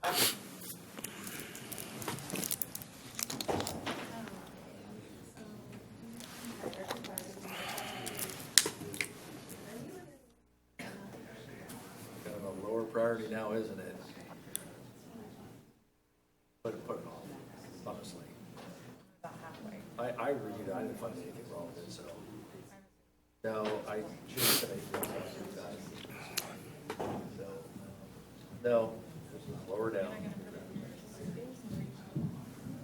Kind of a lower priority now, isn't it? Put it off, honestly. I reviewed it, I didn't find anything wrong with it, so. No, I should say. No, lower down.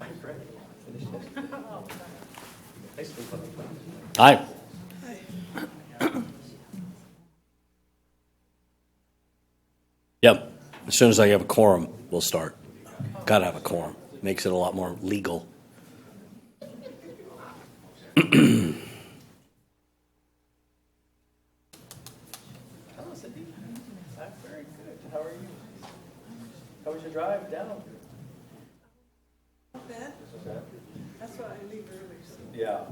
I read it. Finished yesterday. I sleep on the phone. Aye. Yep. As soon as I have a quorum, we'll start. Got to have a quorum. Makes it a lot more legal. Hello, Cindy. I'm very good. How are you? How was your drive down? Not bad. That's why I leave early. Yeah.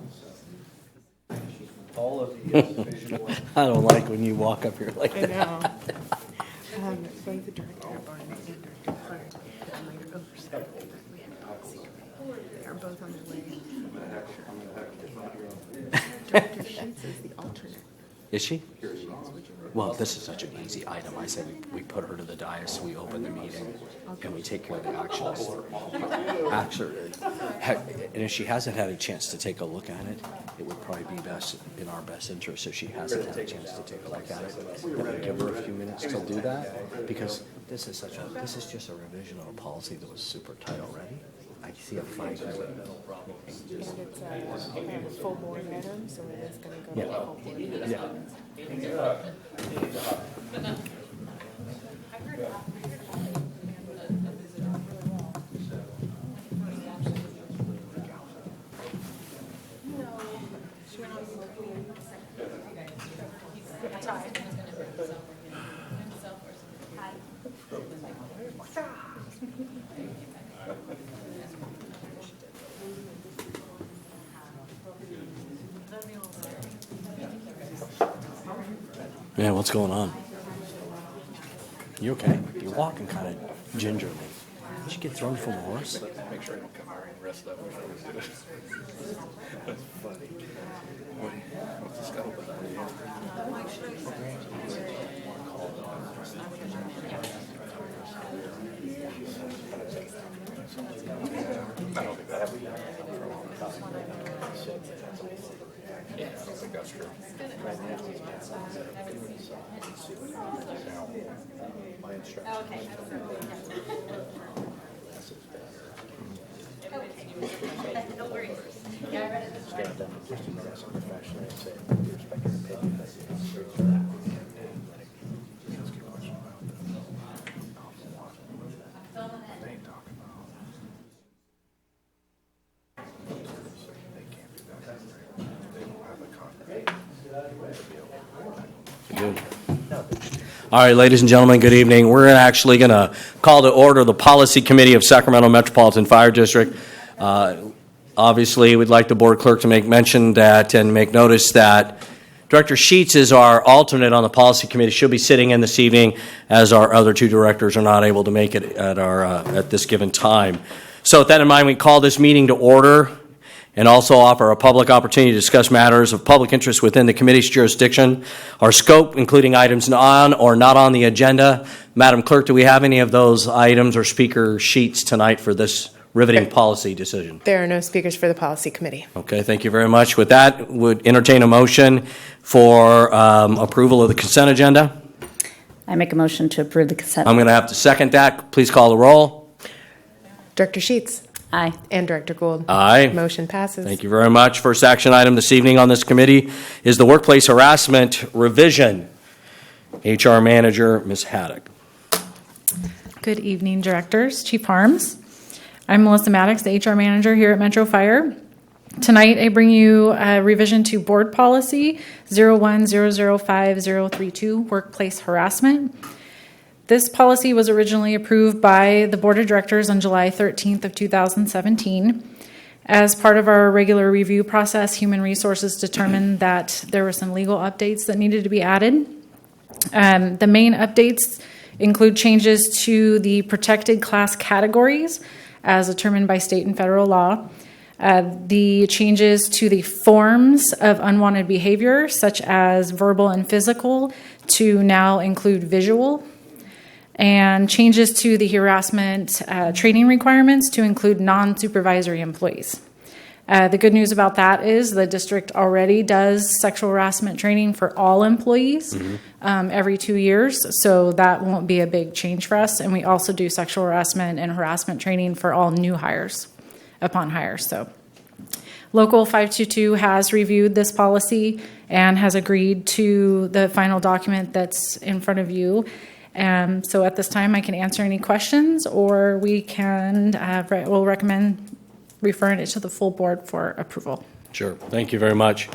All of the visual. I don't like when you walk up here like I that. know. Both the director of Barnett and Director Clark, the later oversight, but we had a policy committee. They are both on their way. Director Sheets is the alternate. Is she? Well, this is such an easy item. I say we put her to the dais, we open the meeting, and we take care of the actions. Actually, and if she hasn't had a chance to take a look at it, it would probably be best in our best interest if she hasn't had a chance to take a look at it. That we give her a few minutes to do that, because this is just a revision of a policy that was super tight already. I see a 5 year. And it's a full board item, so it is going to go to the full board. Yeah, what's going on? You okay? You're walking kind of gingerly. Did you get thrown from a horse? Make sure I don't come here and rest up before we do it. That's funny. What's the scuttlebutt? I don't think that happened for a long time. Yeah, I don't think that's true. My instructions. No worries. Stand up, just address them professionally and say, we respect your opinion. Good. All right, ladies and gentlemen, good evening. We're actually going to call to order the Policy Committee of Sacramento Metropolitan Fire District. Obviously, we'd like the board clerk to make mention that and make notice that Director Sheets is our alternate on the Policy Committee. She'll be sitting in this evening as our other two directors are not able to make it at this given time. So with that in mind, we call this meeting to order and also offer a public opportunity to discuss matters of public interest within the committee's jurisdiction or scope, including items on or not on the agenda. Madam Clerk, do we have any of those items or speaker sheets tonight for this riveting policy decision? There are no speakers for the policy committee. Okay, thank you very much. With that, would entertain a motion for approval of the consent agenda. I make a motion to approve the consent. I'm going to have to second that. Please call the roll. Director Sheets Aye. and Director Gould. Aye. Motion passes. Thank you very much. First action item this evening on this committee is the workplace harassment revision. HR Manager, Ms. Haddock. Good evening, directors, Chief Harms. I'm Melissa Maddox, the HR manager here at Metro Fire. Tonight, I bring you a revision to Board Policy 01005032, Workplace Harassment. This policy was originally approved by the Board of Directors on July 13th of 2017. As part of our regular review process, Human Resources determined that there were some legal updates that needed to be added. The main updates include changes to the protected class categories as determined by state and federal law. The changes to the forms of unwanted behavior, such as verbal and physical, to now include visual. And changes to the harassment training requirements to include non-supervisory employees. The good news about that is the district already does sexual harassment training for all employees every 2 years, so that won't be a big change for us. And we also do sexual harassment and harassment training for all new hires upon hire. So, Local 522 has reviewed this policy and has agreed to the final document that's in front of you. So at this time, I can answer any questions, or we can, we'll recommend referring it to the full board for approval. Sure. Thank you very much.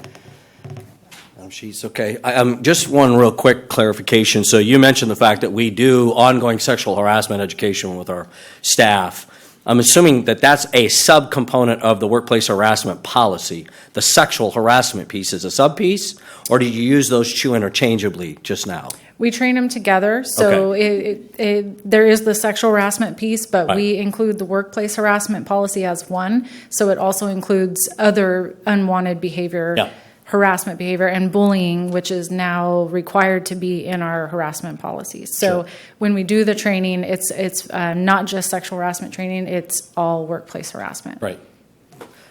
She's okay. Just one real quick clarification. So you mentioned the fact that we do ongoing sexual harassment education with our staff. I'm assuming that that's a subcomponent of the workplace harassment policy. The sexual harassment piece is a sub-piece, or did you use those two interchangeably just now? We train them together, so there is the sexual harassment piece, but we include the workplace harassment policy as one, so it also includes other unwanted behavior, harassment behavior, and bullying, which is now required to be in our harassment policies. So when we do the training, it's not just sexual harassment training, it's all workplace harassment. Right.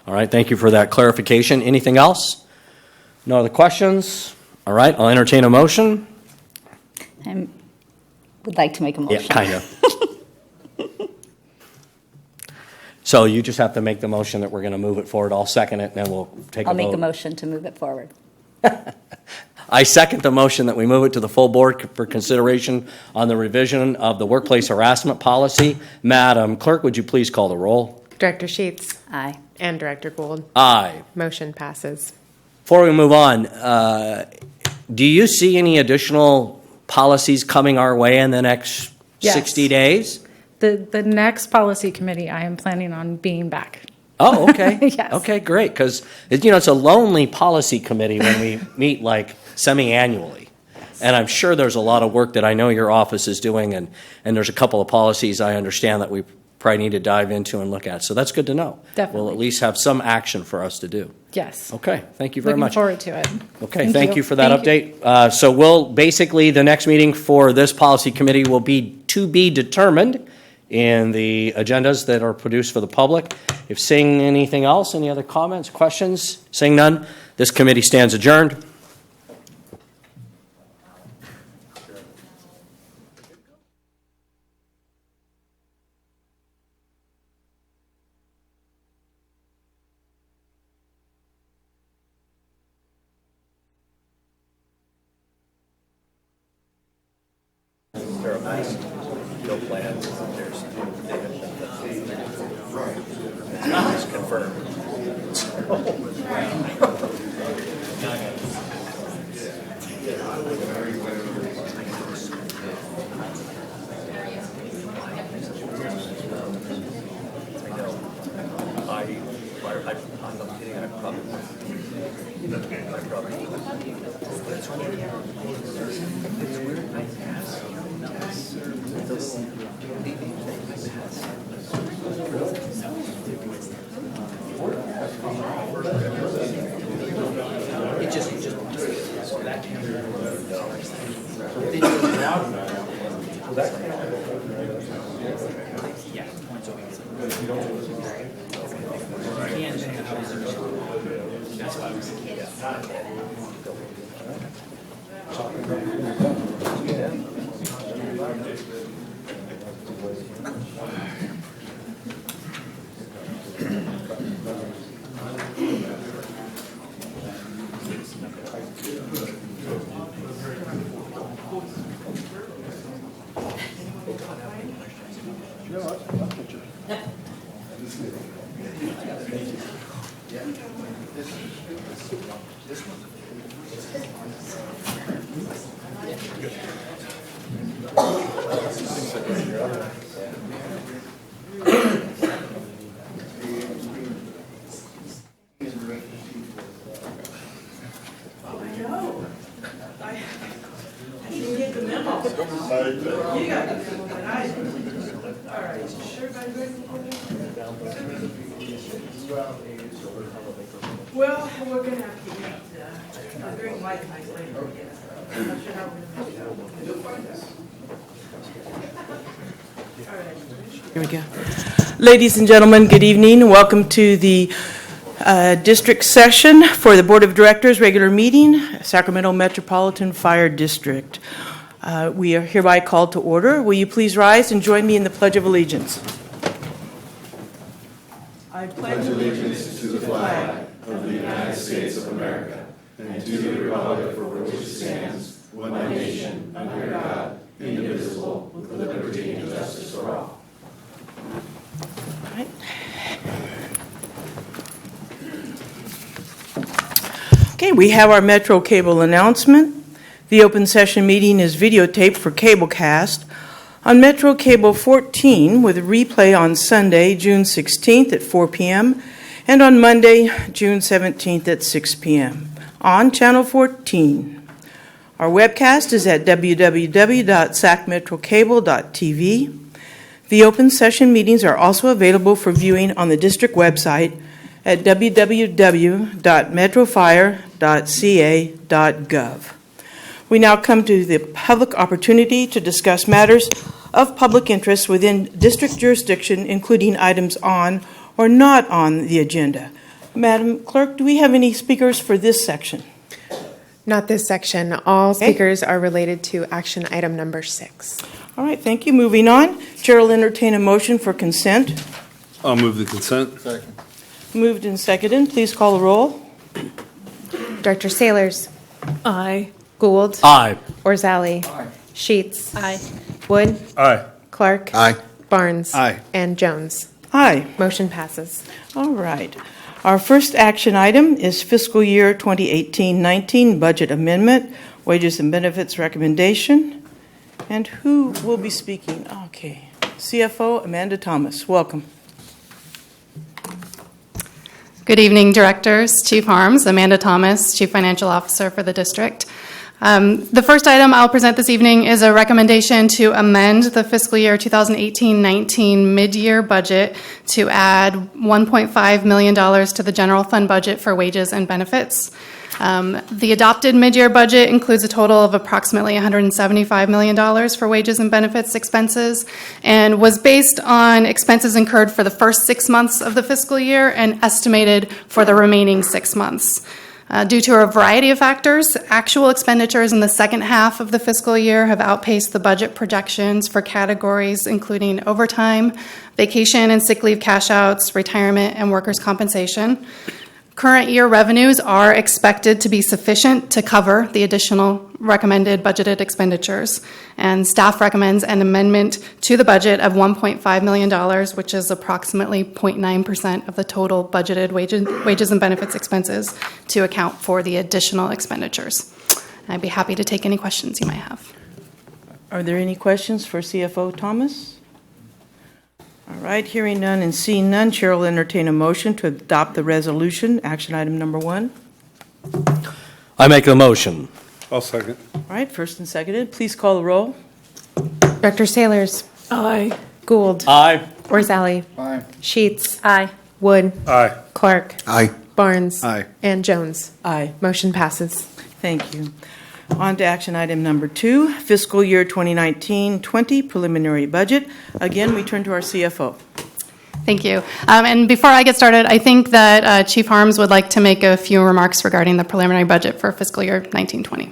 All right, thank you for that clarification. Anything else? No other questions? All right, I'll entertain a motion. I would like to make a motion. Yeah, kind of. So you just have to make the motion that we're going to move it forward. I'll second it, and then we'll take a vote. I'll make a motion to move it forward. I second the motion that we move it to the full board for consideration on the revision of the workplace harassment policy. Madam Clerk, would you please call the roll? Director Sheets Aye. and Director Gould. Aye. Motion passes. Before we move on, do you see any additional policies coming our way in the next 60 days? The next policy committee, I am planning on being back. Oh, okay. Yes. Okay, great, because, it's a lonely policy committee when we meet like semi-annually. And I'm sure there's a lot of work that I know your office is doing, and there's a couple of policies I understand that we probably need to dive into and look at. So that's good to know. Definitely. We'll at least have some action for us to do. Yes. Okay, thank you very Looking much. forward to it. Okay, thank you for that update. So basically, the next meeting for this policy committee will be to be determined in the agendas that are produced for the public. If seeing anything else, any other comments, questions? Seeing none, this committee stands adjourned. No plans. There's confirmed. Well, we're gonna have to eat during white night later. I'm not sure how we're gonna do that. Here we go. Ladies and gentlemen, good evening. Welcome to the district session for the Board of Directors regular meeting, Sacramento Metropolitan Fire District. We are hereby called to order. Will you please rise and join me in the Pledge of Allegiance? I pledge allegiance to the flag of the United States of America and to the republic for which it stands, one nation, under God, indivisible, with liberty and justice for all. Right. Okay, we have our Metro Cable announcement. The open session meeting is videotaped for Cablecast on Metro Cable 14 with a replay on Sunday, June 16th at 4 p.m. and on Monday, June 17th at 6 p.m. on Channel 14. Our webcast is at www.sacmetrocable.tv. The open session meetings are also available for viewing on the district website at www.metrofire.ca.gov. We now come to the public opportunity to discuss matters of public interest within district jurisdiction, including items on or not on the agenda. Madam Clerk, do we have any speakers for this section? Not this section. All speakers are related to action item number 6. All right, thank you. Moving on. Chair will entertain a motion for consent. I'll move the consent. Second. Moved and seconded. Please call the roll. Director Sailors. Aye. Gould. Aye. Orzali. Sheets. Aye. Wood. Aye. Clark. Aye. Barnes. Aye. And Jones. Aye. Motion passes. All right. Our first action item is fiscal year 2018-19 budget amendment, wages and benefits recommendation. And who will be speaking? Okay. CFO Amanda Thomas. Welcome. Good evening, Directors, Chief Harms, Amanda Thomas, Chief Financial Officer for the district. The first item I'll present this evening is a recommendation to amend the fiscal year 2018-19 mid-year budget to add $1.5 million to the general fund budget for wages and benefits. The adopted mid-year budget includes a total of approximately $175 million for wages and benefits expenses and was based on expenses incurred for the first 6 months of the fiscal year and estimated for the remaining 6 months. Due to a variety of factors, actual expenditures in the second half of the fiscal year have outpaced the budget projections for categories including overtime, vacation and sick leave cash outs, retirement, and workers' compensation. Current year revenues are expected to be sufficient to cover the additional recommended budgeted expenditures, and staff recommends an amendment to the budget of $1.5 million, which is approximately 0.9% of the total budgeted wages and benefits expenses to account for the additional expenditures. I'd be happy to take any questions you might have. Are there any questions for CFO Thomas? All right, hearing none and seeing none, Chair will entertain a motion to adopt the resolution, action item number 1. I make the motion. I'll second. All right, first and seconded. Please call the roll. Director Sailors. Aye. Gould. Aye. Orzali. Aye. Sheets. Aye. Wood. Aye. Clark. Aye. Barnes. Aye. And Jones. Aye. Motion passes. Thank you. On to action item number 2, fiscal year 2019-20 preliminary budget. Again, we turn to our CFO. Thank you. And before I get started, I think that Chief Harms would like to make a few remarks regarding the preliminary budget for fiscal year 1920.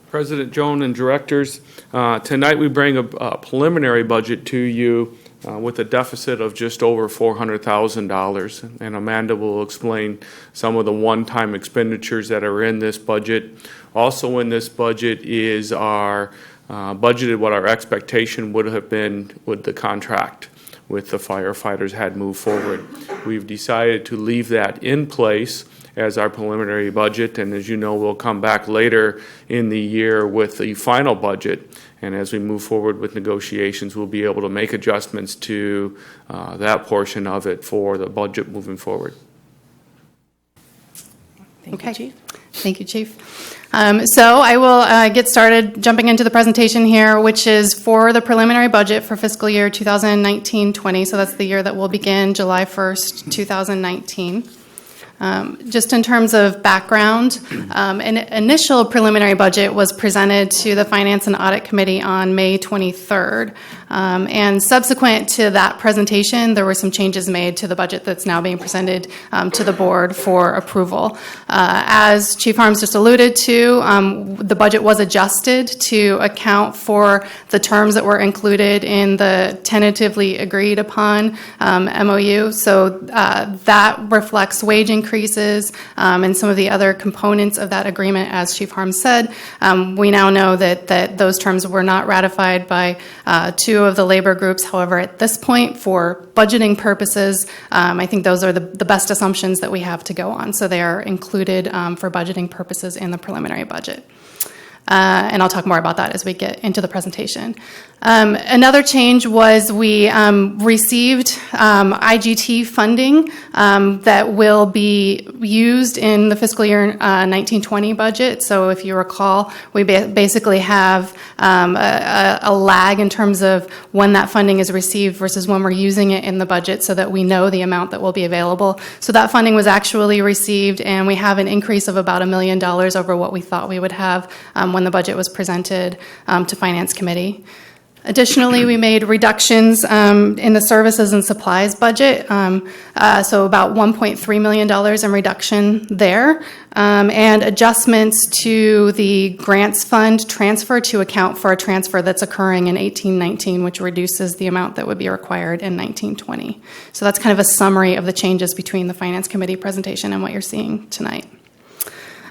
President Joan and directors, tonight we bring a preliminary budget to you with a deficit of just over $400,000. And Amanda will explain some of the one-time expenditures that are in this budget. Also in this budget is our budgeted what our expectation would have been with the contract with the firefighters had moved forward. We've decided to leave that in place as our preliminary budget, and as you know, we'll come back later in the year with the final budget. And as we move forward with negotiations, we'll be able to make adjustments to that portion of it for the budget moving forward. Thank you, Chief. Thank you, Chief. So I will get started jumping into the presentation here, which is for the preliminary budget for fiscal year 2019-20. So that's the year that will begin July 1st, 2019. Just in terms of background, an initial preliminary budget was presented to the Finance and Audit Committee on May 23rd. And subsequent to that presentation, there were some changes made to the budget that's now being presented to the board for approval. As Chief Harms just alluded to, the budget was adjusted to account for the terms that were included in the tentatively agreed upon MOU. So that reflects wage increases and some of the other components of that agreement, as Chief Harms said. We now know that those terms were not ratified by two of the labor groups. However, at this point, for budgeting purposes, I think those are the best assumptions that we have to go on. So they are included for budgeting purposes in the preliminary budget. And I'll talk more about that as we get into the presentation. Another change was we received IGT funding that will be used in the fiscal year 1920 budget. So if you recall, we basically have a lag in terms of when that funding is received versus when we're using it in the budget so that we know the amount that will be available. So that funding was actually received, and we have an increase of about $1 million over what we thought we would have when the budget was presented to Finance Committee. Additionally, we made reductions in the services and supplies budget, so about $1.3 million in reduction there, and adjustments to the grants fund transfer to account for a transfer that's occurring in 1819, which reduces the amount that would be required in 1920. So that's kind of a summary of the changes between the Finance Committee presentation and what you're seeing tonight.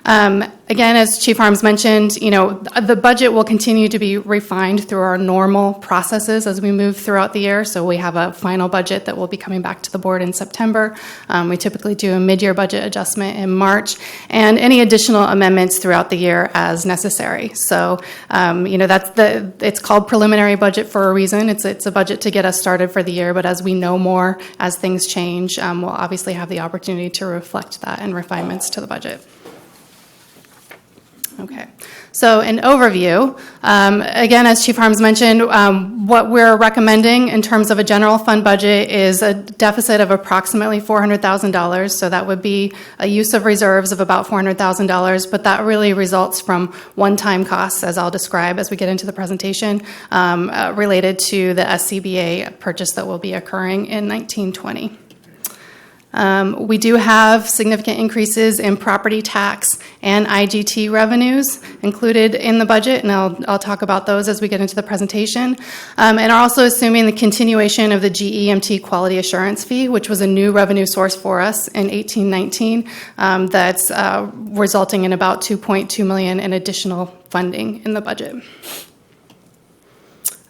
Again, as Chief Harms mentioned, the budget will continue to be refined through our normal processes as we move throughout the year. So we have a final budget that will be coming back to the board in September. We typically do a mid-year budget adjustment in March, and any additional amendments throughout the year as necessary. So, it's called preliminary budget for a reason. It's a budget to get us started for the year, but as we know more, as things change, we'll obviously have the opportunity to reflect that and refinements to the budget. Okay, so an overview. Again, as Chief Harms mentioned, what we're recommending in terms of a general fund budget is a deficit of approximately $400,000. So that would be a use of reserves of about $400,000, but that really results from one-time costs, as I'll describe as we get into the presentation, related to the SCBA purchase that will be occurring in 1920. We do have significant increases in property tax and IGT revenues included in the budget, and I'll talk about those as we get into the presentation. And are also assuming the continuation of the GEMT quality assurance fee, which was a new revenue source for us in 1819, that's resulting in about $2.2 million in additional funding in the budget.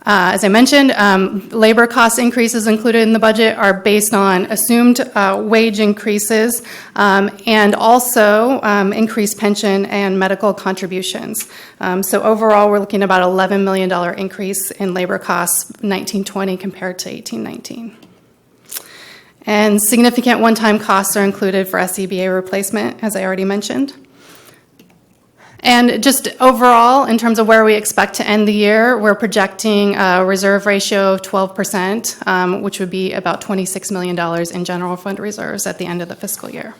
As I mentioned, labor cost increases included in the budget are based on assumed wage increases and also increased pension and medical contributions. So overall, we're looking at about $11 million increase in labor costs 1920 compared to 1819. And significant one-time costs are included for SCBA replacement, as I already mentioned. And just overall, in terms of where we expect to end the year, we're projecting a reserve ratio of 12%, which would be about $26 million in general fund reserves at the end of the fiscal year.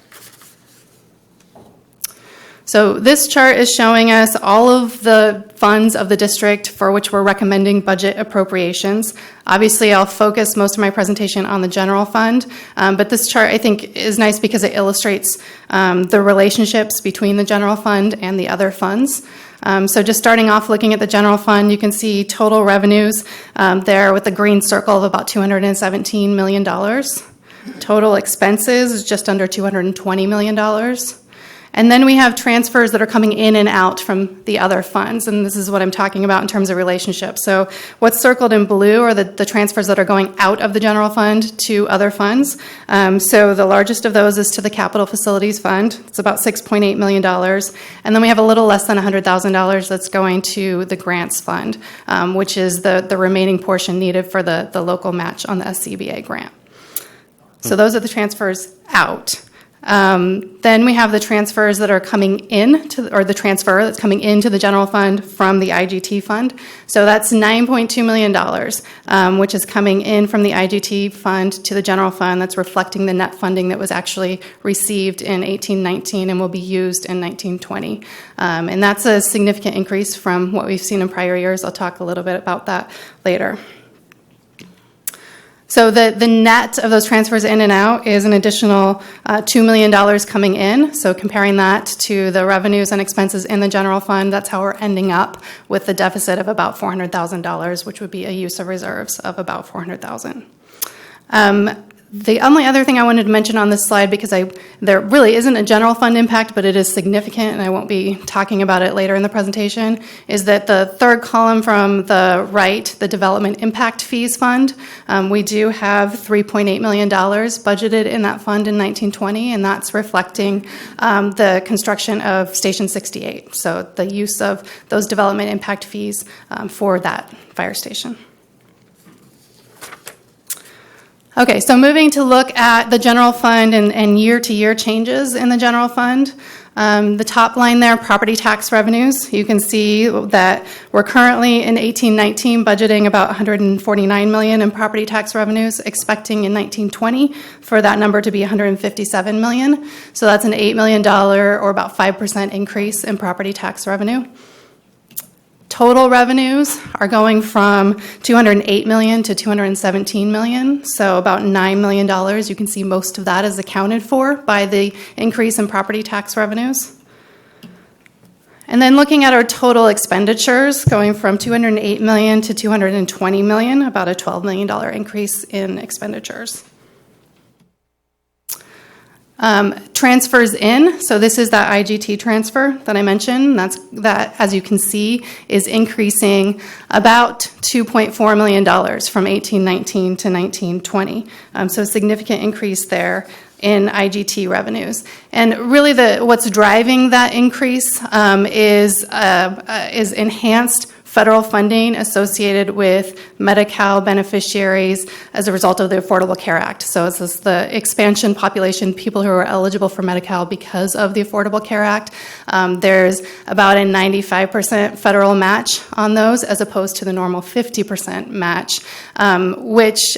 So this chart is showing us all of the funds of the district for which we're recommending budget appropriations. Obviously, I'll focus most of my presentation on the general fund, but this chart I think is nice because it illustrates the relationships between the general fund and the other funds. So just starting off looking at the general fund, you can see total revenues there with the green circle of about $217 million. Total expenses is just under $220 million. And then we have transfers that are coming in and out from the other funds, and this is what I'm talking about in terms of relationships. So what's circled in blue are the transfers that are going out of the general fund to other funds. So the largest of those is to the Capital Facilities Fund. It's about $6.8 million. And then we have a little less than $100,000 that's going to the Grants Fund, which is the remaining portion needed for the local match on the SCBA grant. So those are the transfers out. Then we have the transfers that are coming in, or the transfer that's coming into the general fund from the IGT fund. So that's $9.2 million, which is coming in from the IGT fund to the general fund. That's reflecting the net funding that was actually received in 18-19 and will be used in 19-20. And that's a significant increase from what we've seen in prior years. I'll talk a little bit about that later. So the net of those transfers in and out is an additional $2 million coming in. So comparing that to the revenues and expenses in the general fund, that's how we're ending up with the deficit of about $400,000, which would be a use of reserves of about $400,000. The only other thing I wanted to mention on this slide, because there really isn't a general fund impact, but it is significant, and I won't be talking about it later in the presentation, is that the third column from the right, the Development Impact Fees Fund, we do have $3.8 million budgeted in that fund in 1920, and that's reflecting the construction of Station 68, so the use of those development impact fees for that fire station. Okay, so moving to look at the general fund and year-to-year changes in the general fund. The top line there, property tax revenues. You can see that we're currently in 18-19 budgeting about $149 million in property tax revenues, expecting in 19-20 for that number to be $157 million. So that's an $8 million or about 5% increase in property tax revenue. Total revenues are going from $208 million to $217 million, so about $9 million. You can see most of that is accounted for by the increase in property tax revenues. And then looking at our total expenditures, going from $208 million to $220 million, about a $12 million increase in expenditures. Transfers in, so this is that IGT transfer that I mentioned. That, as you can see, is increasing about $2.4 million from 18-19 to 19-20. So a significant increase there in IGT revenues. And really what's driving that increase is enhanced federal funding associated with Medi-Cal beneficiaries as a result of the Affordable Care Act. So it's the expansion population, people who are eligible for Medi-Cal because of the Affordable Care Act. There's about a 95% federal match on those as opposed to the normal 50% match, which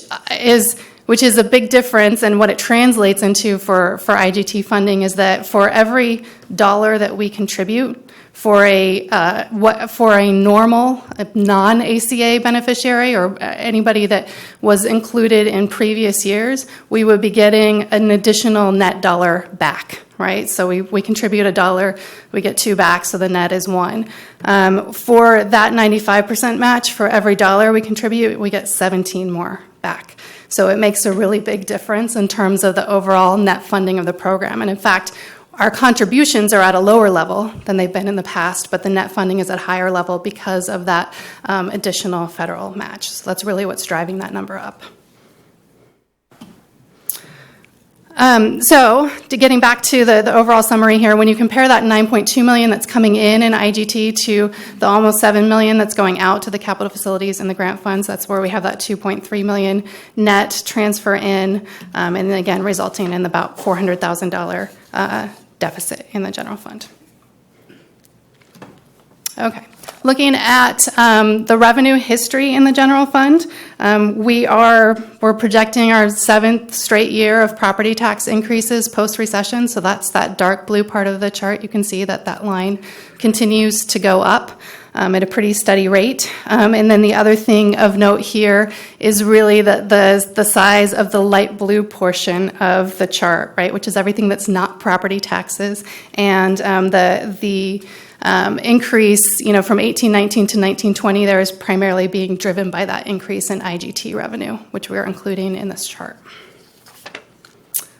is a big difference. And what it translates into for IGT funding is that for every dollar that we contribute, for a normal non-ACA beneficiary or anybody that was included in previous years, we would be getting an additional net dollar back, right? So we contribute $1, we get $2 back, so the net is $1. For that 95% match, for every dollar we contribute, we get 17 more back. So it makes a really big difference in terms of the overall net funding of the program. And in fact, our contributions are at a lower level than they've been in the past, but the net funding is at a higher level because of that additional federal match. So that's really what's driving that number up. So getting back to the overall summary here, when you compare that $9.2 million that's coming in IGT to the almost $7 million that's going out to the capital facilities and the grant funds, that's where we have that $2.3 million net transfer in, and then again resulting in about $400,000 deficit in the general fund. Okay. Looking at the revenue history in the general fund, we're projecting our 7th straight year of property tax increases post-recession. So that's that dark blue part of the chart. You can see that line continues to go up at a pretty steady rate. And then the other thing of note here is really the size of the light blue portion of the chart, right, which is everything that's not property taxes, and the increase, from 18-19 to 19-20, there is primarily being driven by that increase in IGT revenue, which we're including in this chart.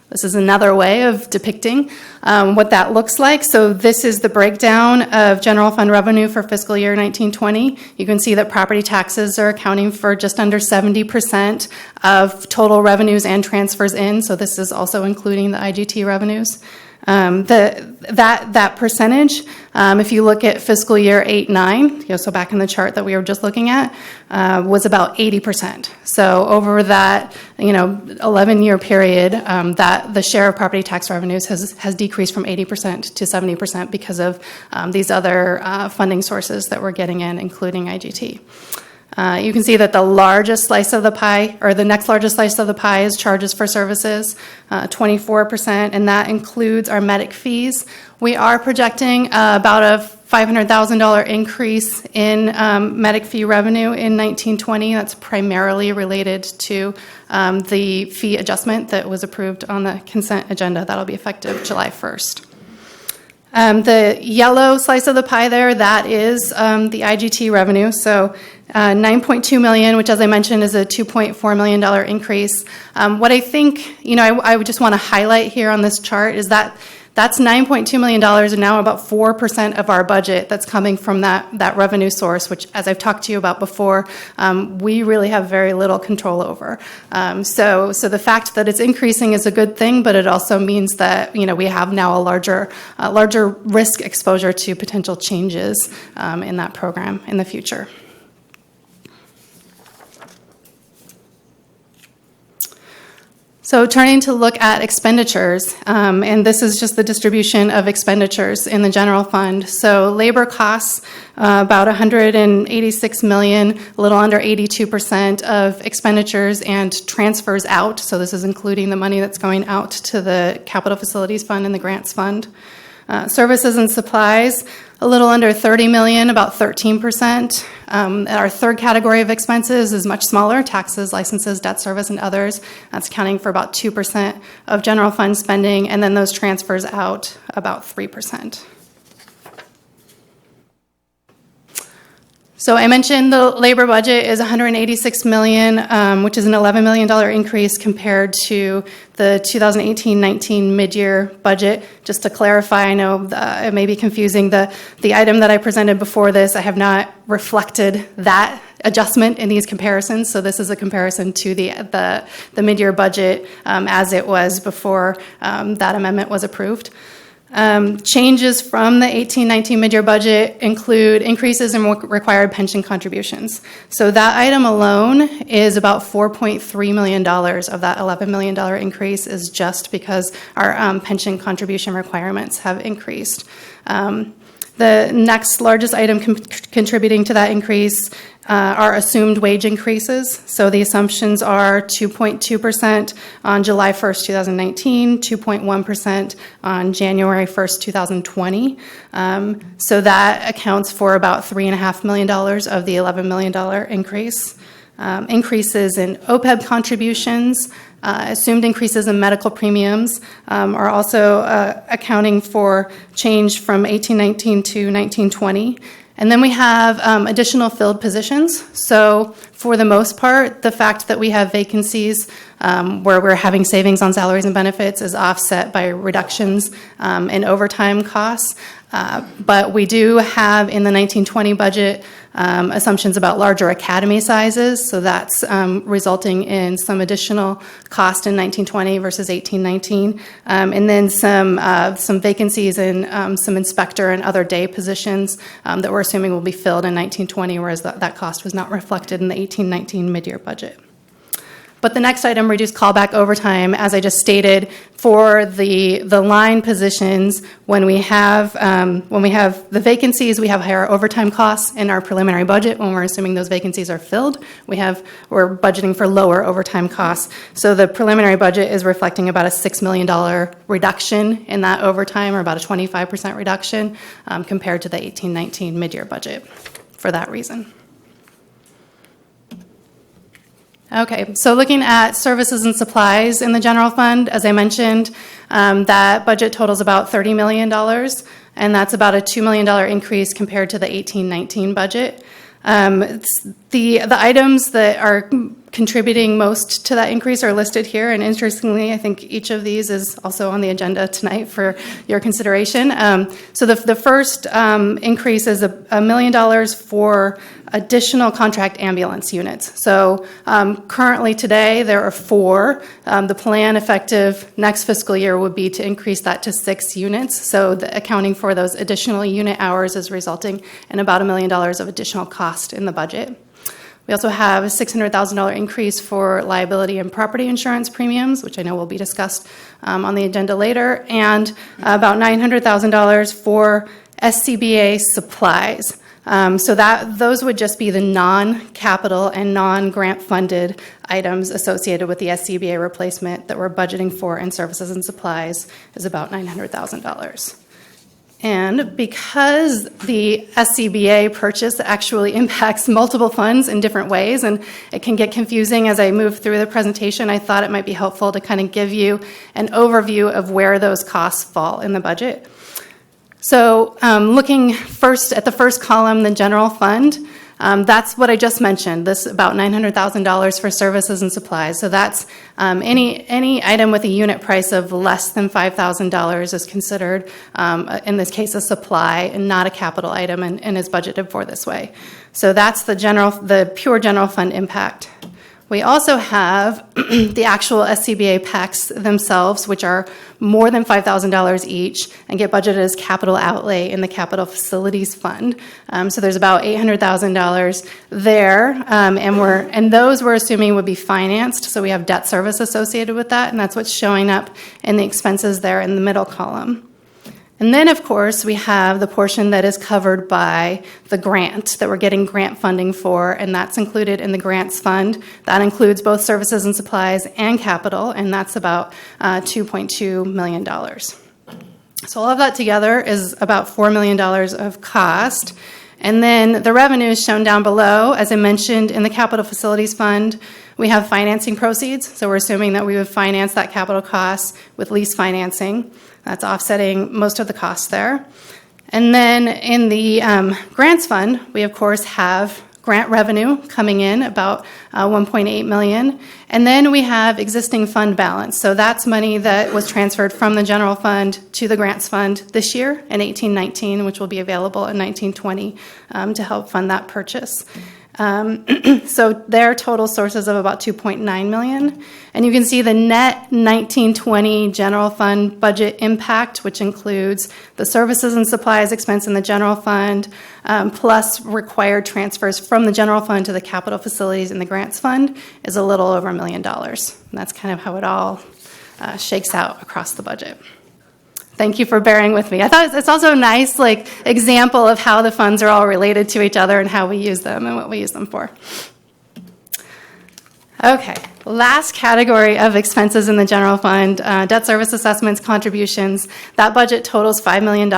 This is another way of depicting what that looks like. So this is the breakdown of general fund revenue for fiscal year 19-20. You can see that property taxes are accounting for just under 70% of total revenues and transfers in. So this is also including the IGT revenues. That percentage, if you look at fiscal year 8-9, so back in the chart that we were just looking at, was about 80%. So over that 11-year period, that the share of property tax revenues has decreased from 80% to 70% because of these other funding sources that we're getting in, including IGT. You can see that the largest slice of the pie, or the next largest slice of the pie, is charges for services, 24%, and that includes our medic fees. We are projecting about a $500,000 increase in medic fee revenue in 1920. That's primarily related to the fee adjustment that was approved on the consent agenda. That'll be effective July 1st. The yellow slice of the pie there, that is the IGT revenue. So $9.2 million, which as I mentioned is a $2.4 million increase. What I think, I would just want to highlight here on this chart is that that's $9.2 million and now about 4% of our budget that's coming from that revenue source, which, as I've talked to you about before, we really have very little control over. So the fact that it's increasing is a good thing, but it also means that we have now a larger risk exposure to potential changes in that program in the future. So turning to look at expenditures, and this is just the distribution of expenditures in the general fund. So labor costs, about $186 million, a little under 82% of expenditures and transfers out. So this is including the money that's going out to the Capital Facilities Fund and the Grants Fund. Services and supplies, a little under $30 million, about 13%. Our third category of expenses is much smaller: taxes, licenses, debt service, and others. That's accounting for about 2% of general fund spending, and then those transfers out about 3%. So I mentioned the labor budget is $186 million, which is an $11 million increase compared to the 2018-19 mid-year budget. Just to clarify, I know it may be confusing. The item that I presented before this, I have not reflected that adjustment in these comparisons. So this is a comparison to the mid-year budget as it was before that amendment was approved. Changes from the 18-19 mid-year budget include increases in required pension contributions. So that item alone is about $4.3 million of that $11 million increase is just because our pension contribution requirements have increased. The next largest item contributing to that increase are assumed wage increases. So the assumptions are 2.2% on July 1st, 2019, 2.1% on January 1st, 2020. So that accounts for about $3.5 million of the $11 million increase. Increases in OPEB contributions, assumed increases in medical premiums are also accounting for change from 18-19 to 19-20. And then we have additional filled positions. So for the most part, the fact that we have vacancies where we're having savings on salaries and benefits is offset by reductions in overtime costs. But we do have in the 19-20 budget assumptions about larger academy sizes, so that's resulting in some additional cost in 19-20 versus 18-19, and then some vacancies in some inspector and other day positions that we're assuming will be filled in 19-20, whereas that cost was not reflected in the 18-19 mid-year budget. But the next item, reduced callback overtime, as I just stated, for the line positions, when we have the vacancies, we have higher overtime costs in our preliminary budget. When we're assuming those vacancies are filled, we're budgeting for lower overtime costs. So the preliminary budget is reflecting about a $6 million reduction in that overtime, or about a 25% reduction compared to the 18-19 mid-year budget for that reason. Okay, so looking at services and supplies in the general fund, as I mentioned, that budget totals about $30 million, and that's about a $2 million increase compared to the 18-19 budget. The items that contributing most to that increase are listed here, and interestingly, I think each of these is also on the agenda tonight for your consideration. So the first increase is $1 million for additional contract ambulance units. So currently today there are 4. The plan effective next fiscal year would be to increase that to 6 units. So accounting for those additional unit hours is resulting in about $1 million of additional cost in the budget. We also have a $600,000 increase for liability and property insurance premiums, which I know will be discussed on the agenda later, and about $900,000 for SCBA supplies. So those would just be the non-capital and non-grant funded items associated with the SCBA replacement that we're budgeting for in services and supplies is about $900,000. And because the SCBA purchase actually impacts multiple funds in different ways, and it can get confusing as I move through the presentation, I thought it might be helpful to kind of give you an overview of where those costs fall in the budget. So looking first at the first column, the general fund, that's what I just mentioned, this about $900,000 for services and supplies. So that's any item with a unit price of less than $5,000 is considered, in this case, a supply and not a capital item and is budgeted for this way. So that's the pure general fund impact. We also have the actual SCBA packs themselves, which are more than $5,000 each and get budgeted as capital outlay in the capital facilities fund. So there's about $800,000 there, and those we're assuming would be financed. So we have debt service associated with that, and that's what's showing up in the expenses there in the middle column. And then, of course, we have the portion that is covered by the grant that we're getting grant funding for, and that's included in the grants fund. That includes both services and supplies and capital, and that's about $2.2 million. So all of that together is about $4 million of cost. And then the revenue is shown down below. As I mentioned, in the capital facilities fund, we have financing proceeds. So we're assuming that we would finance that capital cost with lease financing. That's offsetting most of the costs there. And then in the grants fund, we of course have grant revenue coming in, about $1.8 million. And then we have existing fund balance. So that's money that was transferred from the general fund to the grants fund this year in 18-19, which will be available in 19-20 to help fund that purchase. So their total sources of about $2.9 million. And you can see the net 19-20 general fund budget impact, which includes the services and supplies expense in the general fund, plus required transfers from the general fund to the capital facilities in the grants fund, is a little over $1 million. And that's kind of how it all shakes out across the budget. Thank you for bearing with me. I thought it's also a nice example of how the funds are all related to each other and how we use them and what we use them for. Okay, last category of expenses in the general fund, debt service assessments, contributions. That budget totals $5 million.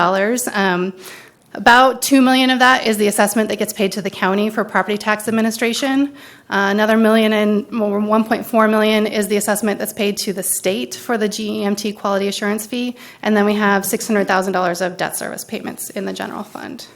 About $2 million of that is the assessment that gets paid to the county for property tax administration. Another $1.4 million is the assessment that's paid to the state for the GEMT quality assurance fee. And then we have $600,000 of debt service payments in the general fund.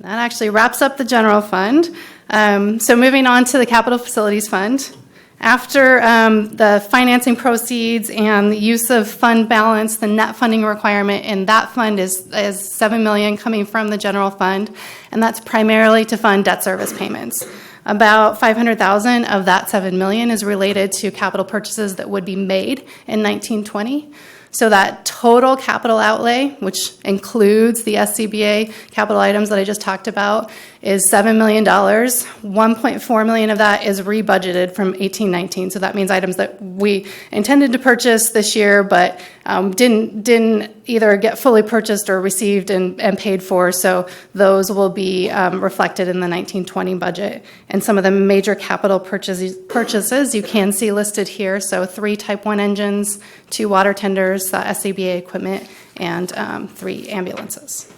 That actually wraps up the general fund. So moving on to the capital facilities fund. After the financing proceeds and the use of fund balance, the net funding requirement in that fund is $7 million coming from the general fund, and that's primarily to fund debt service payments. About $500,000 of that $7 million is related to capital purchases that would be made in 19-20. So that total capital outlay, which includes the SCBA capital items that I just talked about, is $7 million. $1.4 million of that is rebudgeted from 18-19. So that means items that we intended to purchase this year, but didn't either get fully purchased or received and paid for. So those will be reflected in the 19-20 budget. And some of the major capital purchases you can see listed here. So 3 Type 1 engines, 2 water tenders, SCBA equipment, and 3 ambulances.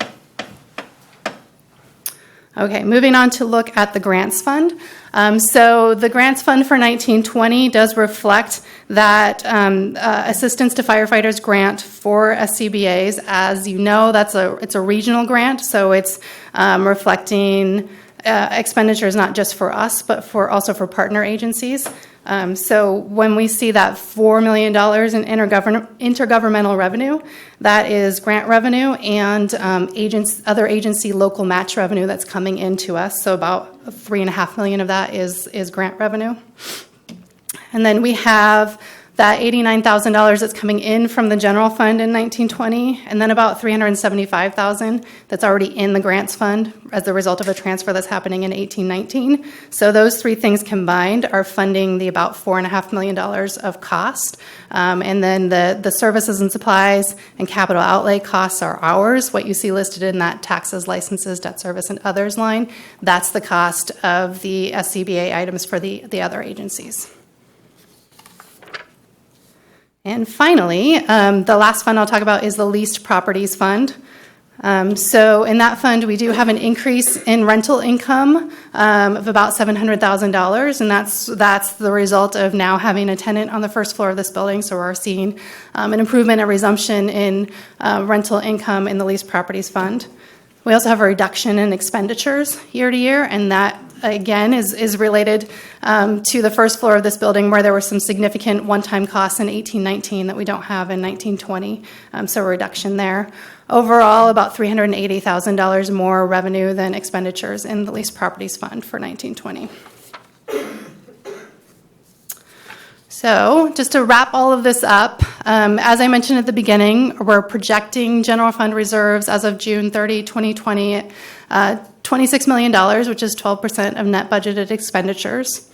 Okay, moving on to look at the grants fund. So the grants fund for 19-20 does reflect that assistance to firefighters grant for SCBAs. As you know, it's a regional grant, so it's reflecting expenditures, not just for us, but also for partner agencies. So when we see that $4 million in intergovernmental revenue, that is grant revenue and other agency local match revenue that's coming into us. So about $3.5 million of that is grant revenue. And then we have that $89,000 that's coming in from the general fund in 1920, and then about $375,000 that's already in the grants fund as a result of a transfer that's happening in 1819. So those three things combined are funding the about $4.5 million of cost. And then the services and supplies and capital outlay costs are ours. What you see listed in that taxes, licenses, debt service, and others line, that's the cost of the SCBA items for the other agencies. And finally, the last fund I'll talk about is the leased properties fund. So in that fund, we do have an increase in rental income of about $700,000, and that's the result of now having a tenant on the first floor of this building. So we're seeing an improvement, a resumption in rental income in the leased properties fund. We also have a reduction in expenditures year to year, and that again is related to the first floor of this building where there were some significant one-time costs in 1819 that we don't have in 1920, so a reduction there. Overall, about $380,000 more revenue than expenditures in the leased properties fund for 1920. So just to wrap all of this up, as I mentioned at the beginning, we're projecting general fund reserves as of June 30, 2020 at $26 million, which is 12% of net budgeted expenditures.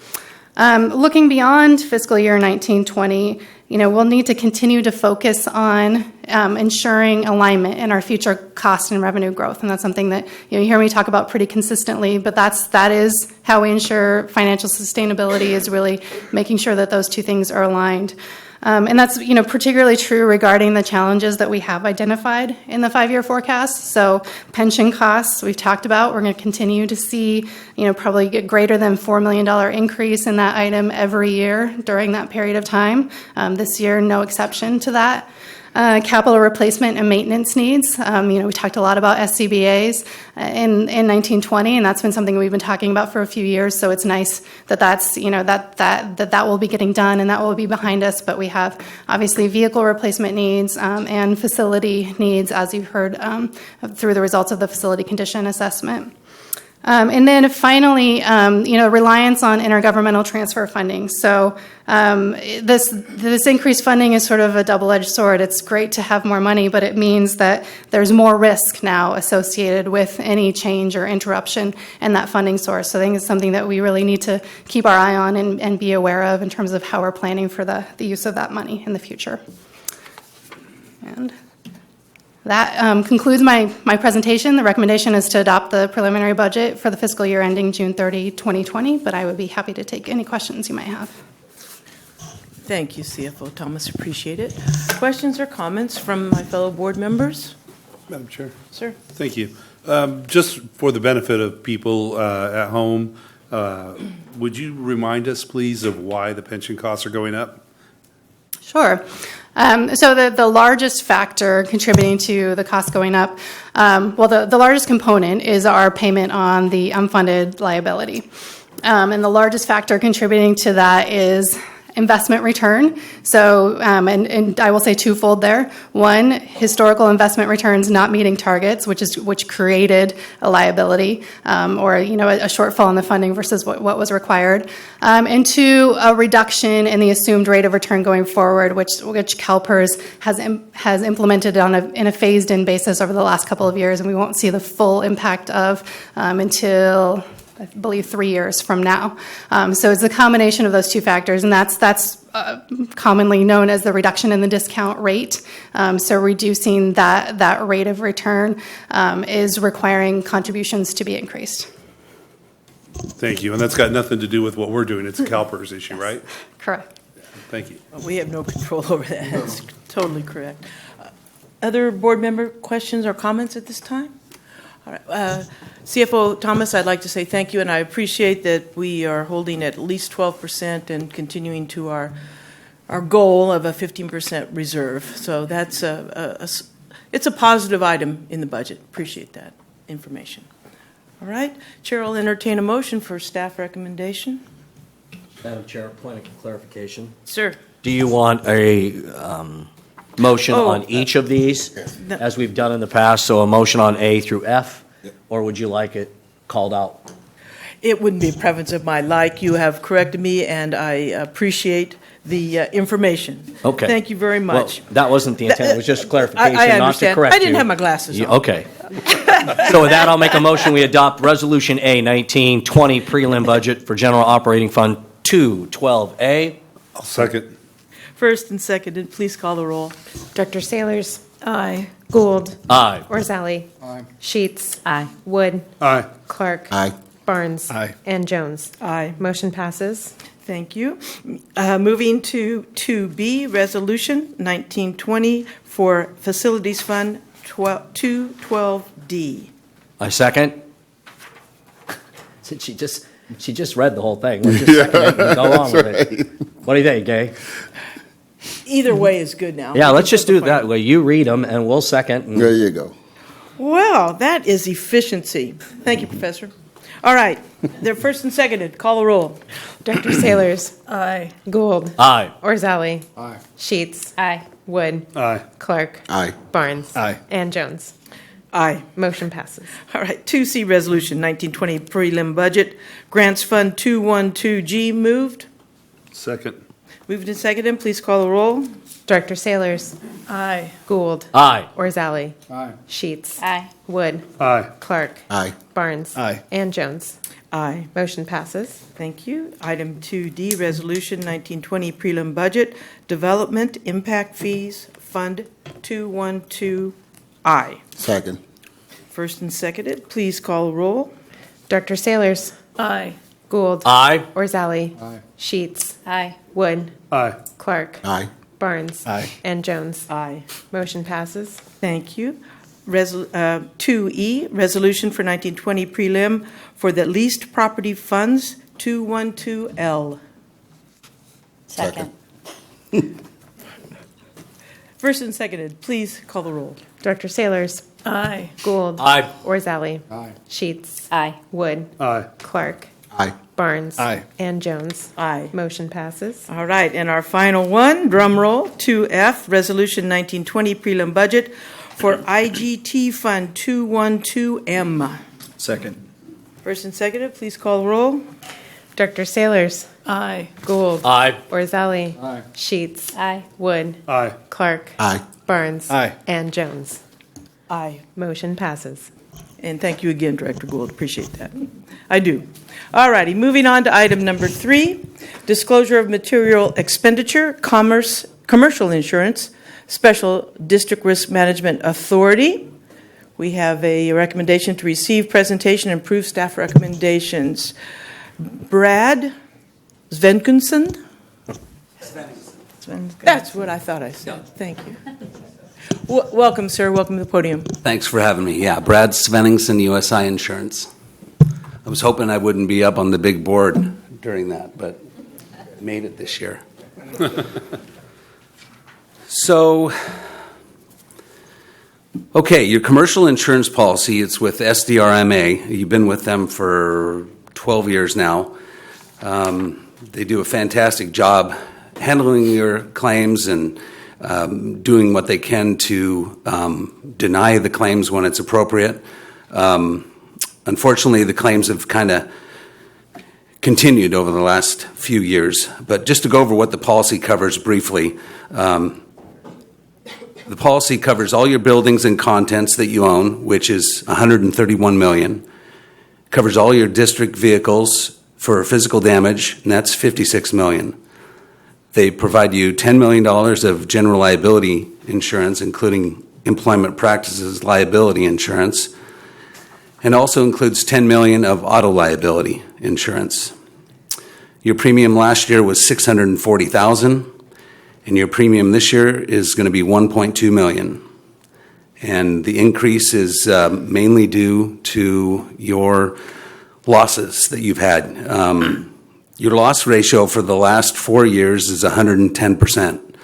Looking beyond fiscal year 1920, we'll need to continue to focus on ensuring alignment in our future cost and revenue growth, and that's something that you hear me talk about pretty consistently. But that is how we ensure financial sustainability, is really making sure that those two things are aligned. And that's particularly true regarding the challenges that we have identified in the 5-year forecast. So pension costs, we've talked about. We're going to continue to see probably a greater than $4 million increase in that item every year during that period of time. This year, no exception to that. Capital replacement and maintenance needs. We talked a lot about SCBA's in 1920, and that's been something we've been talking about for a few years. So it's nice that that will be getting done and that will be behind us. But we have obviously vehicle replacement needs and facility needs, as you've heard through the results of the facility condition assessment. And then finally, reliance on intergovernmental transfer funding. So this increased funding is sort of a double-edged sword. It's great to have more money, but it means that there's more risk now associated with any change or interruption in that funding source. So I think it's something that we really need to keep our eye on and be aware of in terms of how we're planning for the use of that money in the future. And that concludes my presentation. The recommendation is to adopt the preliminary budget for the fiscal year ending June 30, 2020, but I would be happy to take any questions you might have. Thank you, CFO Thomas. Appreciate it. Questions or comments from my fellow board members? Madam Chair. Sir? Thank you. Just for the benefit of people at home, would you remind us, please, of why the pension costs are going up? Sure. So the largest factor contributing to the cost going up, the largest component is our payment on the unfunded liability. And the largest factor contributing to that is investment return. So, and I will say twofold there. One, historical investment returns not meeting targets, which created a liability or a shortfall in the funding versus what was required. And two, a reduction in the assumed rate of return going forward, which CalPERS has implemented in a phased-in basis over the last couple of years, and we won't see the full impact of until I believe 3 years from now. So it's a combination of those two factors, and that's commonly known as the reduction in the discount rate. So reducing that rate of return is requiring contributions to be increased. Thank you. And that's got nothing to do with what we're doing. It's a CalPERS issue, right? Correct. Thank you. We have no control over that. That's totally correct. Other board member questions or comments at this time? All right. CFO Thomas, I'd like to say thank you, and I appreciate that we are holding at least 12% and continuing to our goal of a 15% reserve. So that's it's a positive item in the budget. Appreciate that information. All right, Chair will entertain a motion for staff recommendation. Madam Chair, point of clarification. Sir. Do you want a motion Oh, on each of these, no. as we've done in the past, so a motion on A through F? Or would you like it called out? It wouldn't be a preference of mine. Like, you have corrected me, and I appreciate the information. Okay. Thank you very much. Well, that wasn't the intent, it was just clarification, I not to understand. correct you. I didn't have my glasses on. Okay. So with that, I'll make a motion, we adopt Resolution A 1920 prelim budget for General Operating Fund 212A. I'll second. First and seconded, please call the roll. Director Sailors, Aye. Gould, Aye. Orzali, Sheets, Aye. Wood, Aye. Clark, Aye. Barnes, Aye. and Jones. Aye. Motion passes. Thank you. Moving to 2B, Resolution 1920 for Facilities Fund 212D. I second. She just read the whole thing. Let's just second it and go on with it. What do you think, Gay? Either way is good now. Yeah, let's just do it that way. You read them, and we'll second. and- There you go. Well, that is efficiency. Thank you, Professor. All right, they're first and seconded. Call the roll. Director Sailors, Aye. Gould, Aye. Orzali, Sheets, Aye. Wood, Aye. Clark, Aye. Barnes, Aye. and Jones. Aye. Motion passes. All right, 2C Resolution 1920 prelim budget, Grants Fund 212G moved. Second. Moved and seconded, please call the roll. Director Sailors, Aye. Gould, Aye. Orzali, Sheets, Aye. Wood, Aye. Clark, Aye. Barnes, Aye. and Jones. Aye. Motion passes. Thank you. Item 2D, Resolution 1920 prelim budget, Development Impact Fees, Fund 212I. Second. First and seconded, please call the roll. Director Sailors, Aye. Gould, Aye. Orzali, Sheets, Aye. Wood, Aye. Clark, Aye. Barnes, Aye. and Jones. Aye. Motion passes. Thank you. 2E, Resolution for 1920 prelim for the Leased Property Funds, 212L. Second. First and seconded, please call the roll. Director Sailors, Aye. Gould, Aye. Orzali, Sheets, Aye. Wood, Aye. Clark, Aye. Barnes, Aye. and Jones. Aye. Motion passes. All right, and our final one, drum roll, 2F, Resolution 1920 prelim budget for IGT Fund 212M. Second. First and seconded, please call the roll. Director Sailors, Aye. Gould, Aye. Orzali, Sheets, Aye. Wood, Aye. Clark, Aye. Barnes, Aye. and Jones. Aye. Motion passes. And thank you again, Director Gould, appreciate that. I do. All righty, moving on to item number 3, disclosure of material expenditure, commercial insurance, Special District Risk Management Authority. We have a recommendation to receive presentation and approve staff recommendations. Brad Svenkunsen? That's what I thought I said. Thank you. Welcome, sir. Welcome to the podium. Thanks for having me. Yeah, Brad Svenningson, USI Insurance. I was hoping I wouldn't be up on the big board during that, but made it this year. So, okay, your commercial insurance policy, it's with SDRMA. You've been with them for 12 years now. They do a fantastic job handling your claims and doing what they can to deny the claims when it's appropriate. Unfortunately, the claims have kind of continued over the last few years. But just to go over what the policy covers briefly, the policy covers all your buildings and contents that you own, which is $131 million. Covers all your district vehicles for physical damage, and that's $56 million. They provide you $10 million of general liability insurance, including employment practices liability insurance, and also includes $10 million of auto liability insurance. Your premium last year was $640,000, and your premium this year is going to be $1.2 million. And the increase is mainly due to your losses that you've had. Your loss ratio for the last 4 years is 110%,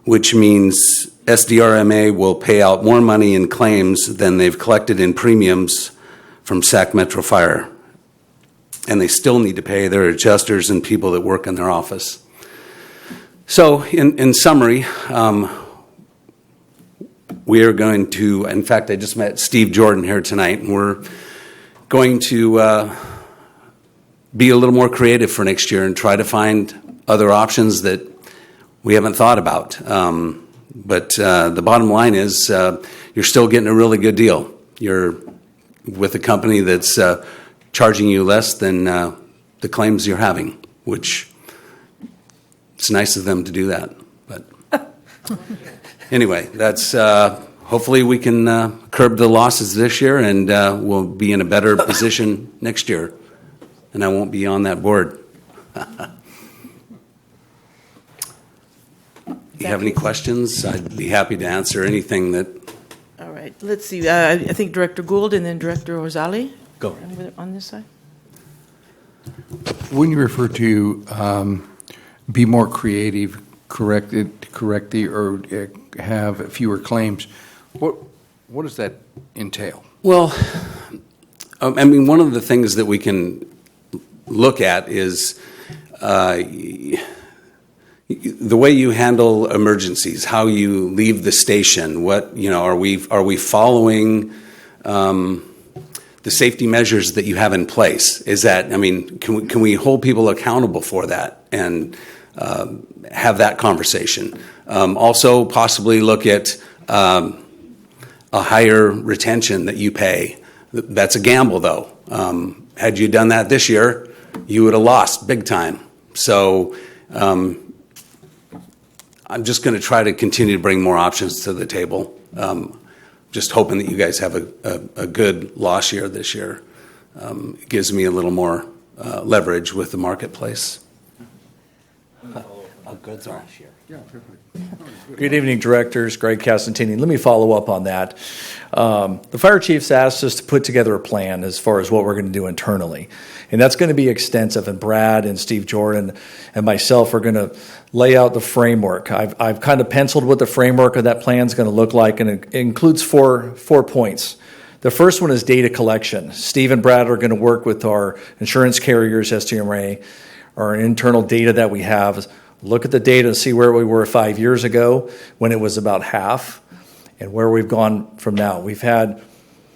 which means SDRMA will pay out more money in claims than they've collected in premiums from Sac Metro Fire. And they still need to pay their adjusters and people that work in their office. So in summary, we are going to, in fact, I just met Steve Jordan here tonight, and we're going to be a little more creative for next year and try to find other options that we haven't thought about. But the bottom line is you're still getting a really good deal. You're with a company that's charging you less than the claims you're having, which it's nice of them to do that. But anyway, that's hopefully we can curb the losses this year, and we'll be in a better position next year. And I won't be on that board. You have any questions? I'd be happy to answer anything that. All right, let's see. I think Director Gould and then Director Rosali. Go. On this side. When you refer to be more creative, correct the or have fewer claims, what does that entail? Well, I mean, one of the things that we can look at is the way you handle emergencies, how you leave the station. What, you know, are we following the safety measures that you have in place? Is that, I mean, can we hold people accountable for that and have that conversation? Also, possibly look at a higher retention that you pay. That's a gamble, though. Had you done that this year, you would have lost big time. So I'm just going to try to continue to bring more options to the table. Just hoping that you guys have a good loss year this year. It gives me a little more leverage with the marketplace. A good loss year. Good evening, directors. Greg Castantini. Let me follow up on that. The fire chiefs asked us to put together a plan as far as what we're going to do internally. And that's going to be extensive. And Brad and Steve Jordan and myself are going to lay out the framework. I've kind of penciled what the framework of that plan is going to look like, and it includes four points. The first one is data collection. Steve and Brad are going to work with our insurance carriers, STMRA, our internal data that we have. Look at the data and see where we were 5 years ago when it was about half and where we've gone from now. We've had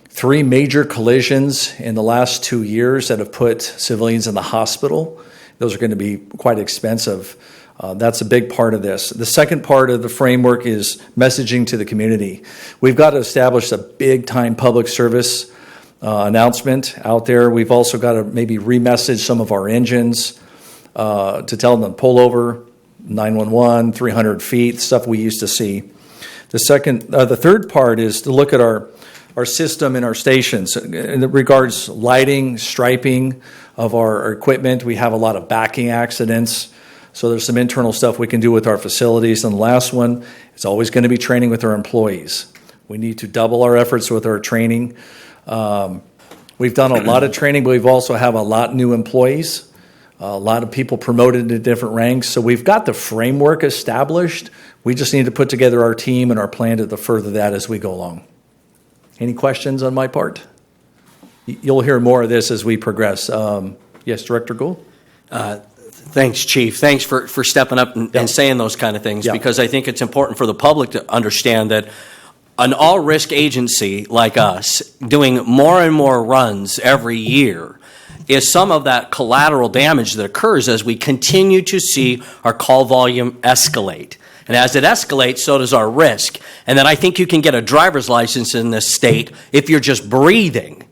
3 major collisions in the last 2 years that have put civilians in the hospital. Those are going to be quite expensive. That's a big part of this. The second part of the framework is messaging to the community. We've got to establish a big-time public service announcement out there. We've also got to maybe remessage some of our engines to tell them to pull over, 911, 300 feet, stuff we used to see. The third part is to look at our system and our stations. In regards lighting, striping of our equipment, we have a lot of backing accidents. So there's some internal stuff we can do with our facilities. And the last one is always going to be training with our employees. We need to double our efforts with our training. We've done a lot of training, but we've also have a lot of new employees. A lot of people promoted to different ranks. So we've got the framework established. We just need to put together our team and our plan to further that as we go along. Any questions on my part? You'll hear more of this as we progress. Yes, Director Gould? Thanks, Chief. Thanks for stepping up and saying those kind of things, because I think it's important for the public to understand that an all-risk agency like us doing more and more runs every year is some of that collateral damage that occurs as we continue to see our call volume escalate. And as it escalates, so does our risk. And then I think you can get a driver's license in this state if you're just breathing.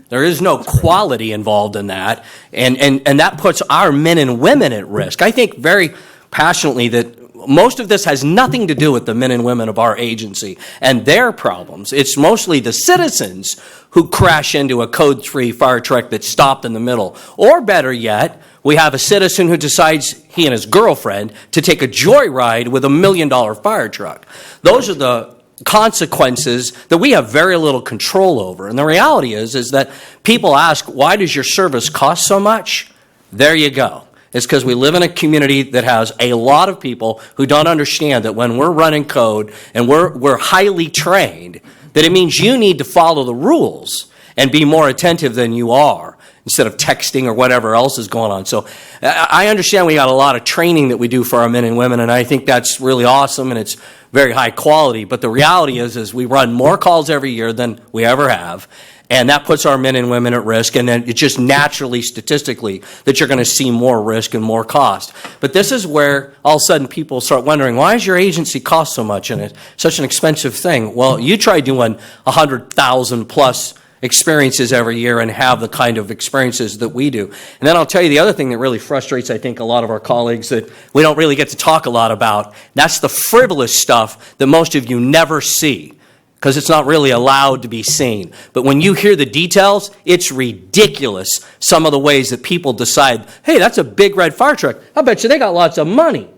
There is no quality involved in that. And that puts our men and women at risk. I think very passionately that most of this has nothing to do with the men and women of our agency and their problems. It's mostly the citizens who crash into a Code 3 fire truck that's stopped in the middle. Or better yet, we have a citizen who decides, he and his girlfriend, to take a joyride with $1 million fire truck. Those are the consequences that we have very little control over. And the reality is that people ask, why does your service cost so much? There you go. It's because we live in a community that has a lot of people who don't understand that when we're running code and we're highly trained, that it means you need to follow the rules. and be more attentive than you are instead of texting or whatever else is going on. So I understand we got a lot of training that we do for our men and women, and I think that's really awesome, and it's very high quality. But the reality is we run more calls every year than we ever have, and that puts our men and women at risk, and then it's just naturally, statistically, that you're going to see more risk and more cost. But this is where all of a sudden people start wondering, why does your agency cost so much and it's such an expensive thing? Well, you try doing 100,000 plus experiences every year and have the kind of experiences that we do. And then I'll tell you the other thing that really frustrates, I think, a lot of our colleagues that we don't really get to talk a lot about. That's the frivolous stuff that most of you never see because it's not really allowed to be seen. But when you hear the details, it's ridiculous some of the ways that people decide, hey, that's a big red fire truck. I bet you they got lots of money.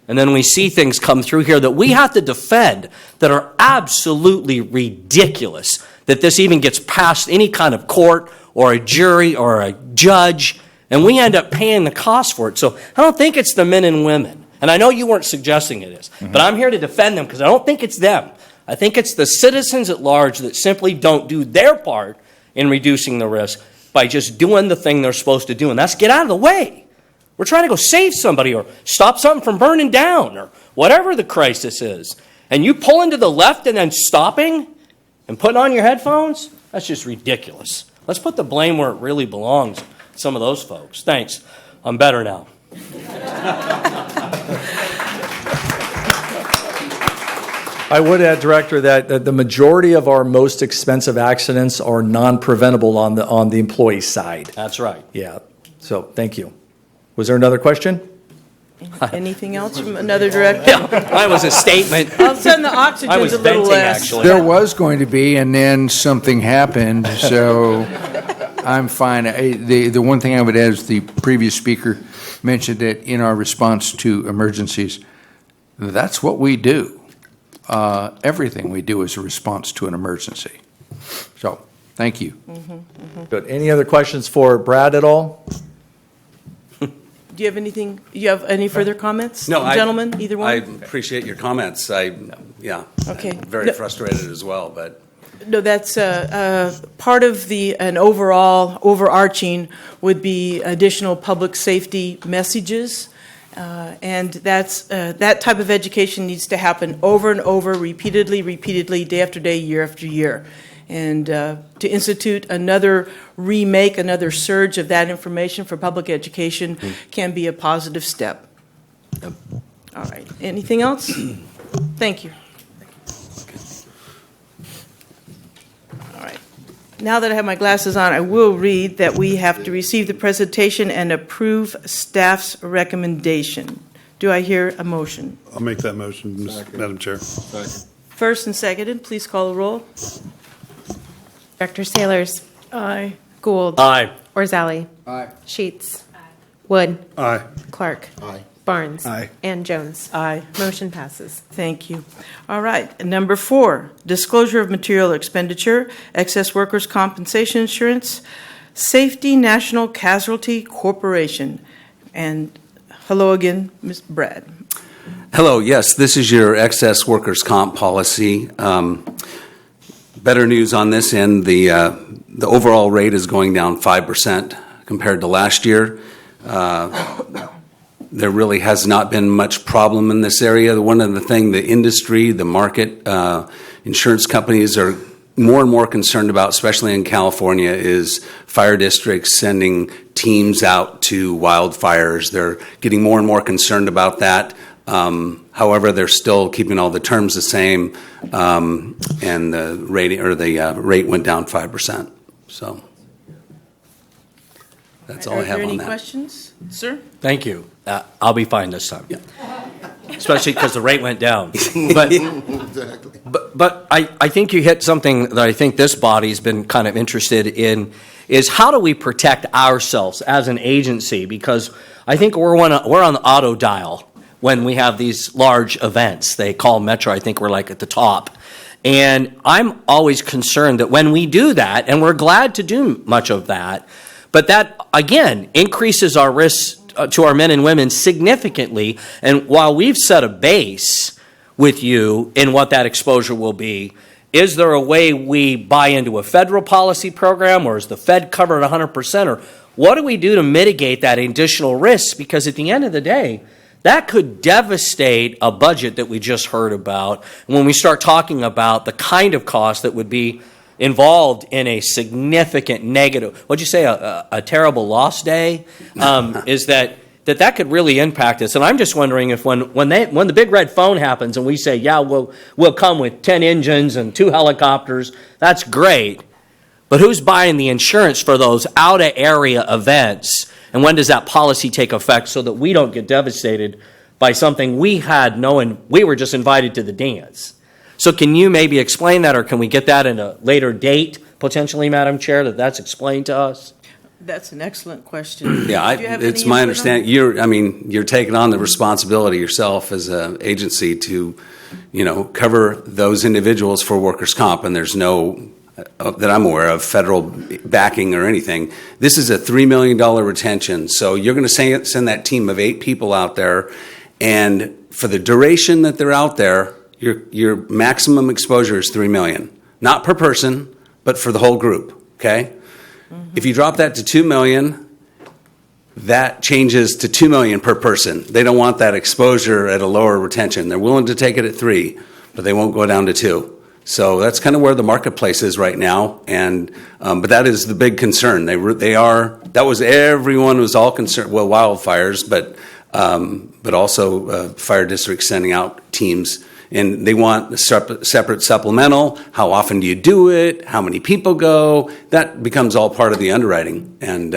And then we see things come through here that we have to defend that are absolutely ridiculous, that this even gets past any kind of court or a jury or a judge, and we end up paying the cost for it. So I don't think it's the men and women. And I know you weren't suggesting it is, but I'm here to defend them because I don't think it's them. I think it's the citizens at large that simply don't do their part in reducing the risk by just doing the thing they're supposed to do, and that's get out of the way. We're trying to go save somebody or stop something from burning down or whatever the crisis is. And you pull into the left and then stopping and putting on your headphones? That's just ridiculous. Let's put the blame where it really belongs, some of those folks. Thanks. I'm better now. I would add, Director, that the majority of our most expensive accidents are non-preventable on the employee side. That's right. Yeah. So thank you. Was there another question? Anything else from another director? Yeah, that was a statement. All of a sudden, the oxygen's a little venting, less. actually. There was going to be, and then something happened, so I'm fine. The one thing I would add is the previous speaker mentioned that in our response to emergencies, that's what we do. Everything we do is a response to an emergency. So, thank you. Good. Any other questions for Brad at all? Do you have anything, you have any further comments? No, Gentlemen, either one? I appreciate your comments. Yeah. Okay. I'm very No. frustrated as well, but No, that's part of an overall, overarching would be additional public safety messages. And that type of education needs to happen over and over, repeatedly, day after day, year after year. And to institute another remake, another surge of that information for public education can be a positive step. All right. Anything else? Thank you. All right. Now that I have my glasses on, I will read that we have to receive the presentation and approve staff's recommendation. Do I hear a motion? I'll make that motion, Madam Chair. First and seconded, please call the roll. Director Sailors. Aye. Gould. Aye. Orzali. Aye. Sheets. Wood. Aye. Clark. Aye. Barnes. Aye. And Jones. Aye. Motion passes. Thank you. All right. Number 4, disclosure of material expenditure, excess workers' compensation insurance, Safety National Casualty Corporation. And hello again, Ms. Brad. hello, yes, this is your excess workers' comp policy. Better news on this end, the overall rate is going down 5% compared to last year. There really has not been much problem in this area. One of the things the industry, the market, insurance companies are more and more concerned about, especially in California, is fire districts sending teams out to wildfires. They're getting more and more concerned about that. However, they're still keeping all the terms the same, and the rating or the rate went down 5%. So that's all I have on Are there any that. questions, sir? Thank you. I'll be fine this time. Yeah. Especially because the rate went down. But I think you hit something that I think this body's been kind of interested in, is how do we protect ourselves as an agency? Because I think we're on the auto dial when we have these large events. They call Metro, I think we're like at the top. And I'm always concerned that when we do that, and we're glad to do much of that, but that, again, increases our risk to our men and women significantly. And while we've set a base with you in what that exposure will be, Is there a way we buy into a federal policy program, or is the Fed covered 100%? Or what do we do to mitigate that additional risk? Because at the end of the day, that could devastate a budget that we just heard about when we start talking about the kind of cost that would be involved in a significant negative, what'd you say, a terrible loss day, is that could really impact us. And I'm just wondering if when the big red phone happens and we say, yeah, we'll come with 10 engines and 2 helicopters, that's great. But who's buying the insurance for those out-of-area events? And when does that policy take effect so that we don't get devastated by something we had knowing we were just invited to the dance? So can you maybe explain that, or can we get that in a later date, potentially, Madam Chair, that's explained to us? That's an excellent question. Yeah, Do you have it's any my input on understanding, you're taking on the responsibility yourself as an agency to, cover those individuals for workers' comp, and there's no, that I'm aware of, federal backing or anything. This is a $3 million retention, so you're going to send that team of 8 people out there, and for the duration that they're out there, your maximum exposure is $3 million. Not per person, but for the whole group, okay? Mm-hmm. If you drop that to $2 million, that changes to $2 million per person. They don't want that exposure at a lower retention. They're willing to take it at 3, but they won't go down to 2. So that's kind of where the marketplace is right now, and but that is the big concern. Everyone was all concerned. Well, wildfires, but also fire districts sending out teams. And they want a separate supplemental. How often do you do it? How many people go? That becomes all part of the underwriting. And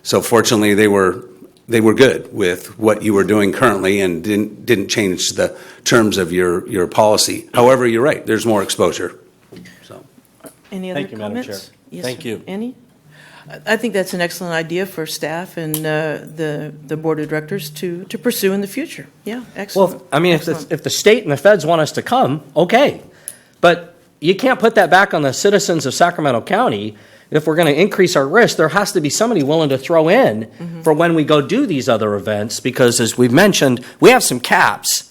so fortunately, they were good with what you were doing currently and didn't change the terms of your policy. However, you're right. There's more exposure. So, Any other Thank you, Madam comments? Chair. Yes, Thank sir. you. Any? I think that's an excellent idea for staff and the board of directors to pursue in the future. Yeah, excellent. Well, I mean, Excellent. if the state and the feds want us to come, okay. But you can't put that back on the citizens of Sacramento County. If we're going to increase our risk, there has to be somebody willing to throw in for when we go do these other events, because as we've mentioned, we have some caps.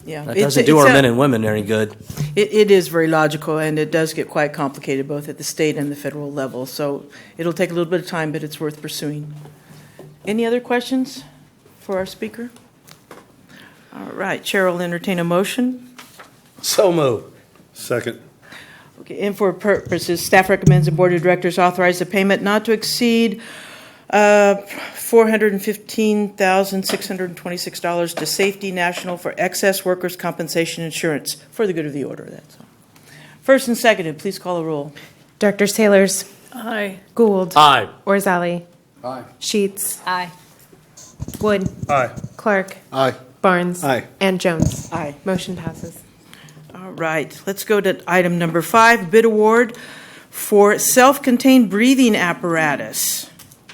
Yeah, That doesn't do our men and women any good. It is very logical, and it does get quite complicated both at the state and the federal level. So it'll take a little bit of time, but it's worth pursuing. Any other questions for our speaker? All right, Chair will entertain a motion. So moved. Second. Okay, and for purposes, staff recommends the board of directors authorize the payment not to exceed $415,626 to Safety National for excess workers' compensation insurance for the good of the order. That's all. First and seconded, please call the roll. Directors Taylors, Aye. Gould, Aye. Orzali, Aye. Sheets, Aye. Wood, Aye. Clark, Aye. Barnes, Aye. and Jones. Aye. Motion passes. All right, let's go to item number 5, bid award for self-contained breathing apparatus.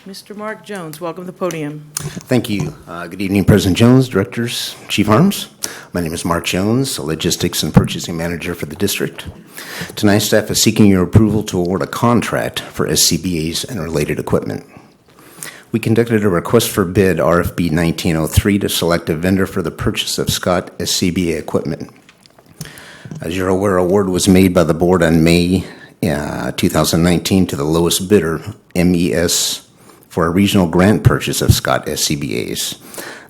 Mr. Mark Jones, welcome to the podium. Thank you. Good evening, President Jones, directors, Chief Arms. My name is Mark Jones, a logistics and purchasing manager for the district. Tonight, staff is seeking your approval to award a contract for SCBA's and related equipment. We conducted a request for bid, RFB 1903, to select a vendor for the purchase of Scott SCBA equipment. As you're aware, award was made by the board on May 2019 to the lowest bidder, MES, for a regional grant purchase of Scott SCBA's.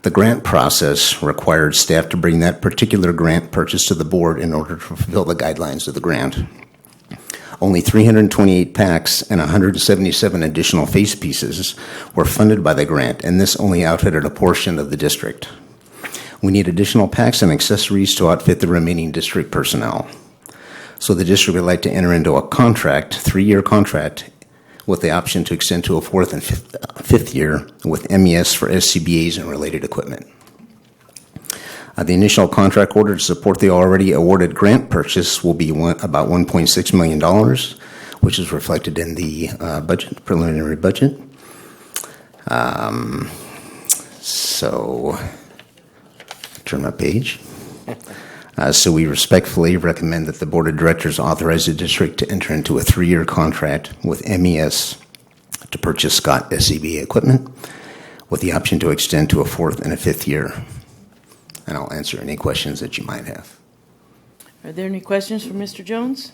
The grant process required staff to bring that particular grant purchase to the board in order to fulfill the guidelines of the grant. Only 328 packs and 177 additional face pieces were funded by the grant, and this only outfitted a portion of the district. We need additional packs and accessories to outfit the remaining district personnel. So the district would like to enter into a contract, 3-year contract, with the option to extend to a 4th and 5th year with MES for SCBA's and related equipment. The initial contract order to support the already awarded grant purchase will be about $1.6 million, which is reflected in the preliminary budget. So, turn my page. So we respectfully recommend that the Board of Directors authorize the district to enter into a 3-year contract with MES to purchase Scott SCBA equipment with the option to extend to a 4th and a 5th year. And I'll answer any questions that you might have. Are there any questions for Mr. Jones?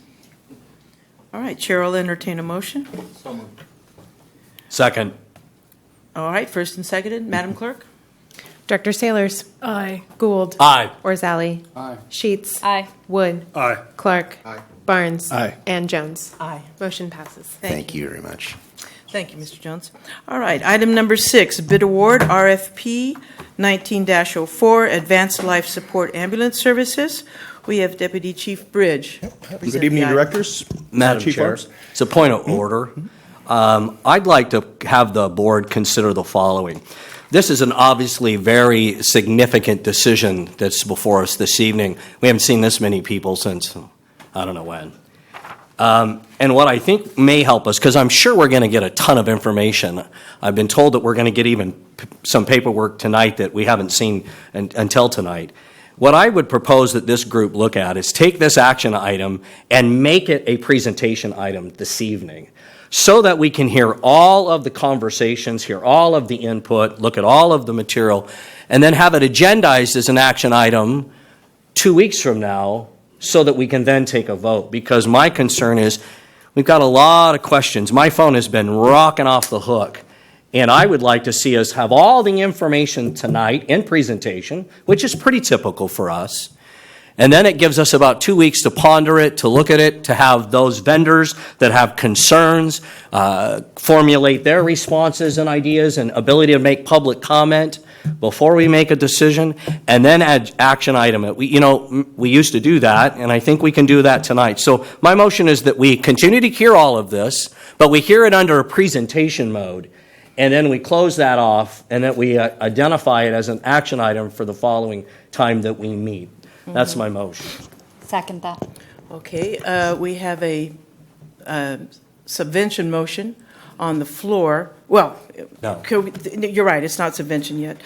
All right, Chair will entertain a motion. Second. All right, first and seconded. Madam Clerk? Director Sailors. Aye. Gould. Aye. Orzali. Aye. Sheets. Aye. Wood. Aye. Clark. Barnes. Aye. And Jones. Aye. Motion passes. Thank you very much. Thank you, Mr. Jones. All right, item number 6, bid award, RFP 19-04, Advanced Life Support Ambulance Services. We have Deputy Chief Bridge. Good evening, directors. Madam Chief Chair, Arms. it's a point of order. I'd like to have the board consider the following. This is an obviously very significant decision that's before us this evening. We haven't seen this many people since, I don't know when. And what I think may help us, because I'm sure we're going to get a ton of information. I've been told that we're going to get even some paperwork tonight that we haven't seen until tonight. What I would propose that this group look at is take this action item and make it a presentation item this evening so that we can hear all of the conversations, hear all of the input, look at all of the material, and then have it agendized as an action item 2 weeks from now so that we can then take a vote. Because my concern is we've got a lot of questions. My phone has been rocking off the hook. And I would like to see us have all the information tonight in presentation, which is pretty typical for us. And then it gives us about 2 weeks to ponder it, to look at it, to have those vendors that have concerns formulate their responses and ideas and ability to make public comment before we make a decision, and then add action item. We used to do that, and I think we can do that tonight. So my motion is that we continue to hear all of this, but we hear it under a presentation mode. And then we close that off, and that we identify it as an action item for the following time that we meet. That's my motion. Second that. Okay, we have a subvention motion on the floor. Well, No. you're right, it's not subvention yet.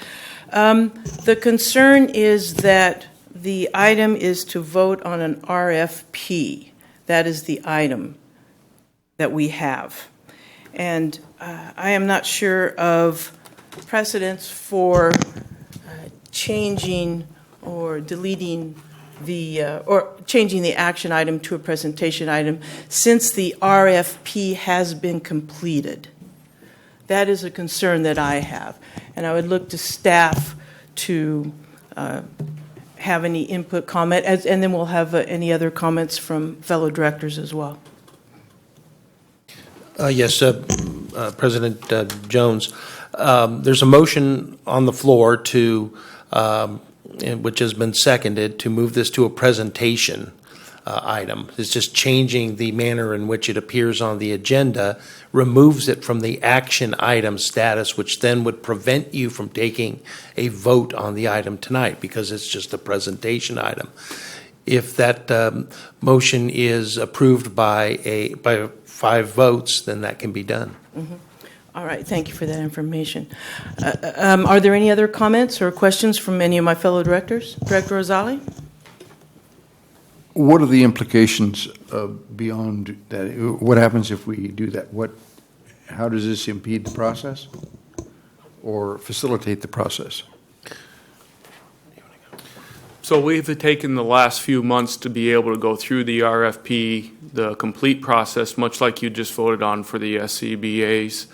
The concern is that the item is to vote on an RFP. That is the item that we have. And I am not sure of precedents for changing or deleting or changing the action item to a presentation item since the RFP has been completed. That is a concern that I have. And I would look to staff to have any input, comment, and then we'll have any other comments from fellow directors as well. Yes, President Jones. There's a motion on the floor to, which has been seconded, to move this to a presentation item. It's just changing the manner in which it appears on the agenda, removes it from the action item status, which then would prevent you from taking a vote on the item tonight because it's just a presentation item. If that motion is approved by 5 votes, then that can be done. Mm-hmm. All right, thank you for that information. Are there any other comments or questions from any of my fellow directors? Director Orzali? What are the implications beyond that? What happens if we do that? How does this impede the process or facilitate the process? So we've taken the last few months to be able to go through the RFP, the complete process, much like you just voted on for the SCBA's.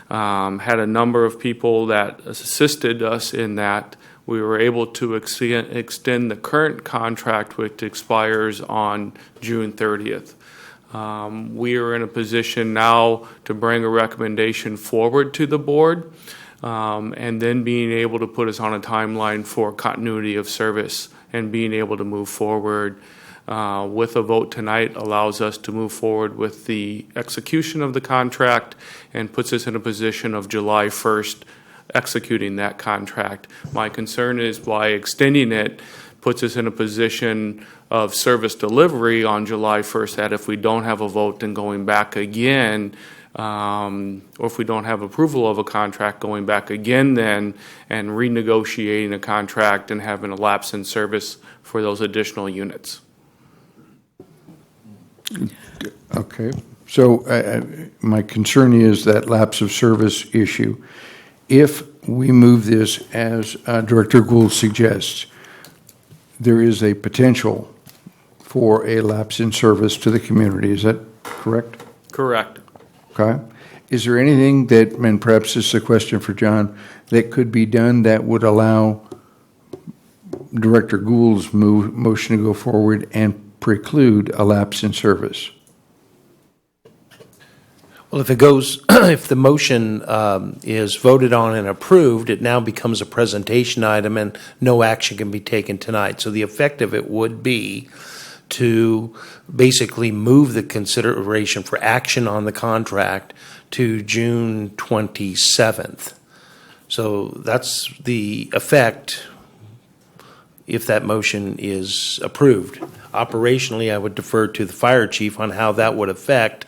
Had a number of people that assisted us in that. We were able to extend the current contract, which expires on June 30th. We are in a position now to bring a recommendation forward to the board, and then being able to put us on a timeline for continuity of service and being able to move forward with a vote tonight allows us to move forward with the execution of the contract and puts us in a position of July 1st executing that contract. My concern is by extending it puts us in a position of service delivery on July 1st that if we don't have a vote, then going back again, or if we don't have approval of a contract, going back again then and renegotiating a contract and having a lapse in service for those additional units. Okay. So my concern is that lapse of service issue. If we move this as Director Gould suggests, there is a potential for a lapse in service to the community. Is that correct? Correct. Okay. Is there anything that, and perhaps this is a question for John, that could be done that would allow Director Gould's motion to go forward and preclude a lapse in service? Well, if it goes, if the motion is voted on and approved, it now becomes a presentation item and no action can be taken tonight. So the effect of it would be to basically move the consideration for action on the contract to June 27th. So that's the effect if that motion is approved. Operationally, I would defer to the fire chief on how that would affect.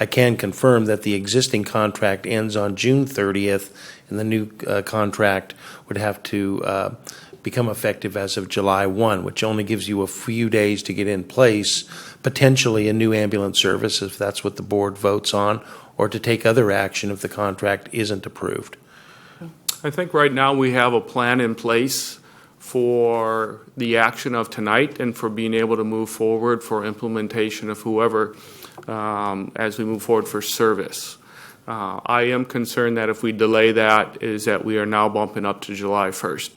I can confirm that the existing contract ends on June 30th, and the new contract would have to become effective as of July 1, which only gives you a few days to get in place, potentially a new ambulance service if that's what the board votes on, or to take other action if the contract isn't approved. I think right now we have a plan in place for the action of tonight and for being able to move forward for implementation of whoever as we move forward for service. I am concerned that if we delay that, is that we are now bumping up to July 1st.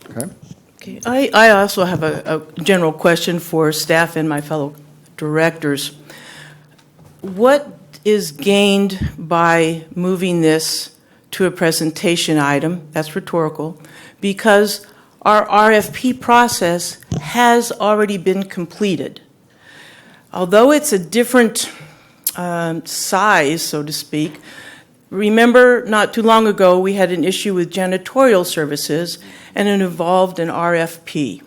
Okay. Okay. I also have a general question for staff and my fellow directors. What is gained by moving this to a presentation item? That's rhetorical, because our RFP process has already been completed. Although it's a different size, so to speak, remember not too long ago we had an issue with janitorial services and it involved an RFP.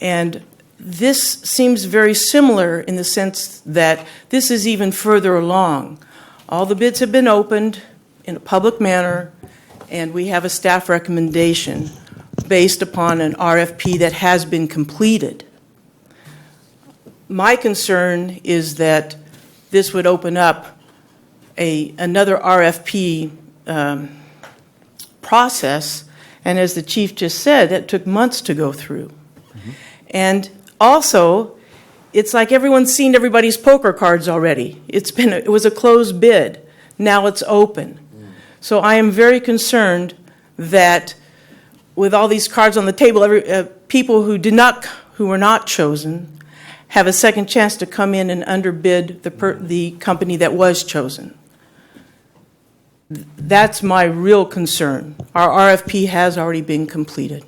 And this seems very similar in the sense that this is even further along. All the bids have been opened in a public manner, and we have a staff recommendation based upon an RFP that has been completed. My concern is that this would open up another RFP process, and as the chief just said, that took months to go through. Mm-hmm. And also, it's like everyone's seen everybody's poker cards already. It was a closed bid. Now it's open. So I am very concerned that with all these cards on the table, people who were not chosen have a second chance to come in and underbid the company that was chosen. That's my real concern. Our RFP has already been completed.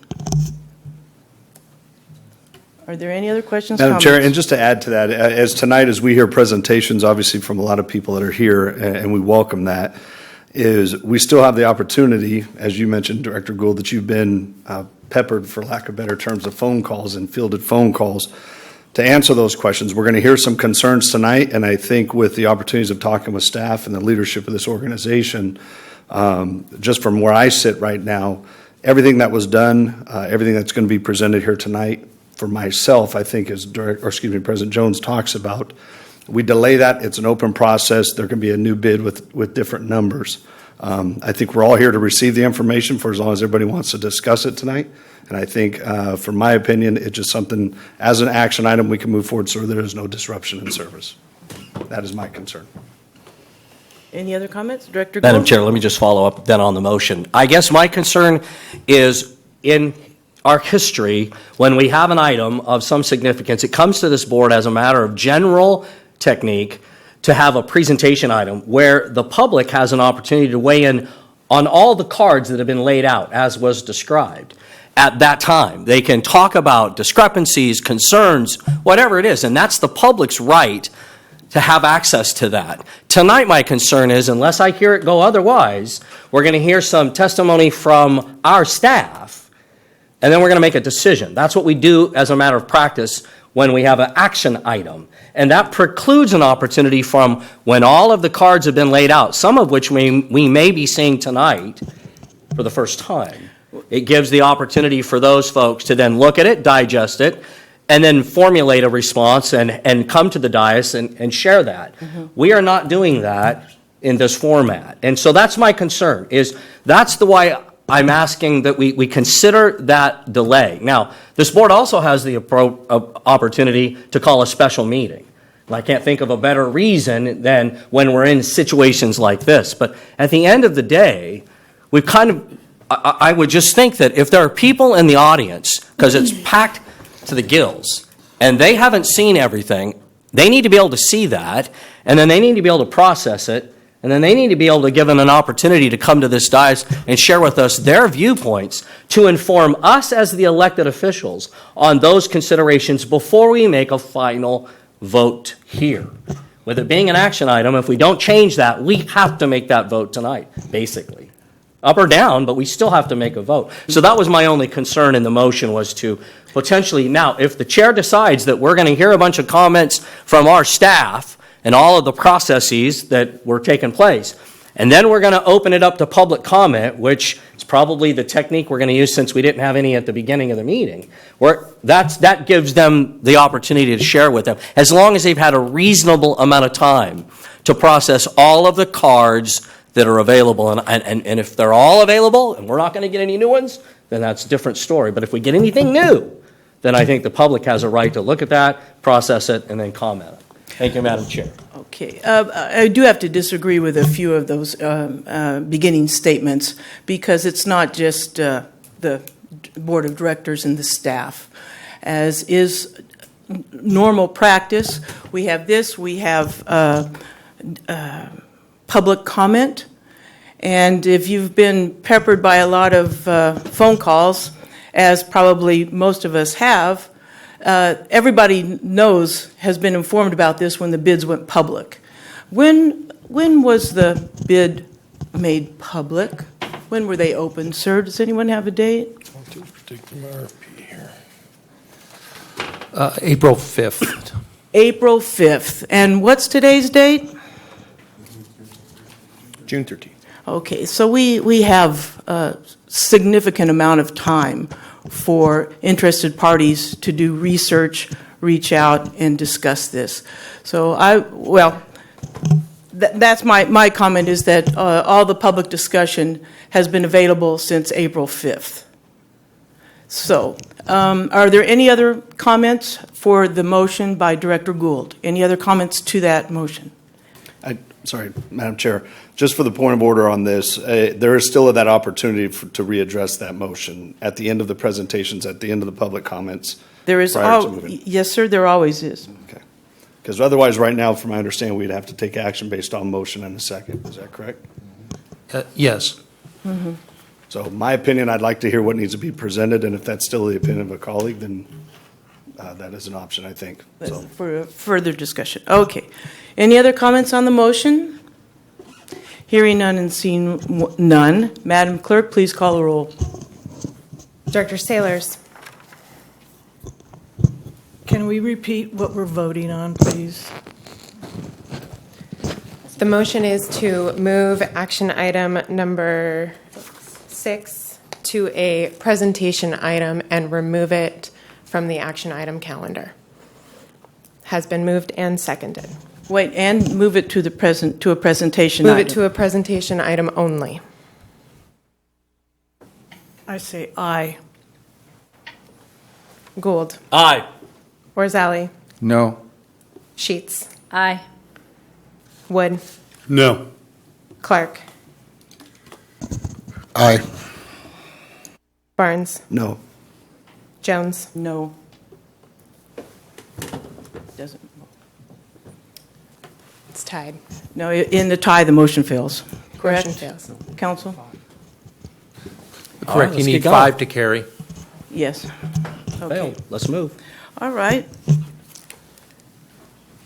Are there any other questions? Madam comments? Chair, and just to add to that, as we hear presentations, obviously from a lot of people that are here, and we welcome that, is we still have the opportunity, as you mentioned, Director Gould, that you've been peppered, for lack of better terms, of phone calls and fielded phone calls to answer those questions. We're going to hear some concerns tonight, and I think with the opportunities of talking with staff and the leadership of this organization, just from where I sit right now, everything that was done, everything that's going to be presented here tonight, for myself, I think, as President Jones talks about, we delay that. It's an open process. There can be a new bid with different numbers. I think we're all here to receive the information for as long as everybody wants to discuss it tonight. And I think, from my opinion, it's just something, as an action item, we can move forward so there is no disruption in service. That is my concern. Any other comments? Director Gould? Madam Chair, let me just follow up then on the motion. I guess my concern is in our history, when we have an item of some significance, it comes to this board as a matter of general technique to have a presentation item where the public has an opportunity to weigh in on all the cards that have been laid out, as was described. At that time, they can talk about discrepancies, concerns, whatever it is, and that's the public's right to have access to that. Tonight, my concern is, unless I hear it go otherwise, we're going to hear some testimony from our staff, and then we're going to make a decision. That's what we do as a matter of practice when we have an action item. And that precludes an opportunity from when all of the cards have been laid out, some of which we may be seeing tonight for the first time. It gives the opportunity for those folks to then look at it, digest it, and then formulate a response and come to the dais and share that. Mm-hmm. We are not doing that in this format. And so that's my concern, is that's the why I'm asking that we consider that delay. Now, this board also has the opportunity to call a special meeting. And I can't think of a better reason than when we're in situations like this. But at the end of the day, we've kind of, I would just think that if there are people in the audience, because it's packed to the gills, and they haven't seen everything, they need to be able to see that, and then they need to be able to process it, and then they need to be able to give them an opportunity to come to this dais and share with us their viewpoints to inform us as the elected officials on those considerations before we make a final vote here. With it being an action item, if we don't change that, we have to make that vote tonight, basically. Up or down, but we still have to make a vote. So that was my only concern in the motion, was to potentially, now, if the chair decides that we're going to hear a bunch of comments from our staff and all of the processes that were taking place, and then we're going to open it up to public comment, which is probably the technique we're going to use since we didn't have any at the beginning of the meeting, that gives them the opportunity to share with them, as long as they've had a reasonable amount of time to process all of the cards that are available. And if they're all available and we're not going to get any new ones, then that's a different story. But if we get anything new, then I think the public has a right to look at that, process it, and then comment. Thank you, Madam Chair. Okay. I do have to disagree with a few of those beginning statements, because it's not just the board of directors and the staff. As is normal practice, we have this, we have public comment, and if you've been peppered by a lot of phone calls, as probably most of us have, everybody has been informed about this when the bids went public. When was the bid made public? When were they opened, sir? Does anyone have a date? April 5th. April 5th. And what's today's date? June 13th. Okay, so we have a significant amount of time for interested parties to do research, reach out, and discuss this. So that's my comment, is that all the public discussion has been available since April 5th. So are there any other comments for the motion by Director Gould? Any other comments to that motion? Sorry, Madam Chair, just for the point of order on this, there is still that opportunity to readdress that motion at the end of the presentations, at the end of the public comments. There is, yes, sir, there always is. Okay. Because otherwise, right now, from my understanding, we'd have to take action based on motion and a second. Is that correct? Yes. Mm-hmm. So my opinion, I'd like to hear what needs to be presented, and if that's still the opinion of a colleague, then that is an option, I think. So. For further discussion. Okay. Any other comments on the motion? Hearing none and seeing none. Madam Clerk, please call the roll. Director Sailors. Can we repeat what we're voting on, please? The motion is to move action item number 6 to a presentation item and remove it from the action item calendar. Has been moved and seconded. Wait, and move it to a presentation Move item. it to a presentation item only. I say aye. Gould. Aye. Orzali. No. Sheets. Aye. Wood. No. Clark. Aye. Barnes. No. Jones. No. Doesn't. It's tied. No, in the tie, the motion fails. Correct? Motion fails. Counsel? All right, Correct, you let's need get going. 5 to carry. Yes. Okay. Failed. Let's move. All right.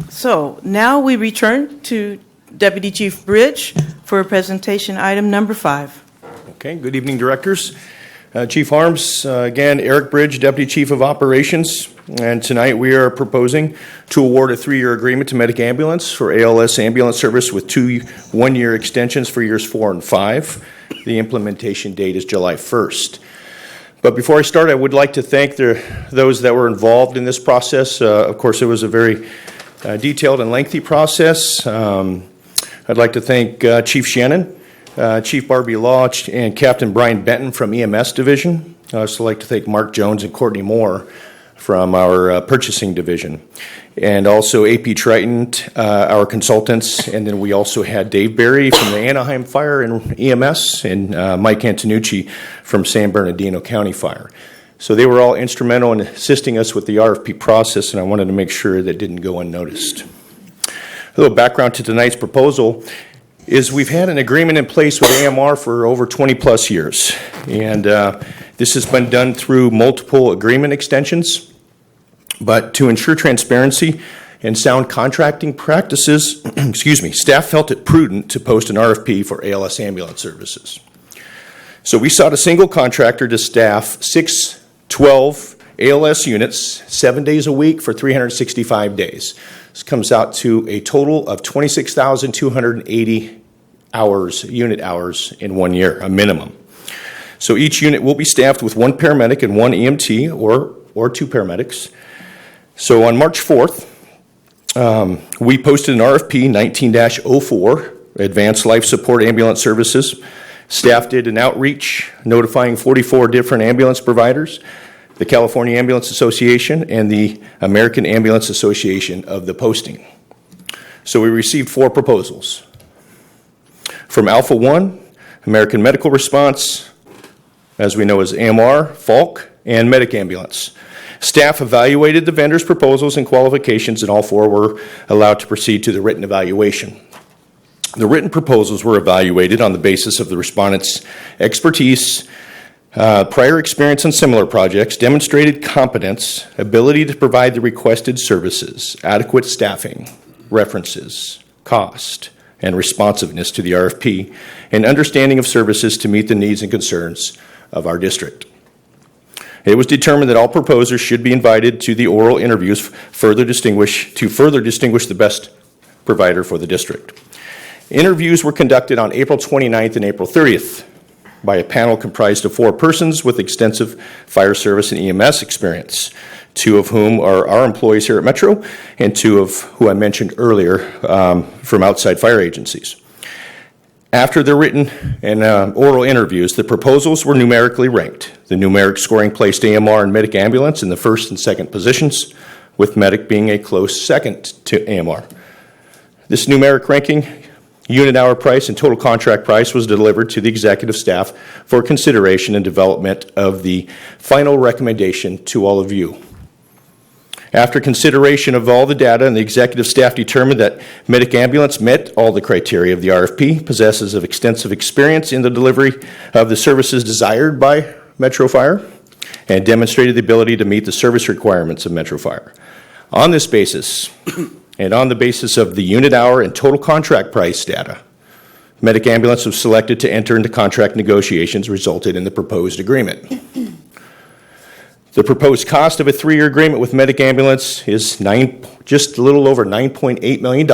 So now we return to Deputy Chief Bridge for presentation item number 5. Okay, good evening, directors. Chief Harms, again, Eric Bridge, Deputy Chief of Operations, and tonight we are proposing to award a 3-year agreement to Medic Ambulance for ALS ambulance service with 2 one-year extensions for years 4 and 5. The implementation date is July 1st. But before I start, I would like to thank those that were involved in this process. Of course, it was a very detailed and lengthy process. I'd like to thank Chief Shannon, Chief Barbie Law, and Captain Brian Benton from EMS Division. I'd also like to thank Mark Jones and Courtney Moore from our Purchasing Division. And also AP Triton, our consultants. And then we also had Dave Berry from the Anaheim Fire and EMS, and Mike Antonucci from San Bernardino County Fire. So they were all instrumental in assisting us with the RFP process, and I wanted to make sure that didn't go unnoticed. A little background to tonight's proposal is we've had an agreement in place with AMR for over 20 plus years. And this has been done through multiple agreement extensions. But to ensure transparency and sound contracting practices, staff felt it prudent to post an RFP for ALS ambulance services. So we sought a single contractor to staff 612 ALS units 7 days a week for 365 days. This comes out to a total of 26,280 unit hours in 1 year, a minimum. So each unit will be staffed with one paramedic and one EMT or two paramedics. So on March 4th, we posted an RFP 19-04, Advanced Life Support Ambulance Services. Staff did an outreach notifying 44 different ambulance providers, the California Ambulance Association, and the American Ambulance Association of the posting. So we received 4 proposals. From Alpha One, American Medical Response, as we know as AMR, Falk, and Medic Ambulance. Staff evaluated the vendors' proposals and qualifications, and all 4 were allowed to proceed to the written evaluation. The written proposals were evaluated on the basis of the respondents' expertise, prior experience on similar projects, demonstrated competence, ability to provide the requested services, adequate staffing, references, cost, and responsiveness to the RFP, and understanding of services to meet the needs and concerns of our district. It was determined that all proposers should be invited to the oral interviews to further distinguish the best provider for the district. Interviews were conducted on April 29th and April 30th by a panel comprised of 4 persons with extensive fire service and EMS experience, 2 of whom are our employees here at Metro, and 2 of who I mentioned earlier from outside fire agencies. After the written and oral interviews, the proposals were numerically ranked. The numeric scoring placed AMR and Medic Ambulance in the first and second positions, with Medic being a close second to AMR. This numeric ranking, unit hour price, and total contract price was delivered to the executive staff for consideration and development of the final recommendation to all of you. After consideration of all the data, and the executive staff determined that Medic Ambulance met all the criteria of the RFP, possesses of extensive experience in the delivery of the services desired by Metro Fire, and demonstrated the ability to meet the service requirements of Metro Fire. On this basis, and on the basis of the unit hour and total contract price data, Medic Ambulance was selected to enter into contract negotiations, resulted in the proposed agreement. The proposed cost of a 3-year agreement with Medic Ambulance is just a little over $9.8 million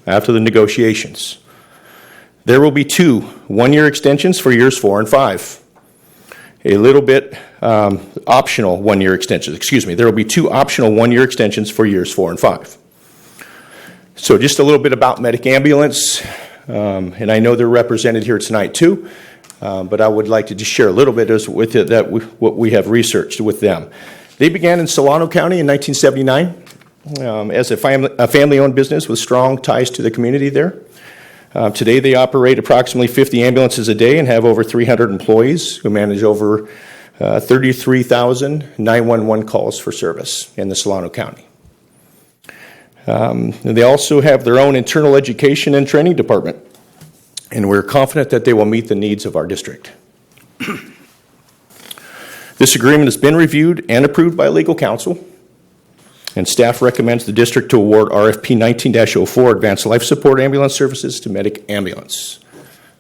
after the negotiations. There will be 2 one-year extensions for years 4 and 5. A little bit optional one-year extensions. There will be 2 optional one-year extensions for years 4 and 5. So just a little bit about Medic Ambulance, and I know they're represented here tonight too. But I would like to just share a little bit with it what we have researched with them. They began in Solano County in 1979 as a family-owned business with strong ties to the community there. Today they operate approximately 50 ambulances a day and have over 300 employees who manage over 33,000 911 calls for service in the Solano County. They also have their own internal education and training department, and we're confident that they will meet the needs of our district. This agreement has been reviewed and approved by legal counsel, and staff recommends the district to award RFP 19-04 Advanced Life Support Ambulance Services to Medic Ambulance.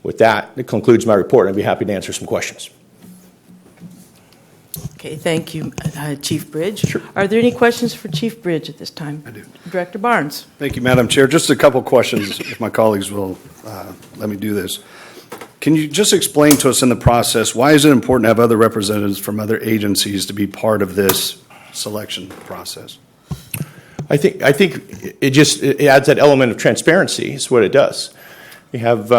With that, it concludes my report. I'd be happy to answer some questions. Okay, thank you, Chief Bridge. Sure. Are there any questions for Chief Bridge at this time? I do. Director Barnes. Thank you, Madam Chair. Just a couple questions, if my colleagues will let me do this. Can you just explain to us in the process, why is it important to have other representatives from other agencies to be part of this selection process? I think it adds that element of transparency is what it does. You have,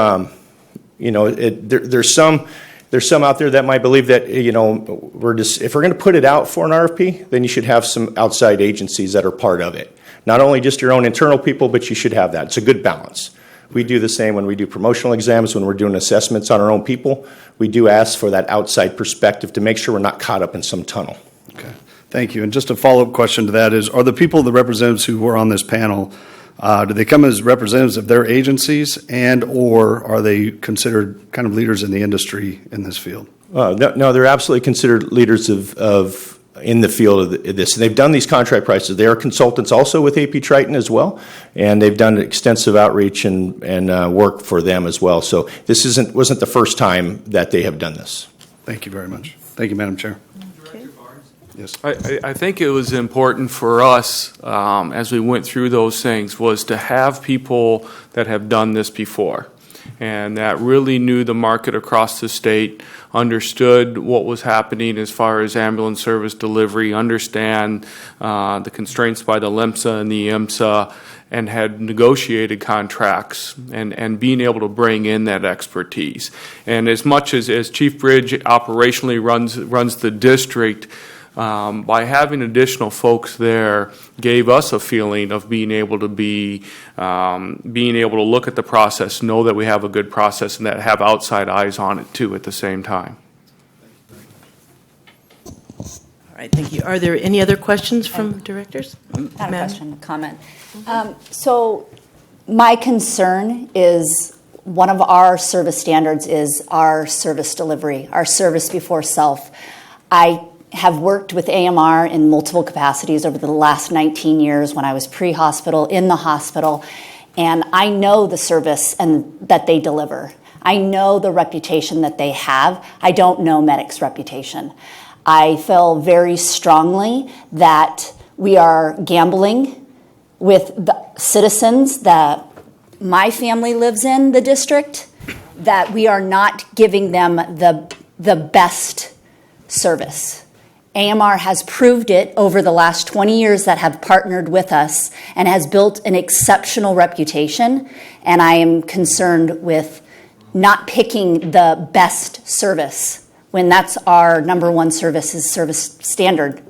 There's some out there that might believe that, if we're going to put it out for an RFP, then you should have some outside agencies that are part of it. Not only just your own internal people, but you should have that. It's a good balance. We do the same when we do promotional exams, when we're doing assessments on our own people. We do ask for that outside perspective to make sure we're not caught up in some tunnel. Okay, thank you. And just a follow-up question to that is, are the people, the representatives who were on this panel, do they come as representatives of their agencies, and/or are they considered kind of leaders in the industry in this field? No, they're absolutely considered leaders of in the field of this. They've done these contract prices. They are consultants also with AP Triton as well, and they've done extensive outreach and work for them as well. So this wasn't the first time that they have done this. Thank you very much. Thank you, Madam Chair. Yes. I think it was important for us, as we went through those things, was to have people that have done this before and that really knew the market across the state, understood what was happening as far as ambulance service delivery, understand the constraints by the LIMSA and the IMSA, and had negotiated contracts and being able to bring in that expertise. And as much as Chief Bridge operationally runs the district, by having additional folks there gave us a feeling of being able to look at the process, know that we have a good process, and that have outside eyes on it too at the same time. All right, thank you. Are there any other questions from directors? Not a question, a comment. So my concern is one of our service standards is our service delivery, our service before self. I have worked with AMR in multiple capacities over the last 19 years when I was pre-hospital, in the hospital, and I know the service that they deliver. I know the reputation that they have. I don't know Medic's reputation. I feel very strongly that we are gambling with the citizens that my family lives in the district, that we are not giving them the best service. AMR has proved it over the last 20 years that have partnered with us and has built an exceptional reputation, and I am concerned with not picking the best service when that's our number one service standard,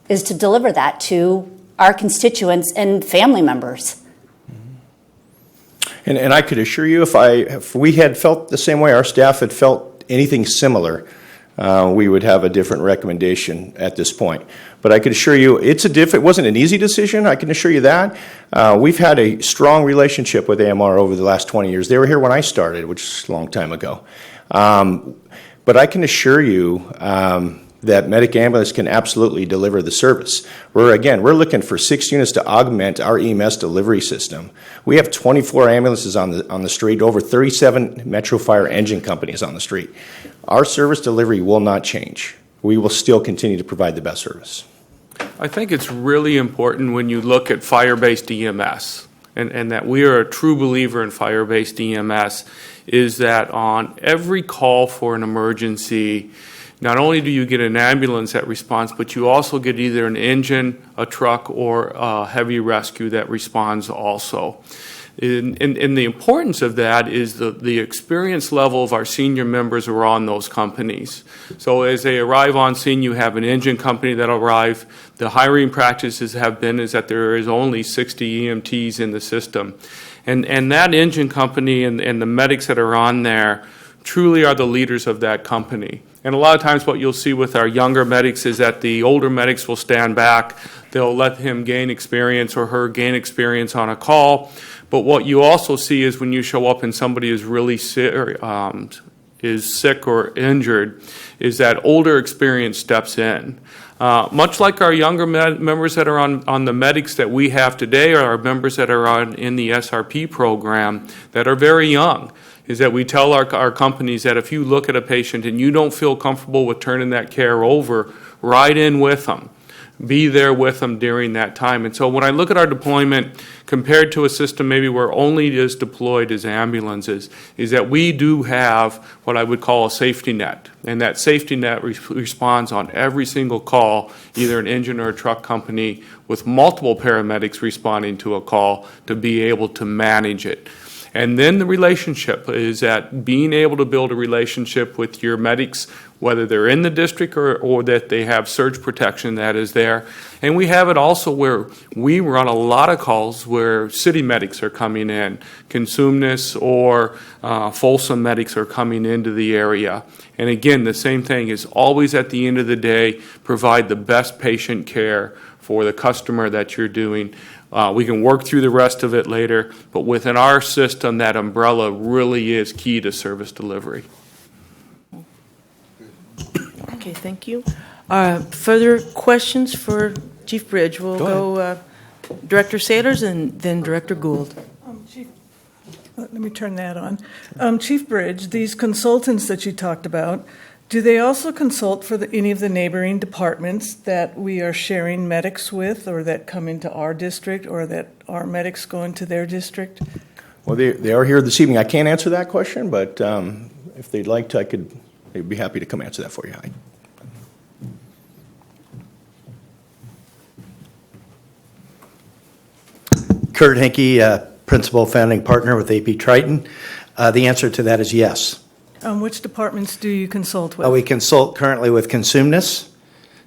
is to deliver that to our constituents and family members. And I could assure you, if we had felt the same way, our staff had felt anything similar, we would have a different recommendation at this point. But I can assure you, it wasn't an easy decision, I can assure you that. We've had a strong relationship with AMR over the last 20 years. They were here when I started, which is a long time ago. But I can assure you that Medic Ambulance can absolutely deliver the service. We're looking for 6 units to augment our EMS delivery system. We have 24 ambulances on the street, over 37 Metro Fire engine companies on the street. Our service delivery will not change. We will still continue to provide the best service. I think it's really important when you look at fire-based EMS, and that we are a true believer in fire-based EMS, is that on every call for an emergency, not only do you get an ambulance that responds, but you also get either an engine, a truck, or a heavy rescue that responds also. And the importance of that is the experience level of our senior members who are on those companies. So as they arrive on scene, you have an engine company that'll arrive. The hiring practices have been is that there is only 60 EMTs in the system. And that engine company and the medics that are on there truly are the leaders of that company. And a lot of times what you'll see with our younger medics is that the older medics will stand back. They'll let him gain experience or her gain experience on a call. But what you also see is when you show up and somebody is really sick or injured, is that older experience steps in. Much like our younger members that are on the medics that we have today, or our members that are in the SRP program that are very young, is that we tell our companies that if you look at a patient and you don't feel comfortable with turning that care over, ride in with them. Be there with them during that time. And so when I look at our deployment compared to a system maybe where only is deployed as ambulances, is that we do have what I would call a safety net. And that safety net responds on every single call, either an engine or a truck company with multiple paramedics responding to a call to be able to manage it. And then the relationship is at being able to build a relationship with your medics, whether they're in the district or that they have surge protection that is there. And we have it also where we run a lot of calls where city medics are coming in, Consumnes or Folsom medics are coming into the area. And again, the same thing is always at the end of the day, provide the best patient care for the customer that you're doing. We can work through the rest of it later, but within our system, that umbrella really is key to service delivery. Okay, thank you. Further questions for Chief Bridge? We'll go Director Sailors and then Director Gould. Chief, let me turn that on. Chief Bridge, these consultants that you talked about, do they also consult for any of the neighboring departments that we are sharing medics with, or that come into our district, or that our medics go into their district? Well, they are here this evening. I can't answer that question, but if they'd like to, I'd be happy to come answer that for you. Kurt Henke, Principal Founding Partner with AP Triton. The answer to that is yes. Which departments do you consult with? We consult currently with Consumnes,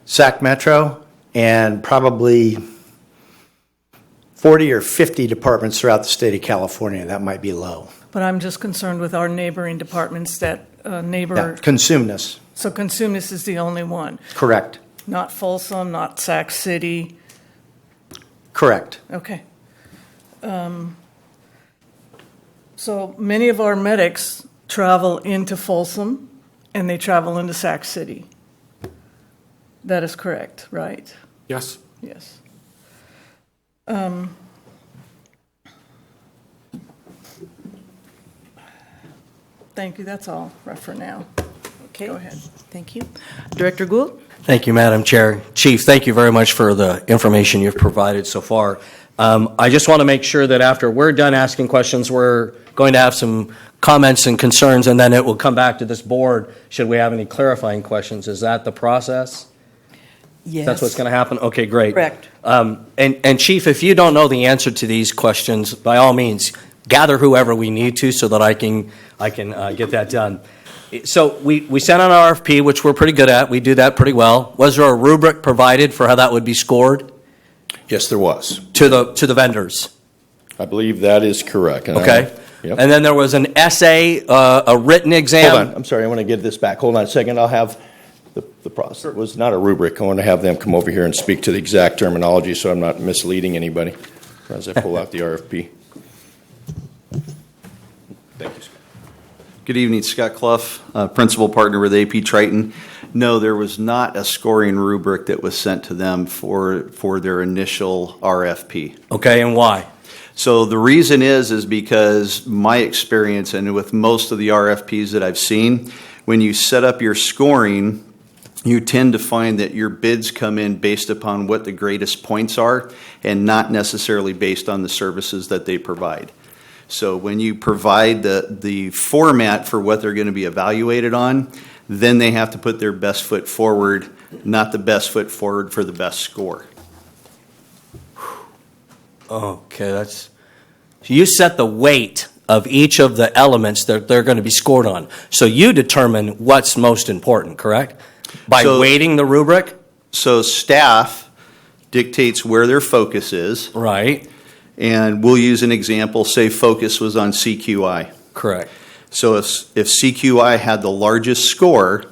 SAC Metro, and probably 40 or 50 departments throughout the state of California. That might be low. But I'm just concerned with our neighboring departments that neighbor. Yeah, Consumnes. So Consumnes is the only one? Correct. Not Folsom, not Sac City? Correct. Okay. So many of our medics travel into Folsom and they travel into Sac City. That is correct, right? Yes. Yes. Thank you. That's all for now. Okay. Go ahead. Thank you. Director Gould? Thank you, Madam Chair. Chief, thank you very much for the information you've provided so far. I just want to make sure that after we're done asking questions, we're going to have some comments and concerns, and then it will come back to this board should we have any clarifying questions. Is that the process? Yes. That's what's going to happen? Okay, great. Correct. And Chief, if you don't know the answer to these questions, by all means, gather whoever we need to so that I can get that done. So we sent an RFP, which we're pretty good at. We do that pretty well. Was there a rubric provided for how that would be scored? Yes, there was. To the vendors? I believe that is correct. Okay. Yep. And then there was an essay, a written exam. Hold on. I'm sorry. I want to get this back. Hold on a second. I'll have the process. It was not a rubric. I want to have them come over here and speak to the exact terminology so I'm not misleading anybody as I pull out the RFP. Thank you, Scott. Good evening, Scott Clough, Principal Partner with AP Triton. No, there was not a scoring rubric that was sent to them for their initial RFP. Okay, and why? So the reason is because my experience, and with most of the RFPs that I've seen, when you set up your scoring, you tend to find that your bids come in based upon what the greatest points are and not necessarily based on the services that they provide. So when you provide the format for what they're going to be evaluated on, then they have to put their best foot forward, not the best foot forward for the best score. Okay, so you set the weight of each of the elements that they're going to be scored on. So you determine what's most important, correct? By weighting the rubric? So staff dictates where their focus is. Right. And we'll use an example, say focus was on CQI. Correct. So if CQI had the largest score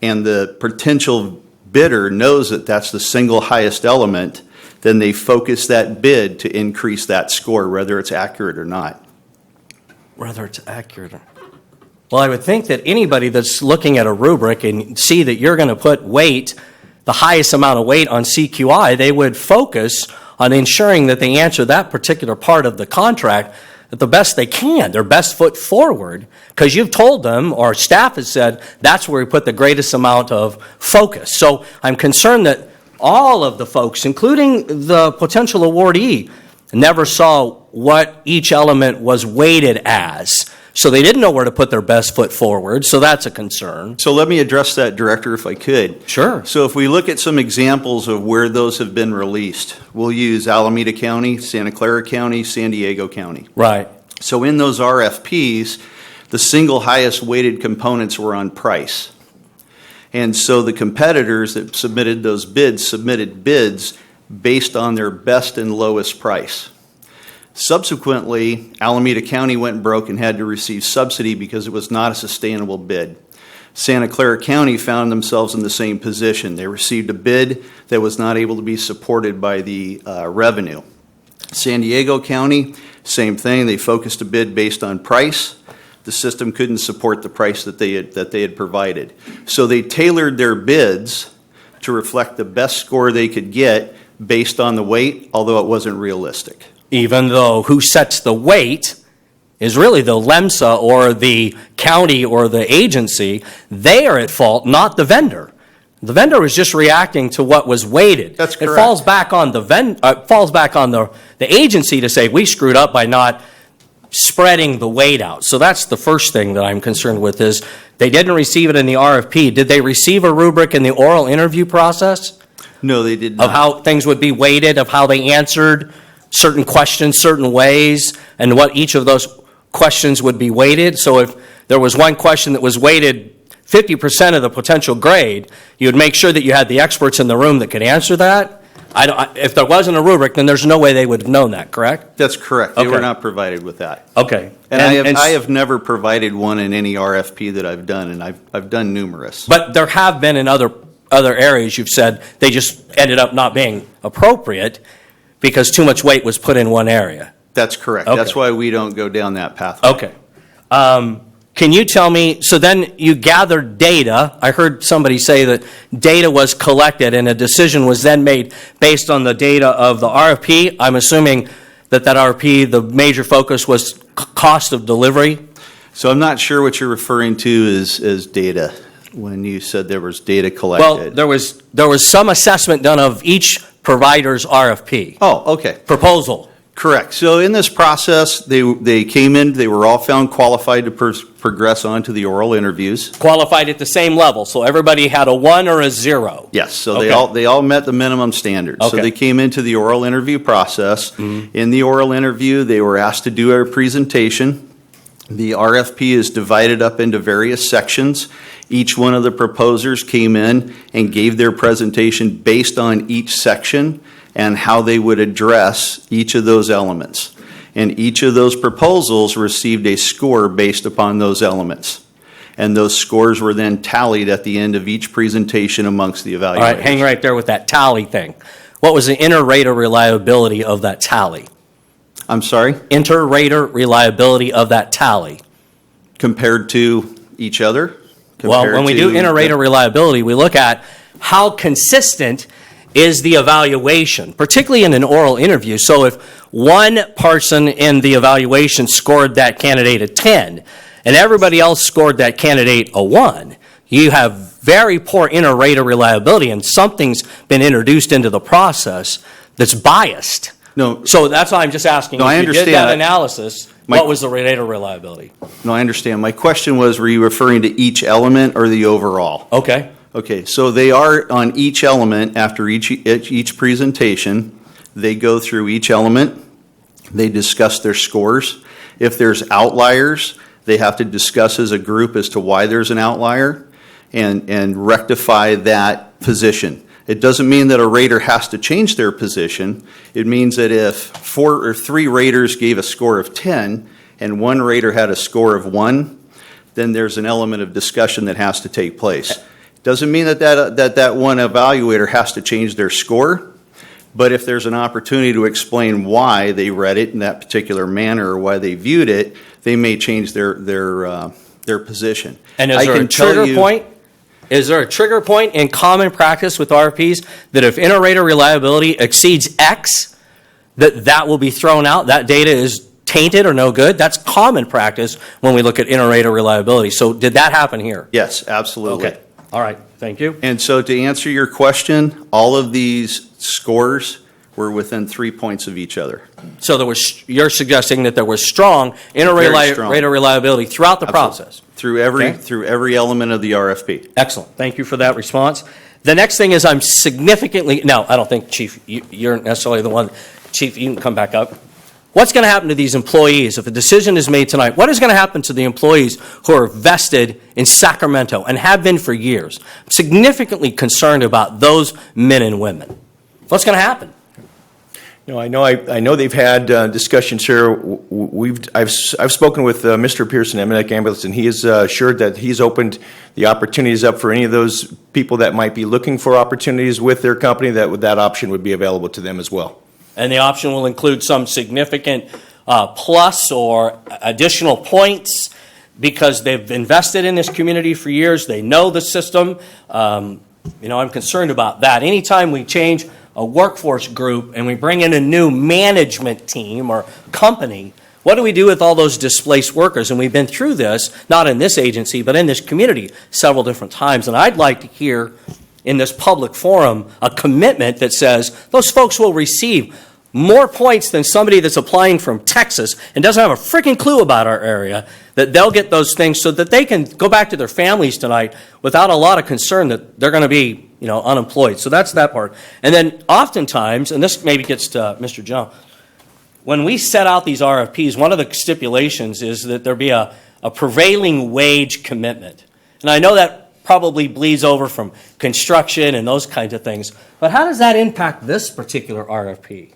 and the potential bidder knows that that's the single highest element, then they focus that bid to increase that score, whether it's accurate or not. Whether it's accurate or... Well, I would think that anybody that's looking at a rubric and see that you're going to put weight, the highest amount of weight on CQI, they would focus on ensuring that they answer that particular part of the contract at the best they can, their best foot forward, because you've told them, or staff has said, that's where we put the greatest amount of focus. So I'm concerned that all of the folks, including the potential awardee, never saw what each element was weighted as. So they didn't know where to put their best foot forward, so that's a concern. So let me address that, Director, if I could. Sure. So if we look at some examples of where those have been released, we'll use Alameda County, Santa Clara County, San Diego County. Right. So in those RFPs, the single highest weighted components were on price. And so the competitors that submitted those bids submitted bids based on their best and lowest price. Subsequently, Alameda County went broke and had to receive subsidy because it was not a sustainable bid. Santa Clara County found themselves in the same position. They received a bid that was not able to be supported by the revenue. San Diego County, same thing. They focused a bid based on price. The system couldn't support the price that they had provided. So they tailored their bids to reflect the best score they could get based on the weight, although it wasn't realistic. Even though who sets the weight is really the LEMSA or the county or the agency, they are at fault, not the vendor. The vendor was just reacting to what was weighted. That's correct. It falls back on the agency to say we screwed up by not spreading the weight out. So that's the first thing that I'm concerned with is they didn't receive it in the RFP. Did they receive a rubric in the oral interview process? No, they did not. Of how things would be weighted, of how they answered certain questions certain ways, and what each of those questions would be weighted? So if there was one question that was weighted 50% of the potential grade, you would make sure that you had the experts in the room that could answer that? If there wasn't a rubric, then there's no way they would have known that, correct? That's correct. They Okay. were not provided with that. Okay. And I have never provided one in any RFP that I've done, and I've done numerous. But there have been in other areas you've said they just ended up not being appropriate because too much weight was put in one area. That's correct. Okay. That's why we don't go down that pathway. Okay. Can you tell me, so then you gathered data. I heard somebody say that data was collected and a decision was then made based on the data of the RFP. I'm assuming that RFP, the major focus was cost of delivery. So I'm not sure what you're referring to as data when you said there was data collected. Well, there was some assessment done of each provider's RFP. Oh, okay. Proposal. Correct. So in this process, they came in, they were all found qualified to progress on to the oral interviews. Qualified at the same level, so everybody had a 1 or a 0. Yes, so Okay. they all met the minimum standards. So Okay. they came into the oral interview process. In the oral interview, they were asked to do a presentation. The RFP is divided up into various sections. Each one of the proposers came in and gave their presentation based on each section and how they would address each of those elements. And each of those proposals received a score based upon those elements. And those scores were then tallied at the end of each presentation amongst the evaluators. All right, hang right there with that tally thing. What was the inter-rater reliability of that tally? I'm sorry? Inter-rater reliability of that tally. Compared to each other? Well, Compared when we to do inter-rater reliability, we look at how consistent is the evaluation, particularly in an oral interview. So if one person in the evaluation scored that candidate a 10, and everybody else scored that candidate a 1, you have very poor inter-rater reliability, and something's been introduced into the process that's biased. No. So that's why I'm just asking, No, I if you did understand. that analysis, what was the rater reliability? No, I understand. My question was, were you referring to each element or the overall? Okay. Okay, so they are on each element after each presentation. They go through each element. They discuss their scores. If there's outliers, they have to discuss as a group as to why there's an outlier and rectify that position. It doesn't mean that a rater has to change their position. It means that if 4 or 3 raters gave a score of 10 and one rater had a score of 1, then there's an element of discussion that has to take place. Doesn't mean that one evaluator has to change their score, but if there's an opportunity to explain why they read it in that particular manner or why they viewed it, they may change their position. And is there a trigger point? Is there a trigger point in common practice with RFPs that if inter-rater reliability exceeds X, that will be thrown out, that data is tainted or no good? That's common practice when we look at inter-rater reliability. So did that happen here? Yes, absolutely. Okay. All right, thank you. And so to answer your question, all of these scores were within 3 points of each other. So you're suggesting that there was strong inter-rater reliability throughout the process? Through every element of the RFP. Excellent. Thank you for that response. The next thing is I don't think, Chief, you're necessarily the one. Chief, you can come back up. What's going to happen to these employees if a decision is made tonight? What is going to happen to the employees who are vested in Sacramento and have been for years? I'm significantly concerned about those men and women. What's going to happen? No, I know they've had discussions here. I've spoken with Mr. Pearson at Medic Ambulance, and he has assured that he's opened the opportunities up for any of those people that might be looking for opportunities with their company, that option would be available to them as well. And the option will include some significant plus or additional points because they've invested in this community for years. They know the system. I'm concerned about that. Anytime we change a workforce group and we bring in a new management team or company, what do we do with all those displaced workers? And we've been through this, not in this agency, but in this community several different times. And I'd like to hear in this public forum a commitment that says those folks will receive more points than somebody that's applying from Texas and doesn't have a freaking clue about our area, that they'll get those things so that they can go back to their families tonight without a lot of concern that they're going to be, unemployed. So that's that part. And then oftentimes, and this maybe gets to Mr. Jones, when we set out these RFPs, one of the stipulations is that there be a prevailing wage commitment. And I know that probably bleeds over from construction and those kinds of things. But how does that impact this particular RFP?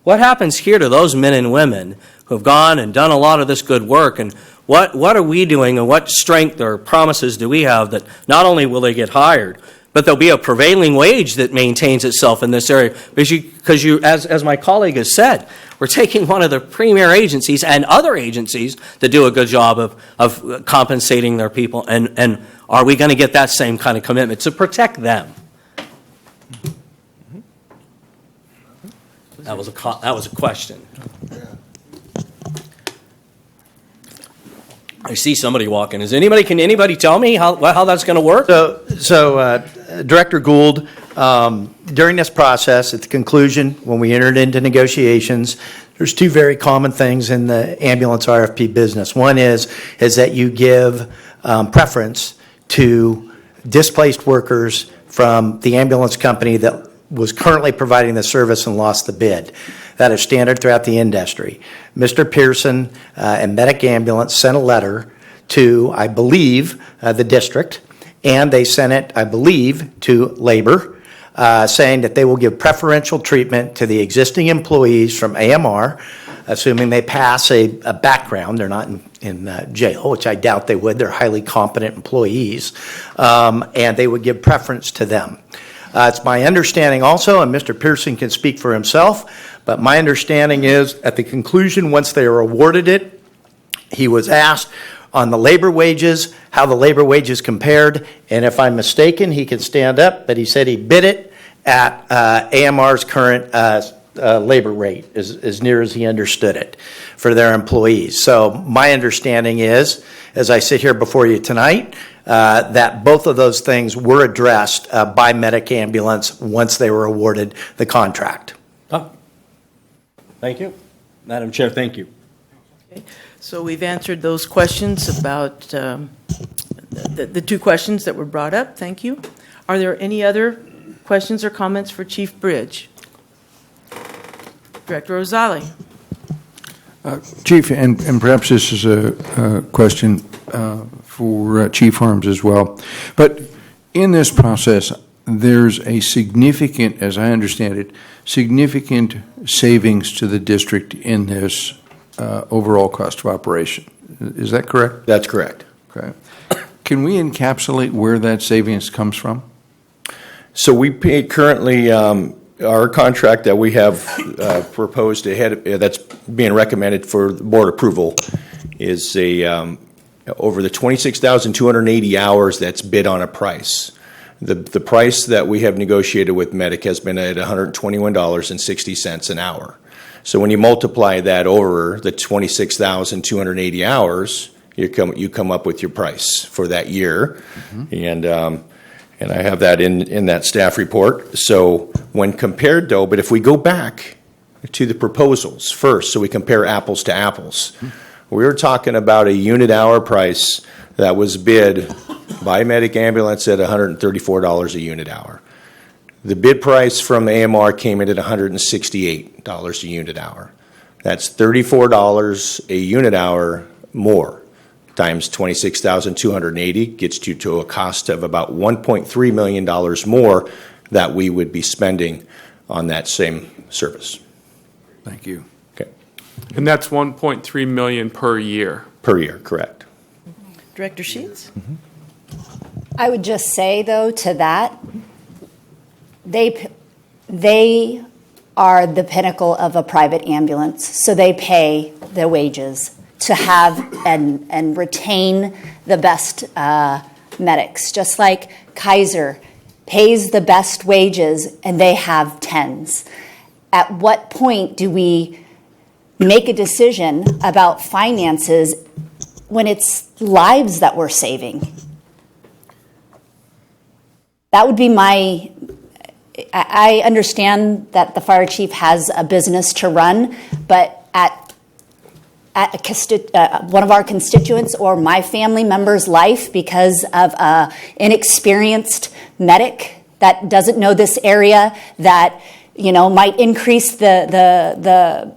What happens here to those men and women who have gone and done a lot of this good work? And what are we doing, and what strength or promises do we have that not only will they get hired, but there'll be a prevailing wage that maintains itself in this area? Because you, as my colleague has said, we're taking one of the premier agencies and other agencies that do a good job of compensating their people, and are we going to get that same kind of commitment to protect them? That was a question. I see somebody walking. Can anybody tell me how that's going to work? So Director Gould, during this process, at the conclusion, when we entered into negotiations, there's two very common things in the ambulance RFP business. One is that you give preference to displaced workers from the ambulance company that was currently providing the service and lost the bid. That is standard throughout the industry. Mr. Pearson and Medic Ambulance sent a letter to, I believe, the district, and they sent it, I believe, to labor, saying that they will give preferential treatment to the existing employees from AMR, assuming they pass a background. They're not in jail, which I doubt they would. They're highly competent employees, and they would give preference to them. It's my understanding also, and Mr. Pearson can speak for himself, but my understanding is at the conclusion, once they are awarded it, he was asked on the labor wages, how the labor wages compared, and if I'm mistaken, he can stand up, but he said he bid it at AMR's current labor rate, as near as he understood it, for their employees. So my understanding is, as I sit here before you tonight, that both of those things were addressed by Medic Ambulance once they were awarded the contract. Thank you. Madam Chair, thank you. Okay. So we've answered those questions about the two questions that were brought up. Thank you. Are there any other questions or comments for Chief Bridge? Director Rosali. Chief, and perhaps this is a question for Chief Harms as well, but in this process, there's a significant, as I understand it, significant savings to the district in this overall cost of operation. Is that correct? That's correct. Okay. Can we encapsulate where that savings comes from? So we pay currently, our contract that we have proposed ahead, that's being recommended for board approval, is over the 26,280 hours that's bid on a price. The price that we have negotiated with Medic has been at $121.60 an hour. So when you multiply that over the 26,280 hours, you come up with your price for that year. Mm-hmm. And I have that in that staff report. So when compared, though, but if we go back to the proposals first, so we compare apples to apples, we were talking about a unit hour price that was bid by Medic Ambulance at $134 a unit hour. The bid price from AMR came in at $168 a unit hour. That's $34 a unit hour more, times 26,280 gets you to a cost of about $1.3 million more that we would be spending on that same service. Thank you. Okay. And that's 1.3 million per year. Per year, correct. Director Sheets? I would just say, though, to that, they are the pinnacle of a private ambulance, so they pay the wages to have and retain the best medics, just like Kaiser pays the best wages and they have tens. At what point do we make a decision about finances when it's lives that we're saving? That would be I understand that the fire chief has a business to run, but at one of our constituents or my family member's life because of an inexperienced medic that doesn't know this area, that might increase the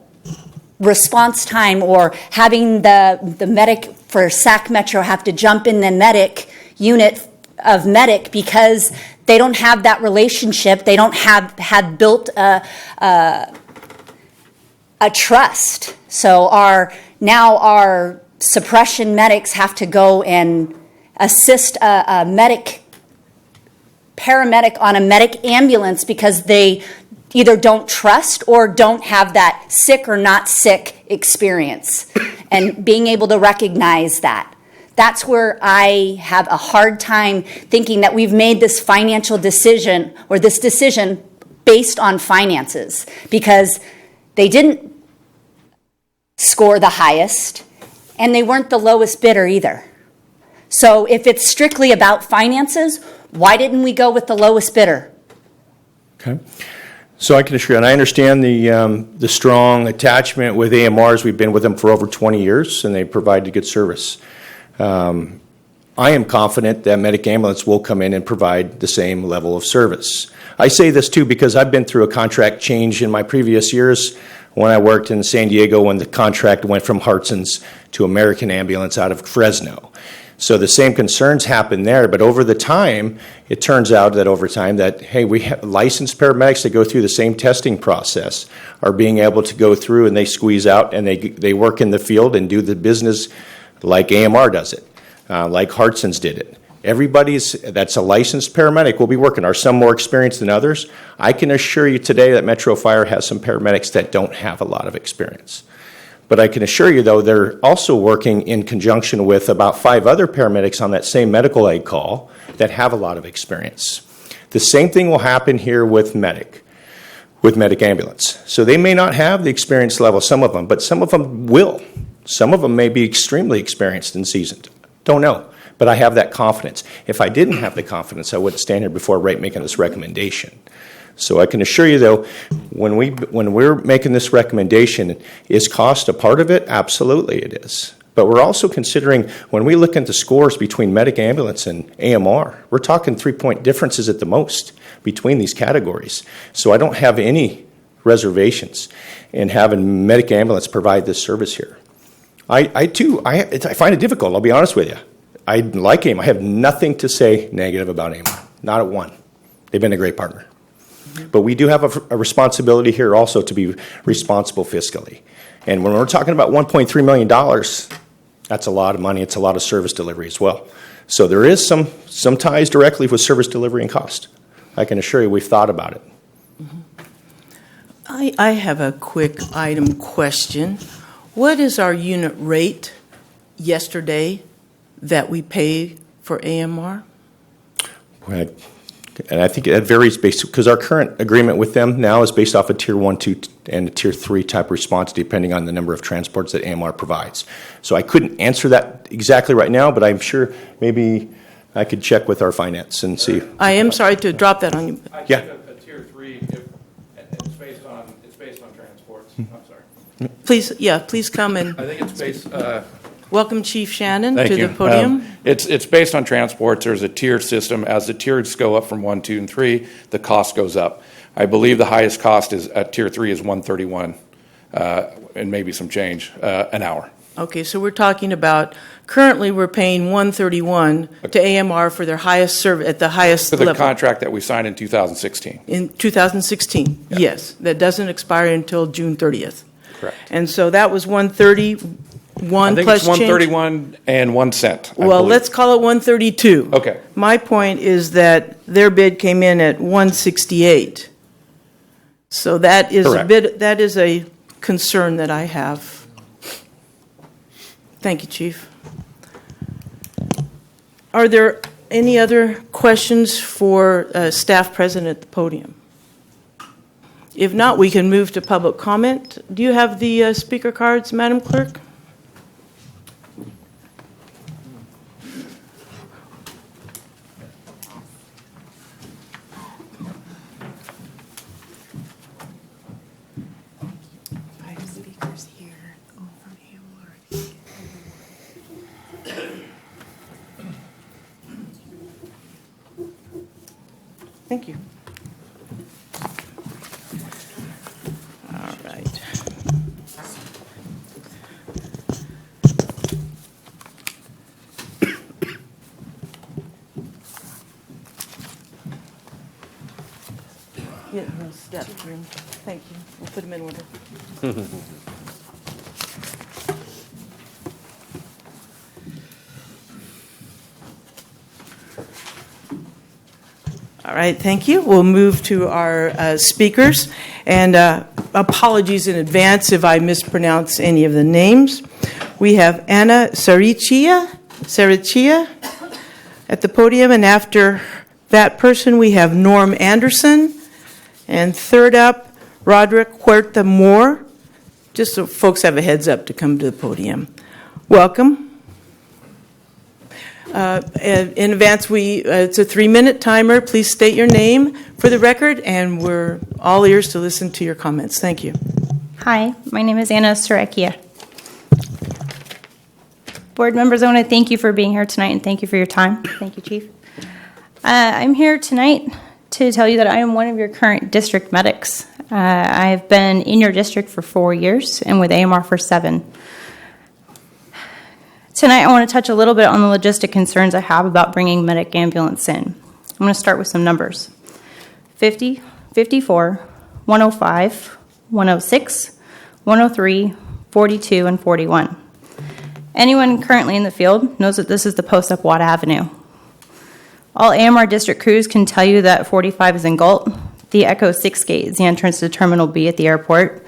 response time, or having the medic for SAC Metro have to jump in the medic unit of medic because they don't have that relationship. They don't have built a trust. So our suppression medics have to go and assist a paramedic on a medic ambulance because they either don't trust or don't have that sick or not sick experience. And being able to recognize that. That's where I have a hard time thinking that we've made this financial decision or this decision based on finances, because they didn't score the highest and they weren't the lowest bidder either. So if it's strictly about finances, why didn't we go with the lowest bidder? Okay. So I can assure you, and I understand the strong attachment with AMRs. We've been with them for over 20 years and they provide good service. I am confident that Medic Ambulance will come in and provide the same level of service. I say this too because I've been through a contract change in my previous years when I worked in San Diego when the contract went from Hartson's to American Ambulance out of Fresno. So the same concerns happen there, but it turns out that hey, we have licensed paramedics that go through the same testing process are being able to go through and they squeeze out and they work in the field and do the business like AMR does it, like Hartson's did it. Everybody that's a licensed paramedic will be working. Are some more experienced than others? I can assure you today that Metro Fire has some paramedics that don't have a lot of experience. But I can assure you, though, they're also working in conjunction with about 5 other paramedics on that same medical aid call that have a lot of experience. The same thing will happen here with Medic Ambulance. So they may not have the experience level, some of them, but some of them will. Some of them may be extremely experienced and seasoned. Don't know. But I have that confidence. If I didn't have the confidence, I wouldn't stand here before making this recommendation. So I can assure you, though, when we're making this recommendation, is cost a part of it? Absolutely it is. But we're also considering, when we look at the scores between Medic Ambulance and AMR, we're talking 3-point differences at the most between these categories. So I don't have any reservations in having Medic Ambulance provide this service here. I find it difficult, I'll be honest with you. I like AMR. I have nothing to say negative about AMR. Not at one. They've been a great partner. But we do have a responsibility here also to be responsible fiscally. And when we're talking about $1.3 million, that's a lot of money. It's a lot of service delivery as well. So there is some ties directly with service delivery and cost. I can assure you we've thought about it. I have a quick item question. What is our unit rate yesterday that we pay for AMR? And I think that varies because our current agreement with them now is based off a Tier 1, 2, and a Tier 3 type response depending on the number of transports that AMR provides. So I couldn't answer that exactly right now, but I'm sure maybe I could check with our finance and see. I am sorry to drop that on you. Yeah. A Tier 3, it's based on transports. I'm sorry. Please come and. I think it's based. Welcome, Chief Shannon, Thank to you. the podium. It's based on transports. There's a tiered system. As the tiers go up from 1, 2, and 3, the cost goes up. I believe the highest cost is at Tier 3 is $131 and maybe some change, an hour. Okay, so we're talking about, currently, we're paying $131 to AMR for their highest service, at the highest For the level. contract that we signed in 2016. In 2016, yes. That doesn't expire until June 30th. Correct. And so that was 131 I think plus it's change? 131 and 1 cent. I Well, believe. let's call it 132. Okay. My point is that their bid came in at 168. So that is a Correct. bit, that is a concern that I have. Thank you, Chief. Are there any other questions for staff present at the podium? If not, we can move to public comment. Do you have the speaker cards, Madam Clerk? Thank you. All right. Yeah, no step through. Thank you. We'll put them in order. All right, thank you. We'll move to our speakers. And apologies in advance if I mispronounce any of the names. We have Anna Saricchia at the podium. And after that person, we have Norm Anderson. And third up, Roderick Huerta Moore. Just so folks have a heads up to come to the podium. Welcome. In advance, it's a 3-minute timer. Please state your name for the record, and we're all ears to listen to your comments. Thank you. Hi, my name is Anna Saricchia. Board members, I want to thank you for being here tonight, and thank you for your time. Thank you, Chief. I'm here tonight to tell you that I am one of your current district medics. I've been in your district for 4 years and with AMR for 7. Tonight, I want to touch a little bit on the logistic concerns I have about bringing medic ambulance in. I'm going to start with some numbers. 50, 54, 105, 106, 103, 42, and 41. Anyone currently in the field knows that this is the post up Watt Avenue. All AMR district crews can tell you that 45 is in Galt. The Echo 6 gate is the entrance to Terminal B at the airport.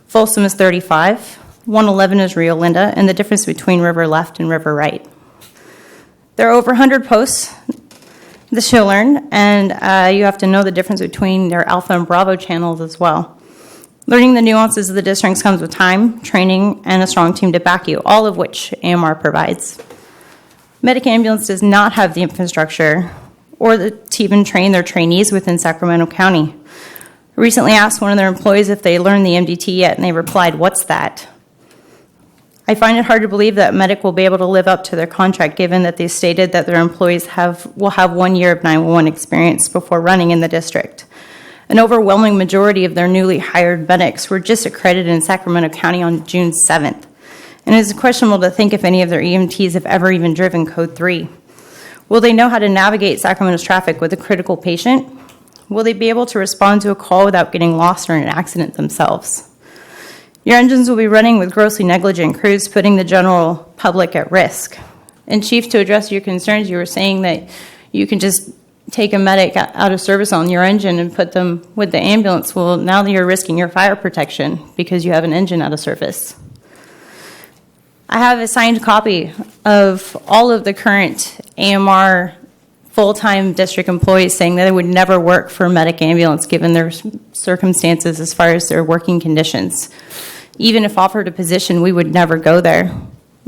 Folsom is 35. 111 is Rio Linda, and the difference between River Left and River Right. There are over 100 posts, this you'll learn, and you have to know the difference between their Alpha and Bravo channels as well. Learning the nuances of the districts comes with time, training, and a strong team to back you, all of which AMR provides. Medic Ambulance does not have the infrastructure or to even train their trainees within Sacramento County. I recently asked one of their employees if they learned the MDT yet, and they replied, "What's that?" I find it hard to believe that Medic will be able to live up to their contract, given that they stated that their employees will have 1 year of 911 experience before running in the district. An overwhelming majority of their newly hired medics were just accredited in Sacramento County on June 7th. And it is questionable to think if any of their EMTs have ever even driven Code 3. Will they know how to navigate Sacramento's traffic with a critical patient? Will they be able to respond to a call without getting lost or in an accident themselves? Your engines will be running with grossly negligent crews, putting the general public at risk. And Chief, to address your concerns, you were saying that you can just take a medic out of service on your engine and put them with the ambulance. Well, now that you're risking your fire protection because you have an engine out of service. I have a signed copy of all of the current AMR full-time district employees saying that they would never work for Medic Ambulance given their circumstances as far as their working conditions. Even if offered a position, we would never go there.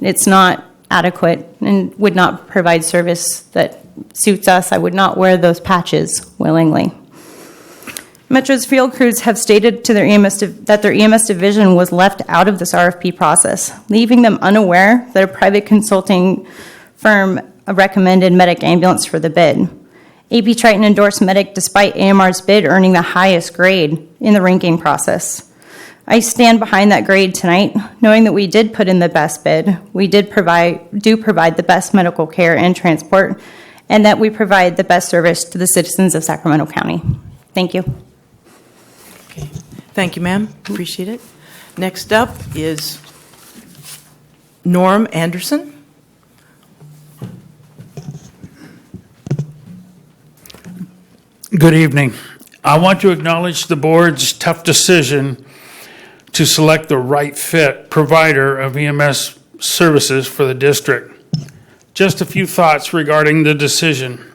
It's not adequate and would not provide service that suits us. I would not wear those patches willingly. Metro's field crews have stated to their EMS that their EMS division was left out of this RFP process, leaving them unaware that a private consulting firm recommended Medic Ambulance for the bid. AP Triton endorsed Medic despite AMR's bid earning the highest grade in the ranking process. I stand behind that grade tonight, knowing that we did put in the best bid, we do provide the best medical care and transport, and that we provide the best service to the citizens of Sacramento County. Thank you. Thank you, ma'am. Appreciate it. Next up is Norm Anderson. Good evening. I want to acknowledge the board's tough decision to select the right fit provider of EMS services for the district. Just a few thoughts regarding the decision.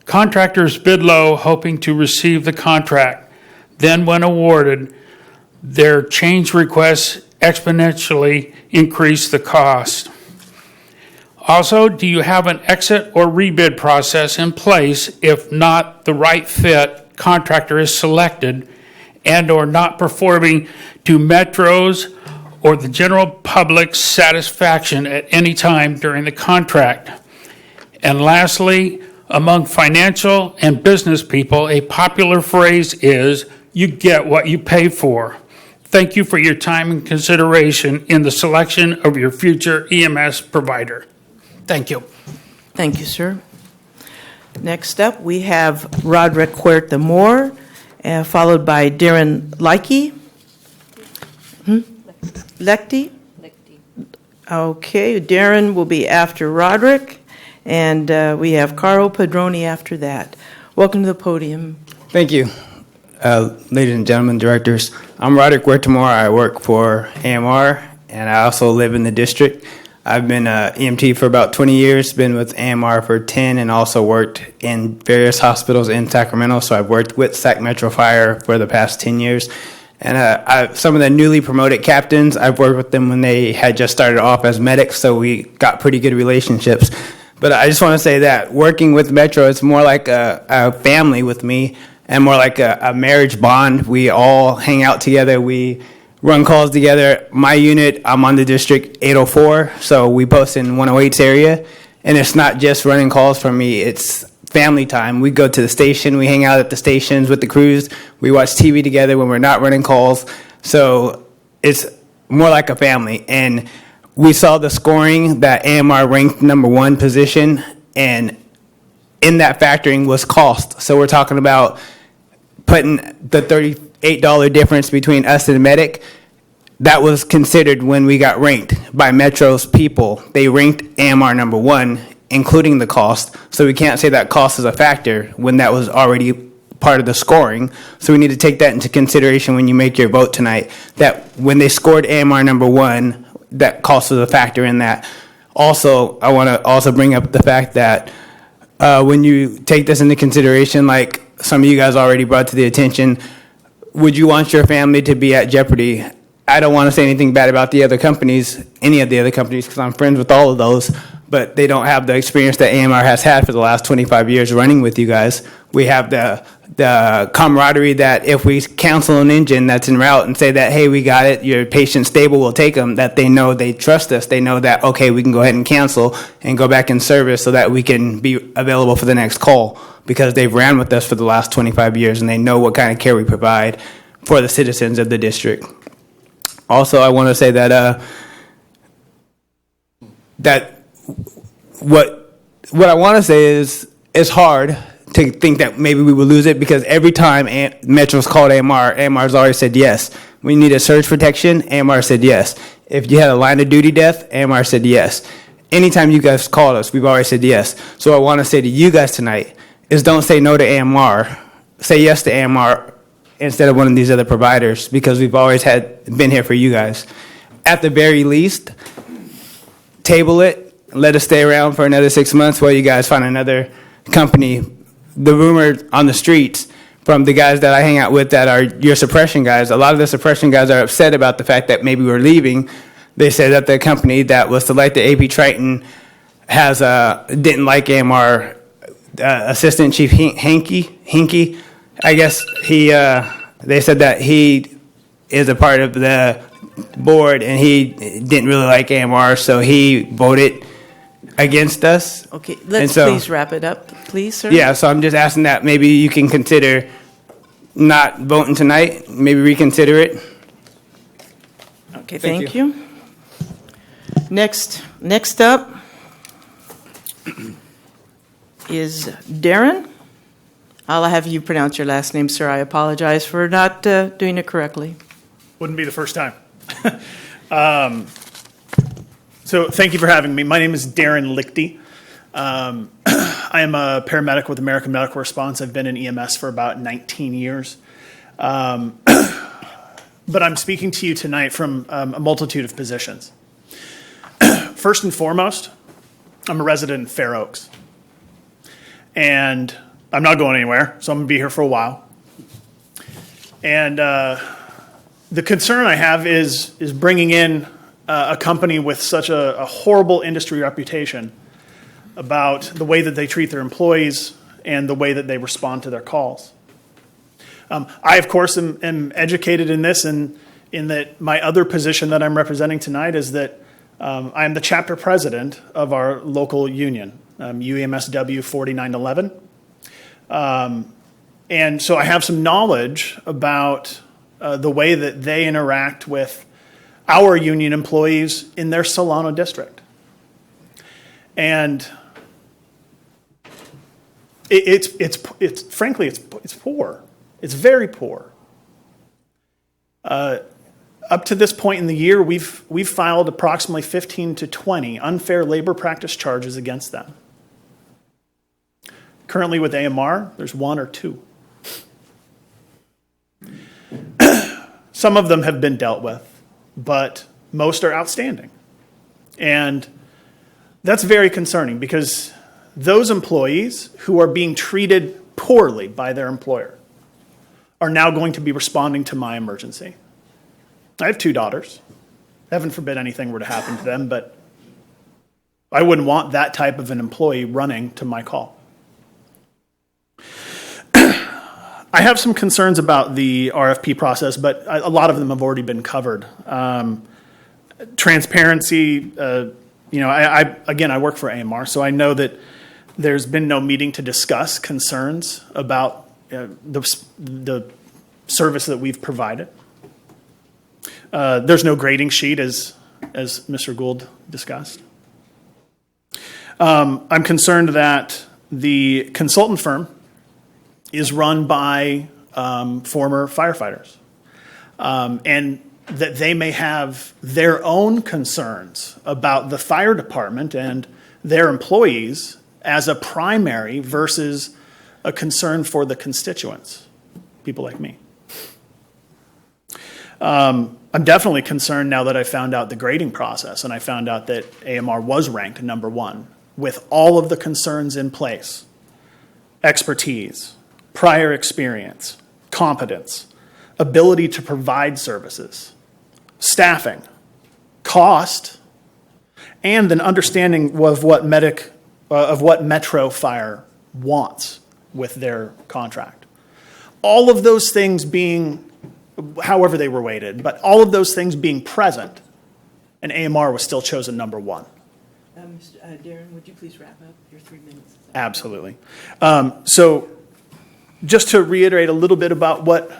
Contractors bid low, hoping to receive the contract. Then, when awarded, their change requests exponentially increase the cost. Also, do you have an exit or rebid process in place if not the right fit contractor is selected and or not performing to Metro's or the general public's satisfaction at any time during the contract? And lastly, among financial and business people, a popular phrase is, you get what you pay for. Thank you for your time and consideration in the selection of your future EMS provider. Thank you. Thank you, sir. Next up, we have Roderick Huerta Moore, followed by Darren Leike. Lechty? Okay, Darren will be after Roderick, and we have Carl Padroni after that. Welcome to the podium. Thank you. Ladies and gentlemen, directors, I'm Roderick Huerta Moore. I work for AMR, and I also live in the district. I've been EMT for about 20 years, been with AMR for 10, and also worked in various hospitals in Sacramento. So I've worked with Sac Metro Fire for the past 10 years. And some of the newly promoted captains, I've worked with them when they had just started off as medics, so we got pretty good relationships. But I just want to say that working with Metro, it's more like a family with me and more like a marriage bond. We all hang out together. We run calls together. My unit, I'm on the District 804, so we post in 108's area. And it's not just running calls for me, it's family time. We go to the station, we hang out at the stations with the crews, we watch TV together when we're not running calls. So it's more like a family. And we saw the scoring that AMR ranked #1 position, and in that factoring was cost. So we're talking about putting the $38 difference between us and Medic. That was considered when we got ranked by Metro's people. They ranked AMR #1, including the cost. So we can't say that cost is a factor when that was already part of the scoring. So we need to take that into consideration when you make your vote tonight, that when they scored AMR #1, that cost was a factor in that. Also, I want to also bring up the fact that when you take this into consideration, like some of you guys already brought to the attention, would you want your family to be at jeopardy? I don't want to say anything bad about the other companies, any of the other companies, because I'm friends with all of those, but they don't have the experience that AMR has had for the last 25 years running with you guys. We have the camaraderie that if we cancel an engine that's en route and say that, hey, we got it, your patient's stable, we'll take them, that they know, they trust us, they know that, okay, we can go ahead and cancel and go back in service so that we can be available for the next call, because they've ran with us for the last 25 years and they know what kind of care we provide for the citizens of the district. Also, I want to say that what I want to say is it's hard to think that maybe we would lose it, because every time Metro's called AMR's always said yes. We needed surge protection, AMR said yes. If you had a line of duty death, AMR said yes. Anytime you guys called us, we've always said yes. So what I want to say to you guys tonight is don't say no to AMR. Say yes to AMR instead of one of these other providers, because we've always been here for you guys. At the very least, table it, let us stay around for another 6 months while you guys find another company. The rumor on the streets from the guys that I hang out with that are your suppression guys, a lot of the suppression guys are upset about the fact that maybe we're leaving. They said that the company that was selected, AP Triton, didn't like AMR Assistant Chief Hinky. I guess they said that he is a part of the board and he didn't really like AMR, so he voted against us. Okay, let's please wrap it up, please, sir. Yeah, so I'm just asking that maybe you can consider not voting tonight, maybe reconsider it. Okay, Thank thank you. Next up is Darren. I'll have you pronounce your last name, sir. I apologize for not doing it correctly. Wouldn't be the first time. So thank you for having me. My name is Darren Lichty. I am a paramedic with American Medical Response. I've been in EMS for about 19 years. But I'm speaking to you tonight from a multitude of positions. First and foremost, I'm a resident in Fair Oaks. And I'm not going anywhere, so I'm going to be here for a while. And the concern I have is bringing in a company with such a horrible industry reputation about the way that they treat their employees and the way that they respond to their calls. I, of course, am educated in this, and in that my other position that I'm representing tonight is that I am the chapter president of our local union, UEMSW 4911. And so I have some knowledge about the way that they interact with our union employees in their Solano district. And it's frankly, it's poor. It's very poor. Up to this point in the year, we've filed approximately 15 to 20 unfair labor practice charges against them. Currently with AMR, there's 1 or 2. Some of them have been dealt with, but most are outstanding. And that's very concerning because those employees who are being treated poorly by their employer are now going to be responding to my emergency. I have 2 daughters. Heaven forbid anything were to happen to them, but I wouldn't want that type of an employee running to my call. I have some concerns about the RFP process, but a lot of them have already been covered. Transparency, I work for AMR, so I know that there's been no meeting to discuss concerns about the service that we've provided. There's no grading sheet, as Mr. Gould discussed. I'm concerned that the consultant firm is run by former firefighters, and that they may have their own concerns about the fire department and their employees as a primary versus a concern for the constituents, people like me. I'm definitely concerned now that I found out the grading process and I found out that AMR was ranked number 1 with all of the concerns in place: expertise, prior experience, competence, ability to provide services, staffing, cost, and an understanding of what Metro Fire wants with their contract. All of those things being, however they were weighted, but all of those things being present, and AMR was still chosen number 1. Darren, would you please wrap up your 3 minutes? Absolutely. So just to reiterate a little bit about what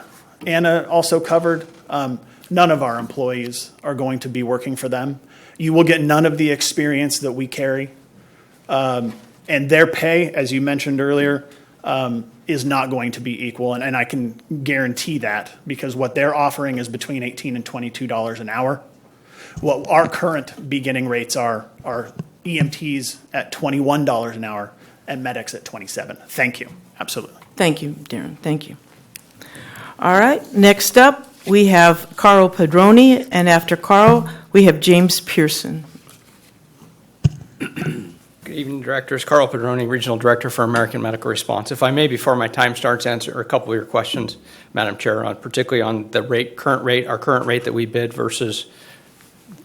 Anna also covered, none of our employees are going to be working for them. You will get none of the experience that we carry. And their pay, as you mentioned earlier, is not going to be equal. And I can guarantee that because what they're offering is between $18 and $22 an hour. What our current beginning rates are EMTs at $21 an hour and medics at $27. Thank you. Absolutely. Thank you, Darren. Thank you. All right. Next up, we have Carl Padroni, and after Carl, we have James Pearson. Good evening, Directors. Carl Padroni, Regional Director for American Medical Response. If I may, before my time starts, answer a couple of your questions, Madam Chair, particularly on the current rate, our current rate that we bid versus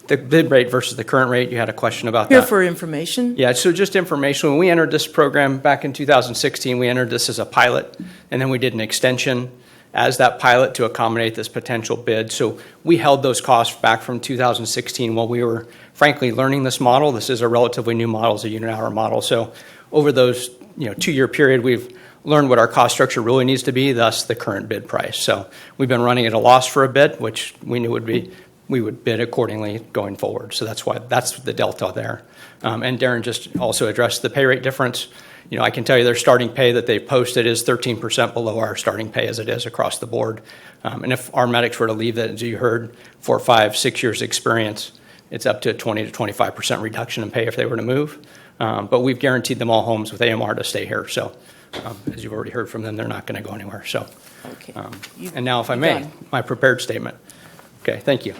the bid rate versus the current rate. You had a question about that. Here for information. Yeah, so just information. When we entered this program back in 2016, we entered this as a pilot, and then we did an extension as that pilot to accommodate this potential bid. So we held those costs back from 2016 while we were, frankly, learning this model. This is a relatively new model, it's a unit hour model. So over those 2-year period, we've learned what our cost structure really needs to be, thus the current bid price. So we've been running at a loss for a bit, which we knew would be we would bid accordingly going forward. So that's the delta there. And Darren just also addressed the pay rate difference. You know, I can tell you their starting pay that they posted is 13% below our starting pay as it is across the board. And if our medics were to leave that, as you heard, 4, 5, 6 years experience, it's up to a 20 to 25% reduction in pay if they were to move. But we've guaranteed them all homes with AMR to stay here. So as you've already heard from them, they're not going to go anywhere. So, and now if I may, my prepared statement. Okay, thank you.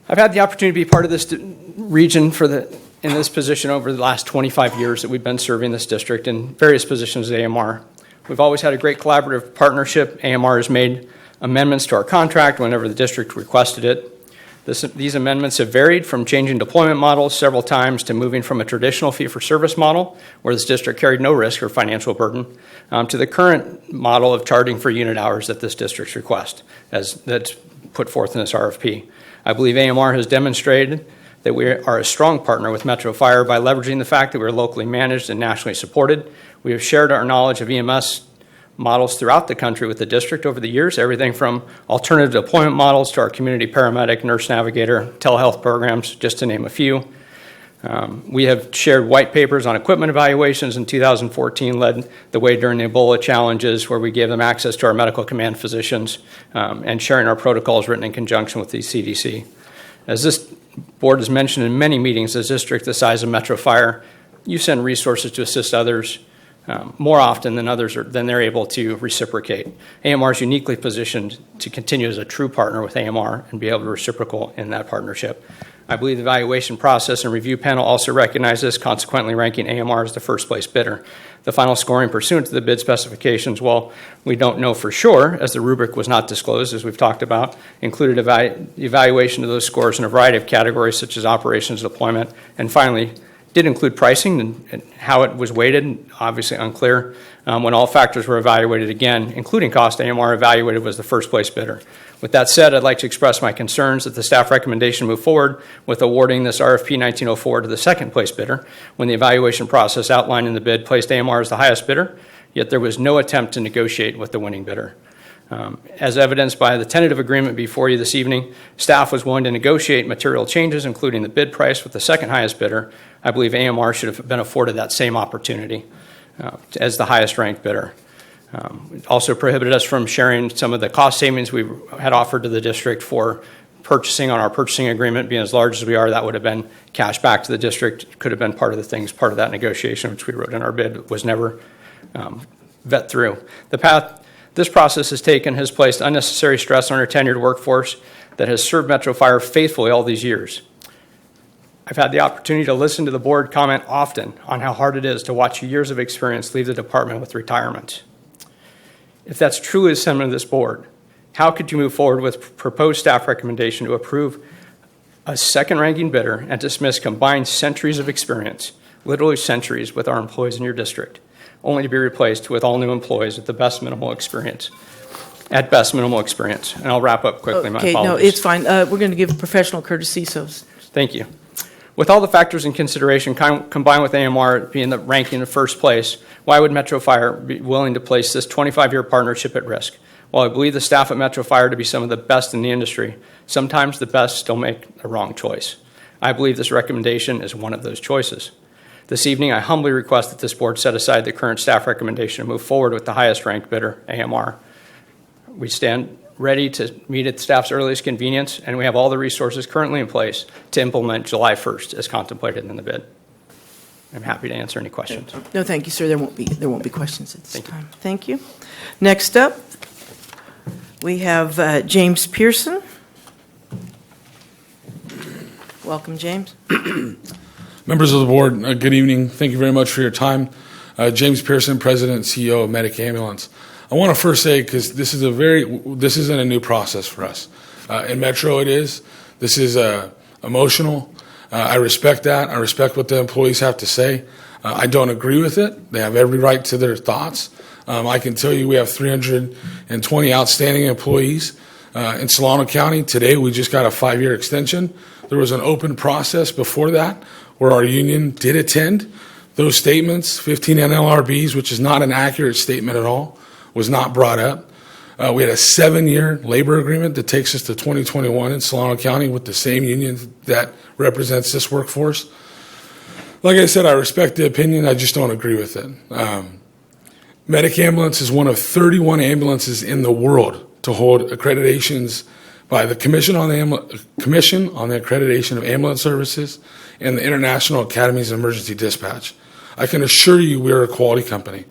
I've had the opportunity to be part of this region in this position over the last 25 years that we've been serving this district in various positions at AMR. We've always had a great collaborative partnership. AMR has made amendments to our contract whenever the district requested it. These amendments have varied from changing deployment models several times to moving from a traditional fee-for-service model, where this district carried no risk or financial burden, to the current model of charging for unit hours at this district's request, that's put forth in this RFP. I believe AMR has demonstrated that we are a strong partner with Metro Fire by leveraging the fact that we're locally managed and nationally supported. We have shared our knowledge of EMS models throughout the country with the district over the years, everything from alternative deployment models to our community paramedic, nurse navigator, telehealth programs, just to name a few. We have shared white papers on equipment evaluations. In 2014 led the way during the Ebola challenges, where we gave them access to our medical command physicians and sharing our protocols written in conjunction with the CDC. As this board has mentioned in many meetings, as a district the size of Metro Fire, you send resources to assist others more often than they're able to reciprocate. AMR is uniquely positioned to continue as a true partner with AMR and be able to reciprocate in that partnership. I believe the evaluation process and review panel also recognize this, consequently ranking AMR as the first place bidder. The final scoring pursuant to the bid specifications, well, we don't know for sure, as the rubric was not disclosed, as we've talked about, included evaluation of those scores in a variety of categories, such as operations, deployment, and finally, did include pricing and how it was weighted, obviously unclear. When all factors were evaluated again, including cost, AMR evaluated was the first place bidder. With that said, I'd like to express my concerns that the staff recommendation move forward with awarding this RFP 1904 to the second place bidder when the evaluation process outlined in the bid placed AMR as the highest bidder, yet there was no attempt to negotiate with the winning bidder. As evidenced by the tentative agreement before you this evening, staff was willing to negotiate material changes, including the bid price with the second highest bidder. I believe AMR should have been afforded that same opportunity as the highest ranked bidder. It also prohibited us from sharing some of the cost savings we had offered to the district for purchasing on our purchasing agreement. Being as large as we are, that would have been cash back to the district, could have been part of that negotiation, which we wrote in our bid, was never vet through. The path this process has taken has placed unnecessary stress on our tenured workforce that has served Metro Fire faithfully all these years. I've had the opportunity to listen to the board comment often on how hard it is to watch years of experience leave the department with retirement. If that's truly the sentiment of this board, how could you move forward with proposed staff recommendation to approve a second-ranking bidder and dismiss combined centuries of experience, literally centuries, with our employees in your district, only to be replaced with all new employees at the best minimal experience? At best, minimal experience. And I'll wrap up quickly. My Okay, no, apologies. it's fine. We're going to give professional courtesy, so. Thank you. With all the factors in consideration, combined with AMR being the ranking in first place, why would Metro Fire be willing to place this 25-year partnership at risk? While I believe the staff at Metro Fire to be some of the best in the industry, sometimes the best still make a wrong choice. I believe this recommendation is one of those choices. This evening, I humbly request that this board set aside the current staff recommendation and move forward with the highest ranked bidder, AMR. We stand ready to meet at staff's earliest convenience, and we have all the resources currently in place to implement July 1st as contemplated in the bid. I'm happy to answer any questions. No, thank you, sir. There won't be questions at this time. Thank you. Next up, we have James Pearson. Welcome, James. Members of the board, good evening. Thank you very much for your time. James Pearson, President and CEO of Medic Ambulance. I want to first say, because this isn't a new process for us. In Metro it is. This is emotional. I respect that. I respect what the employees have to say. I don't agree with it. They have every right to their thoughts. I can tell you we have 320 outstanding employees in Solano County. Today we just got a 5-year extension. There was an open process before that where our union did attend. Those statements, 15 NLRBs, which is not an accurate statement at all, was not brought up. We had a 7-year labor agreement that takes us to 2021 in Solano County with the same union that represents this workforce. Like I said, I respect the opinion. I just don't agree with it. Medic Ambulance is one of 31 ambulances in the world to hold accreditations by the Commission on the Accreditation of Ambulance Services and the International Academies of Emergency Dispatch. I can assure you we are a quality company.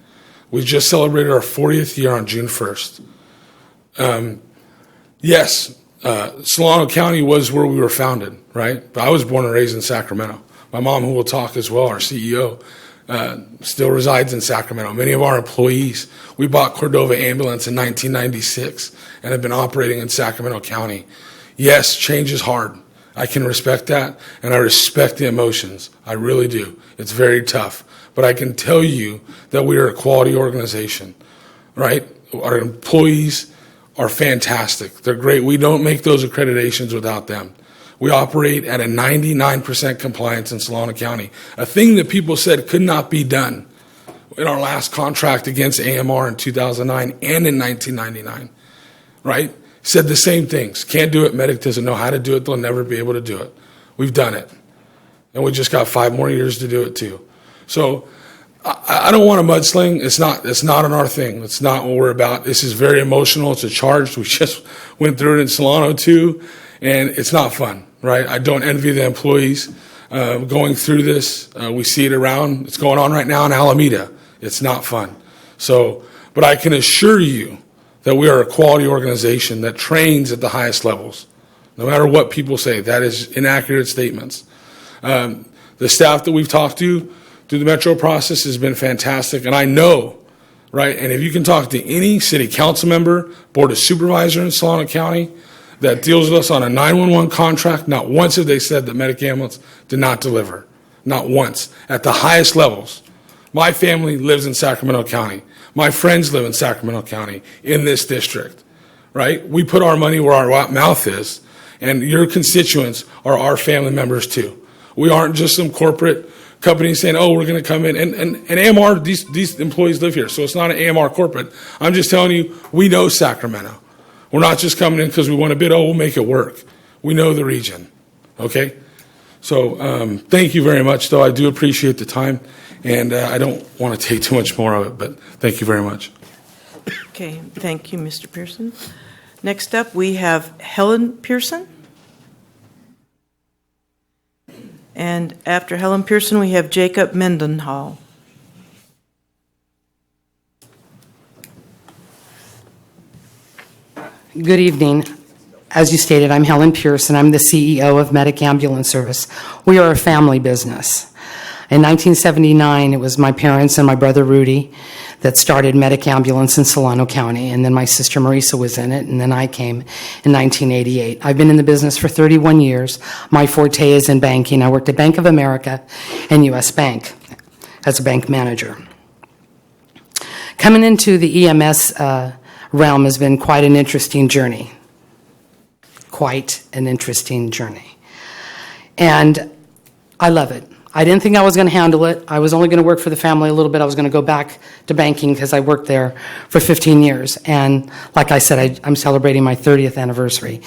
We just celebrated our 40th year on June 1st. Yes, Solano County was where we were founded, right? But I was born and raised in Sacramento. My mom, who will talk as well, our CEO, still resides in Sacramento. Many of our employees, we bought Cordova Ambulance in 1996 and have been operating in Sacramento County. Yes, change is hard. I can respect that, and I respect the emotions. I really do. It's very tough. But I can tell you that we are a quality organization, right? Our employees are fantastic. They're great. We don't make those accreditations without them. We operate at a 99% compliance in Solano County, a thing that people said could not be done in our last contract against AMR in 2009 and in 1999, right? Said the same things. Can't do it. Medic doesn't know how to do it. They'll never be able to do it. We've done it. And we just got 5 more years to do it too. So I don't want to mudsling. It's not on our thing. It's not what we're about. This is very emotional. It's a charge. We just went through it in Solano too, and it's not fun, right? I don't envy the employees going through this. We see it around. It's going on right now in Alameda. It's not fun. So, but I can assure you that we are a quality organization that trains at the highest levels. No matter what people say, that is inaccurate statements. The staff that we've talked to through the Metro process has been fantastic, and I know, right, and if you can talk to any city council member, board of supervisor in Solano County that deals with us on a 911 contract, not once have they said that Medic Ambulance did not deliver. Not once. At the highest levels. My family lives in Sacramento County. My friends live in Sacramento County in this district, right? We put our money where our mouth is, and your constituents are our family members too. We aren't just some corporate company saying, oh, we're going to come in. And AMR, these employees live here, so it's not an AMR corporate. I'm just telling you, we know Sacramento. We're not just coming in because we want to bid, oh, we'll make it work. We know the region, okay? So thank you very much, though. I do appreciate the time, and I don't want to take too much more of it, but thank you very much. Okay, thank you, Mr. Pearson. Next up, we have Helen Pearson. And after Helen Pearson, we have Jacob Mendenhall. Good evening. As you stated, I'm Helen Pearson. I'm the CEO of Medic Ambulance Service. We are a family business. In 1979, it was my parents and my brother Rudy that started Medic Ambulance in Solano County, and then my sister Marisa was in it, and then I came in 1988. I've been in the business for 31 years. My forte is in banking. I worked at Bank of America and U.S. Bank as a bank manager. Coming into the EMS realm has been quite an interesting journey. Quite an interesting journey. And I love it. I didn't think I was going to handle it. I was only going to work for the family a little bit. I was going to go back to banking because I worked there for 15 years. And like I said, I'm celebrating my 30th anniversary.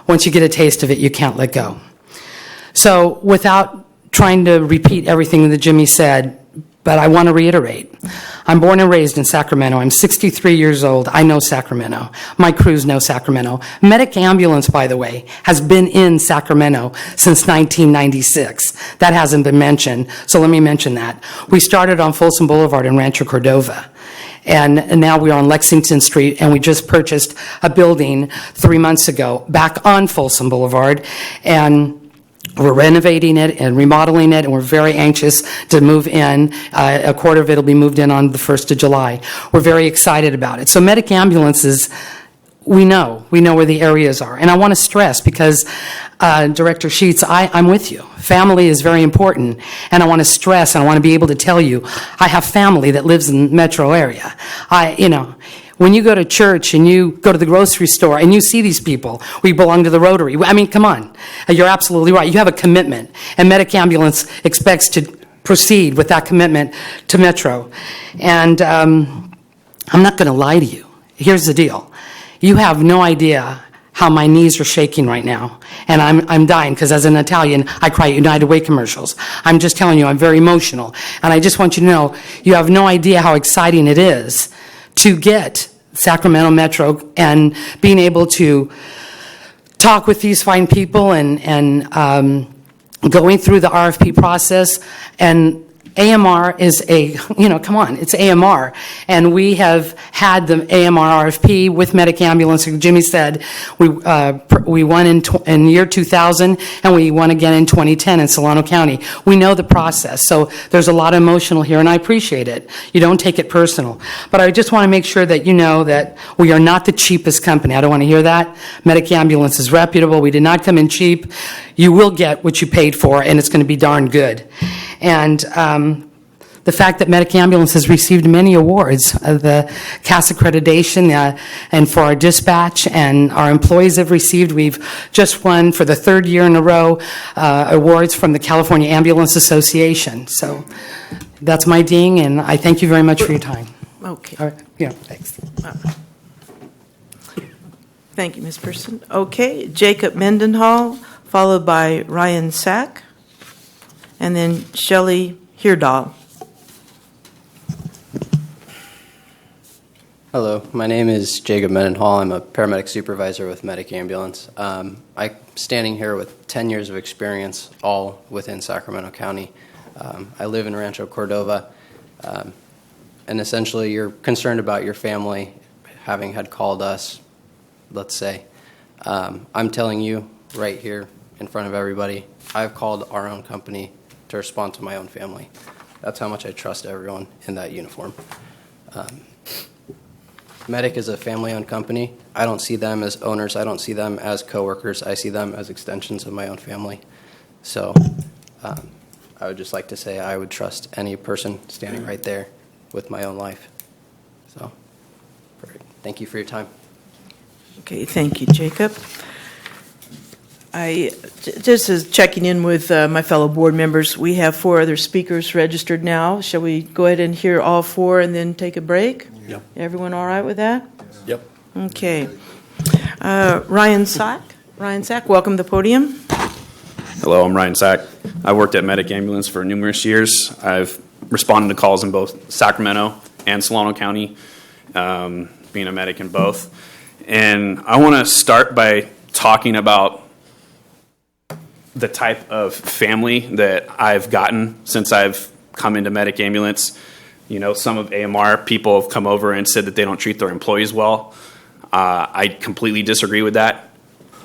Once you get a taste of it, you can't let go. So without trying to repeat everything that Jimmy said, but I want to reiterate. I'm born and raised in Sacramento. I'm 63 years old. I know Sacramento. My crews know Sacramento. Medic Ambulance, by the way, has been in Sacramento since 1996. That hasn't been mentioned, so let me mention that. We started on Folsom Boulevard in Rancho Cordova. And now we're on Lexington Street, and we just purchased a building 3 months ago back on Folsom Boulevard. And we're renovating it and remodeling it, and we're very anxious to move in. A quarter of it will be moved in on the 1st of July. We're very excited about it. So Medic Ambulances, we know where the areas are. And I want to stress, because Director Sheets, I'm with you. Family is very important. And I want to stress, and I want to be able to tell you, I have family that lives in the metro area. When you go to church and you go to the grocery store and you see these people, we belong to the Rotary. I mean, come on. You're absolutely right. You have a commitment. And Medic Ambulance expects to proceed with that commitment to Metro. And I'm not going to lie to you. Here's the deal. You have no idea how my knees are shaking right now. And I'm dying, because as an Italian, I cry at United Way commercials. I'm just telling you, I'm very emotional. And I just want you to know, you have no idea how exciting it is to get Sacramento Metro and being able to talk with these fine people and going through the RFP process. And AMR is come on, it's AMR. And we have had the AMR RFP with Medic Ambulance. Like Jimmy said, we won in year 2000, and we won again in 2010 in Solano County. We know the process, so there's a lot of emotional here, and I appreciate it. You don't take it personal. But I just want to make sure that you know that we are not the cheapest company. I don't want to hear that. Medic Ambulance is reputable. We did not come in cheap. You will get what you paid for, and it's going to be darn good. And the fact that Medic Ambulance has received many awards, the CAS accreditation, and for our dispatch, and our employees have received. We've just won for the third year in a row awards from the California Ambulance Association. So that's my ding, and I thank you very much for your time. Okay. All right. Yeah, thanks. Thank you, Ms. Person. Okay, Jacob Mendenhall, followed by Ryan Sack, and then Shelley Heerdahl. Hello, my name is Jacob Mendenhall. I'm a paramedic supervisor with Medic Ambulance. I'm standing here with 10 years of experience, all within Sacramento County. I live in Rancho Cordova, and essentially you're concerned about your family having had called us, let's say. I'm telling you right here in front of everybody, I've called our own company to respond to my own family. That's how much I trust everyone in that uniform. Medic is a family-owned company. I don't see them as owners. I don't see them as coworkers. I see them as extensions of my own family. So I would just like to say I would trust any person standing right there with my own life. So thank you for your time. Okay, thank you, Jacob. Just as checking in with my fellow board members, we have 4 other speakers registered now. Shall we go ahead and hear all 4 and then take a break? Yep. Everyone all right with that? Yep. Okay. Ryan Sack. Ryan Sack, welcome to the podium. Hello, I'm Ryan Sack. I worked at Medic Ambulance for numerous years. I've responded to calls in both Sacramento and Solano County, being a medic in both. And I want to start by talking about the type of family that I've gotten since I've come into Medic Ambulance. You know, some of AMR people have come over and said that they don't treat their employees well. I completely disagree with that.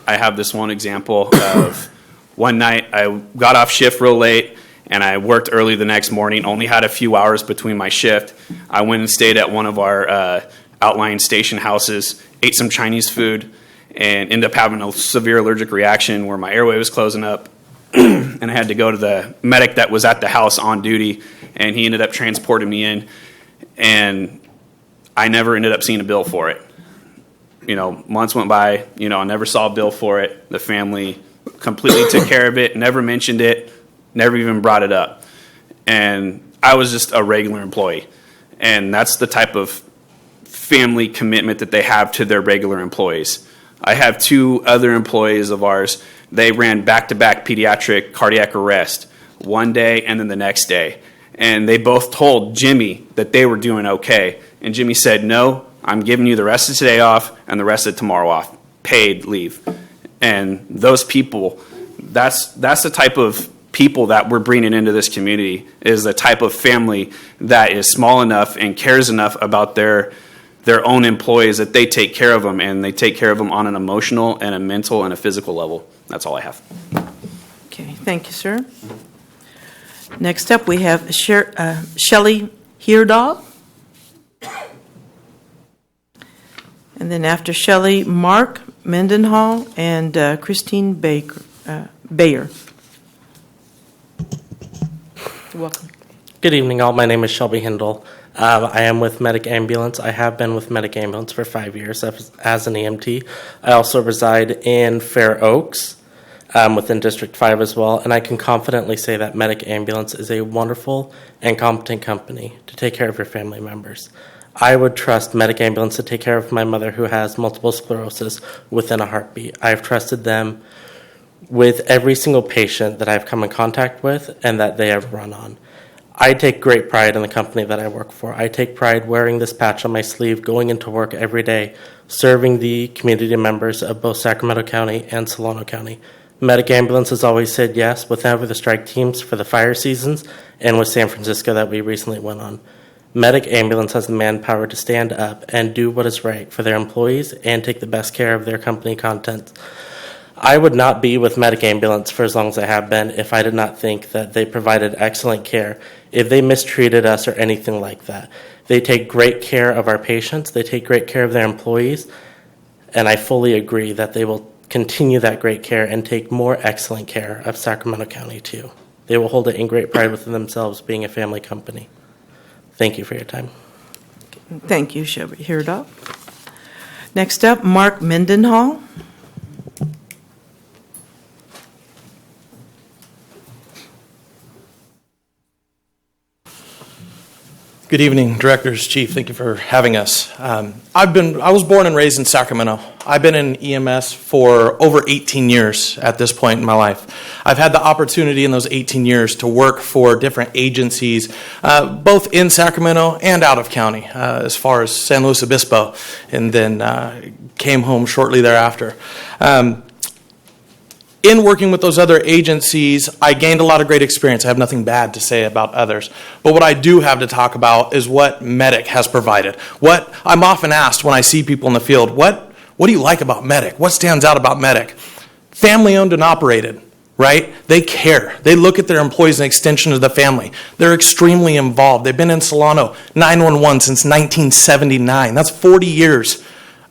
I have this one example of one night I got off shift real late and I worked early the next morning, only had a few hours between my shift. I went and stayed at one of our outlying station houses, ate some Chinese food, and ended up having a severe allergic reaction where my airway was closing up. And I had to go to the medic that was at the house on duty, and he ended up transporting me in. And I never ended up seeing a bill for it. You know, months went by, you know, I never saw a bill for it. The family completely took care of it, never mentioned it, never even brought it up. And I was just a regular employee. And that's the type of family commitment that they have to their regular employees. I have 2 other employees of ours. They ran back-to-back pediatric cardiac arrest one day and then the next day. And they both told Jimmy that they were doing okay. And Jimmy said, no, I'm giving you the rest of today off and the rest of tomorrow off, paid leave. And those people, that's the type of people that we're bringing into this community, is the type of family that is small enough and cares enough about their own employees that they take care of them, and they take care of them on an emotional and a mental and a physical level. That's all I have. Okay, thank you, sir. Next up, we have Shelley Heerdahl. And then after Shelley, Mark Mendenhall and Christine Bayer. Welcome. Good evening, all. My name is Shelby Hindle. I am with Medic Ambulance. I have been with Medic Ambulance for 5 years as an EMT. I also reside in Fair Oaks within District 5 as well, and I can confidently say that Medic Ambulance is a wonderful and competent company to take care of your family members. I would trust Medic Ambulance to take care of my mother who has multiple sclerosis within a heartbeat. I've trusted them with every single patient that I've come in contact with and that they have run on. I take great pride in the company that I work for. I take pride wearing this patch on my sleeve, going into work every day, serving the community members of both Sacramento County and Solano County. Medic Ambulance has always said yes whenever the strike teams for the fire seasons and with San Francisco that we recently went on. Medic Ambulance has the manpower to stand up and do what is right for their employees and take the best care of their company contents. I would not be with Medic Ambulance for as long as I have been if I did not think that they provided excellent care, if they mistreated us or anything like that. They take great care of our patients, they take great care of their employees, and I fully agree that they will continue that great care and take more excellent care of Sacramento County too. They will hold it in great pride within themselves being a family company. Thank you for your time. Thank you, Shelby Hirdop. Next up, Mark Mendenhall. Good evening, directors, chief. Thank you for having us. I was born and raised in Sacramento. I've been in EMS for over 18 years at this point in my life. I've had the opportunity in those 18 years to work for different agencies, both in Sacramento and out of county, as far as San Luis Obispo, and then came home shortly thereafter. In working with those other agencies, I gained a lot of great experience. I have nothing bad to say about others. But what I do have to talk about is what Medic has provided. What I'm often asked when I see people in the field, what do you like about Medic? What stands out about Medic? Family owned and operated, right? They care. They look at their employees as an extension of the family. They're extremely involved. They've been in Solano 911 since 1979. That's 40 years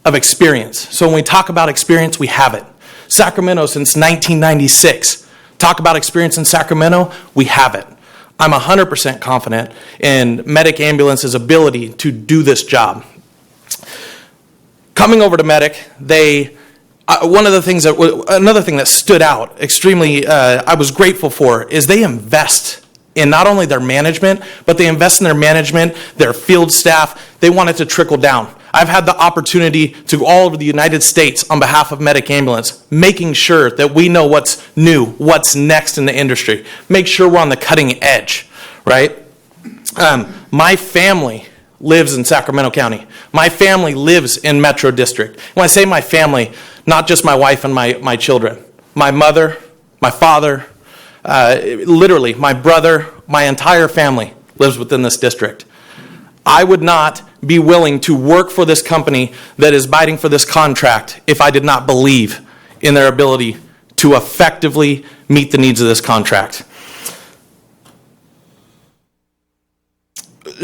of experience. So when we talk about experience, we have it. Sacramento since 1996. Talk about experience in Sacramento, we have it. I'm 100% confident in Medic Ambulance's ability to do this job. Coming over to Medic, another thing that stood out extremely, I was grateful for, is they invest in not only their management, but they invest in their management, their field staff. They want it to trickle down. I've had the opportunity to go all over the United States on behalf of Medic Ambulance, making sure that we know what's new, what's next in the industry, make sure we're on the cutting edge, right? My family lives in Sacramento County. My family lives in Metro District. When I say my family, not just my wife and my children, my mother, my father, literally my brother, my entire family lives within this district. I would not be willing to work for this company that is biting for this contract if I did not believe in their ability to effectively meet the needs of this contract.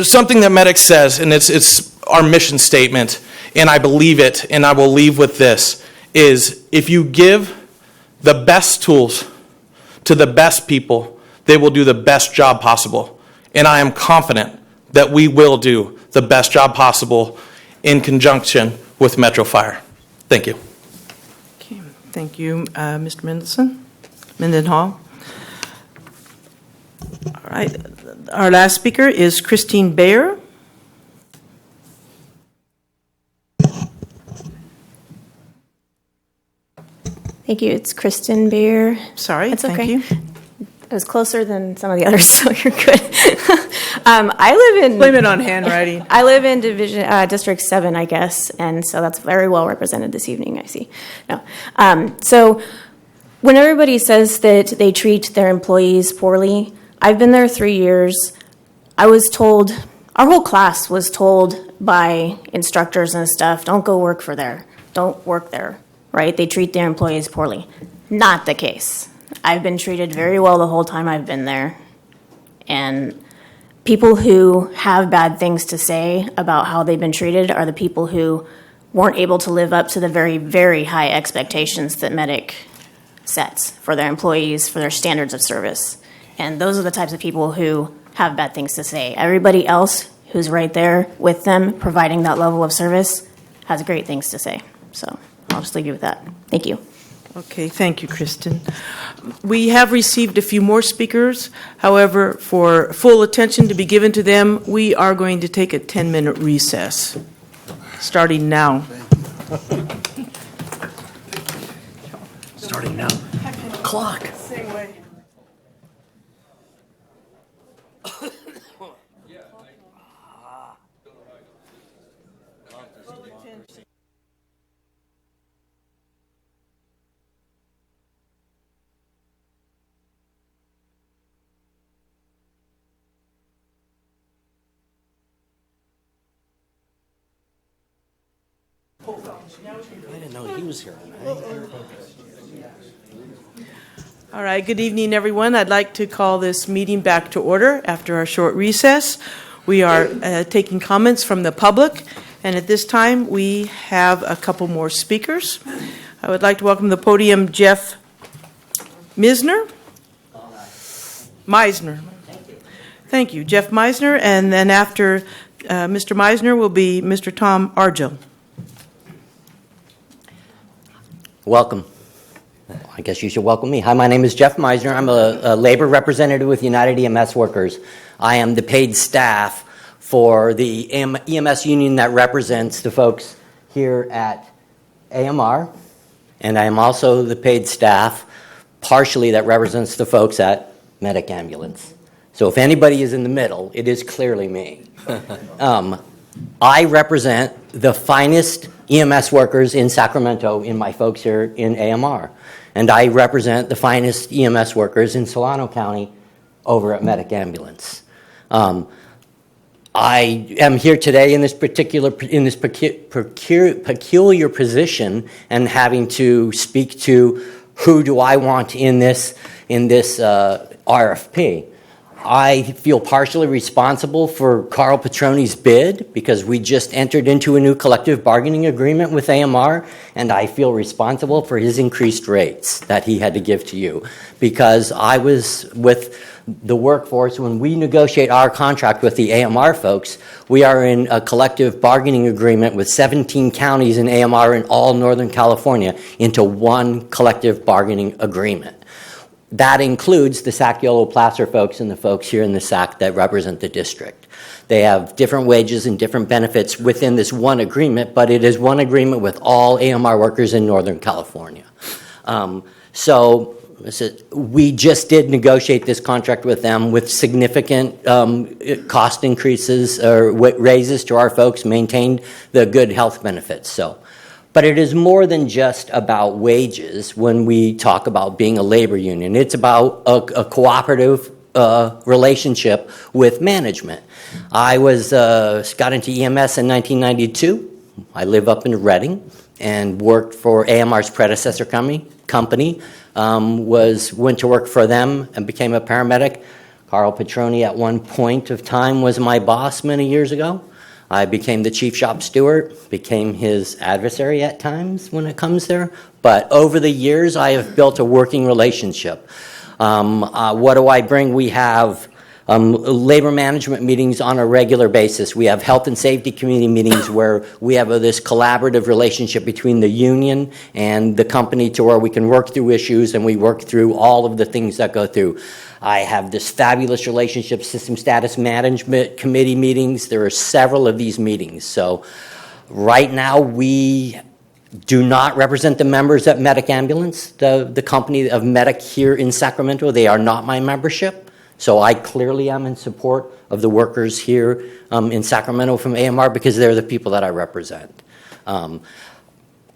Something that Medic says, and it's our mission statement, and I believe it, and I will leave with this, is if you give the best tools to the best people, they will do the best job possible. And I am confident that we will do the best job possible in conjunction with Metro Fire. Thank you. Okay, thank you, Mr. Mendenhall. All right, our last speaker is Christine Bayer. Thank you. It's Kristen Bayer. Sorry, That's thank okay. you. It was closer than some of the others, so you're good. I live in... Blame it on handwriting. I live in District 7, I guess, and so that's very well represented this evening, I see. No. So when everybody says that they treat their employees poorly, I've been there 3 years. I was told, our whole class was told by instructors and stuff, don't go work for there. Don't work there, right? They treat their employees poorly. Not the case. I've been treated very well the whole time I've been there. And people who have bad things to say about how they've been treated are the people who weren't able to live up to the very, very high expectations that Medic sets for their employees, for their standards of service. And those are the types of people who have bad things to say. Everybody else who's right there with them providing that level of service has great things to say. So I'll just leave you with that. Thank you. Okay, thank you, Kristen. We have received a few more speakers. However, for full attention to be given to them, we are going to take a 10-minute recess, starting now. Starting now. Clock. I didn't know he was here tonight. All right, good evening, everyone. I'd like to call this meeting back to order after our short recess. We are taking comments from the public, and at this time, we have a couple more speakers. I would like to welcome to the podium Jeff Meisner. Thank you, Jeff Meisner, and then after Mr. Meisner will be Mr. Tom Argel. Welcome. I guess you should welcome me. Hi, my name is Jeff Meisner. I'm a labor representative with United EMS Workers. I am the paid staff for the EMS union that represents the folks here at AMR, and I am also the paid staff partially that represents the folks at Medic Ambulance. So if anybody is in the middle, it is clearly me. I represent the finest EMS workers in Sacramento in my folks here in AMR. And I represent the finest EMS workers in Solano County over at Medic Ambulance. I am here today in this peculiar position and having to speak to who do I want in this RFP. I feel partially responsible for Carl Petroni's bid because we just entered into a new collective bargaining agreement with AMR, and I feel responsible for his increased rates that he had to give to you because I was with the workforce when we negotiate our contract with the AMR folks. We are in a collective bargaining agreement with 17 counties in AMR in all Northern California into one collective bargaining agreement. That includes the Sac Yolo Placer folks and the folks here in the Sac that represent the district. They have different wages and different benefits within this one agreement, but it is one agreement with all AMR workers in Northern California. So we just did negotiate this contract with them with significant cost increases or raises to our folks, maintained the good health benefits. But it is more than just about wages when we talk about being a labor union. It's about a cooperative relationship with management. I got into EMS in 1992. I live up in Redding and worked for AMR's predecessor company. Went to work for them and became a paramedic. Carl Petroni at one point of time was my boss many years ago. I became the chief shop steward, became his adversary at times when it comes there. But over the years, I have built a working relationship. What do I bring? We have labor management meetings on a regular basis. We have health and safety committee meetings where we have this collaborative relationship between the union and the company to where we can work through issues and we work through all of the things that go through. I have this fabulous relationship, system status management committee meetings. There are several of these meetings. So right now we do not represent the members at Medic Ambulance, the company of Medic here in Sacramento. They are not my membership. So I clearly am in support of the workers here in Sacramento from AMR because they're the people that I represent.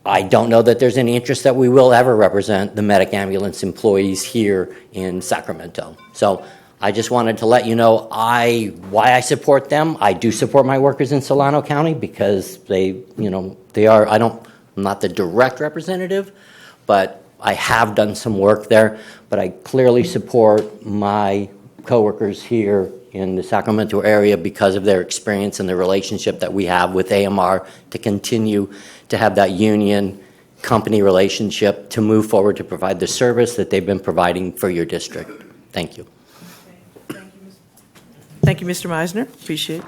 I don't know that there's any interest that we will ever represent the Medic Ambulance employees here in Sacramento. So I just wanted to let you know why I support them. I do support my workers in Solano County because I'm not the direct representative, but I have done some work there. But I clearly support my coworkers here in the Sacramento area because of their experience and the relationship that we have with AMR to continue to have that union company relationship to move forward to provide the service that they've been providing for your district. Thank you. Thank you, Mr. Meisner. Appreciate it.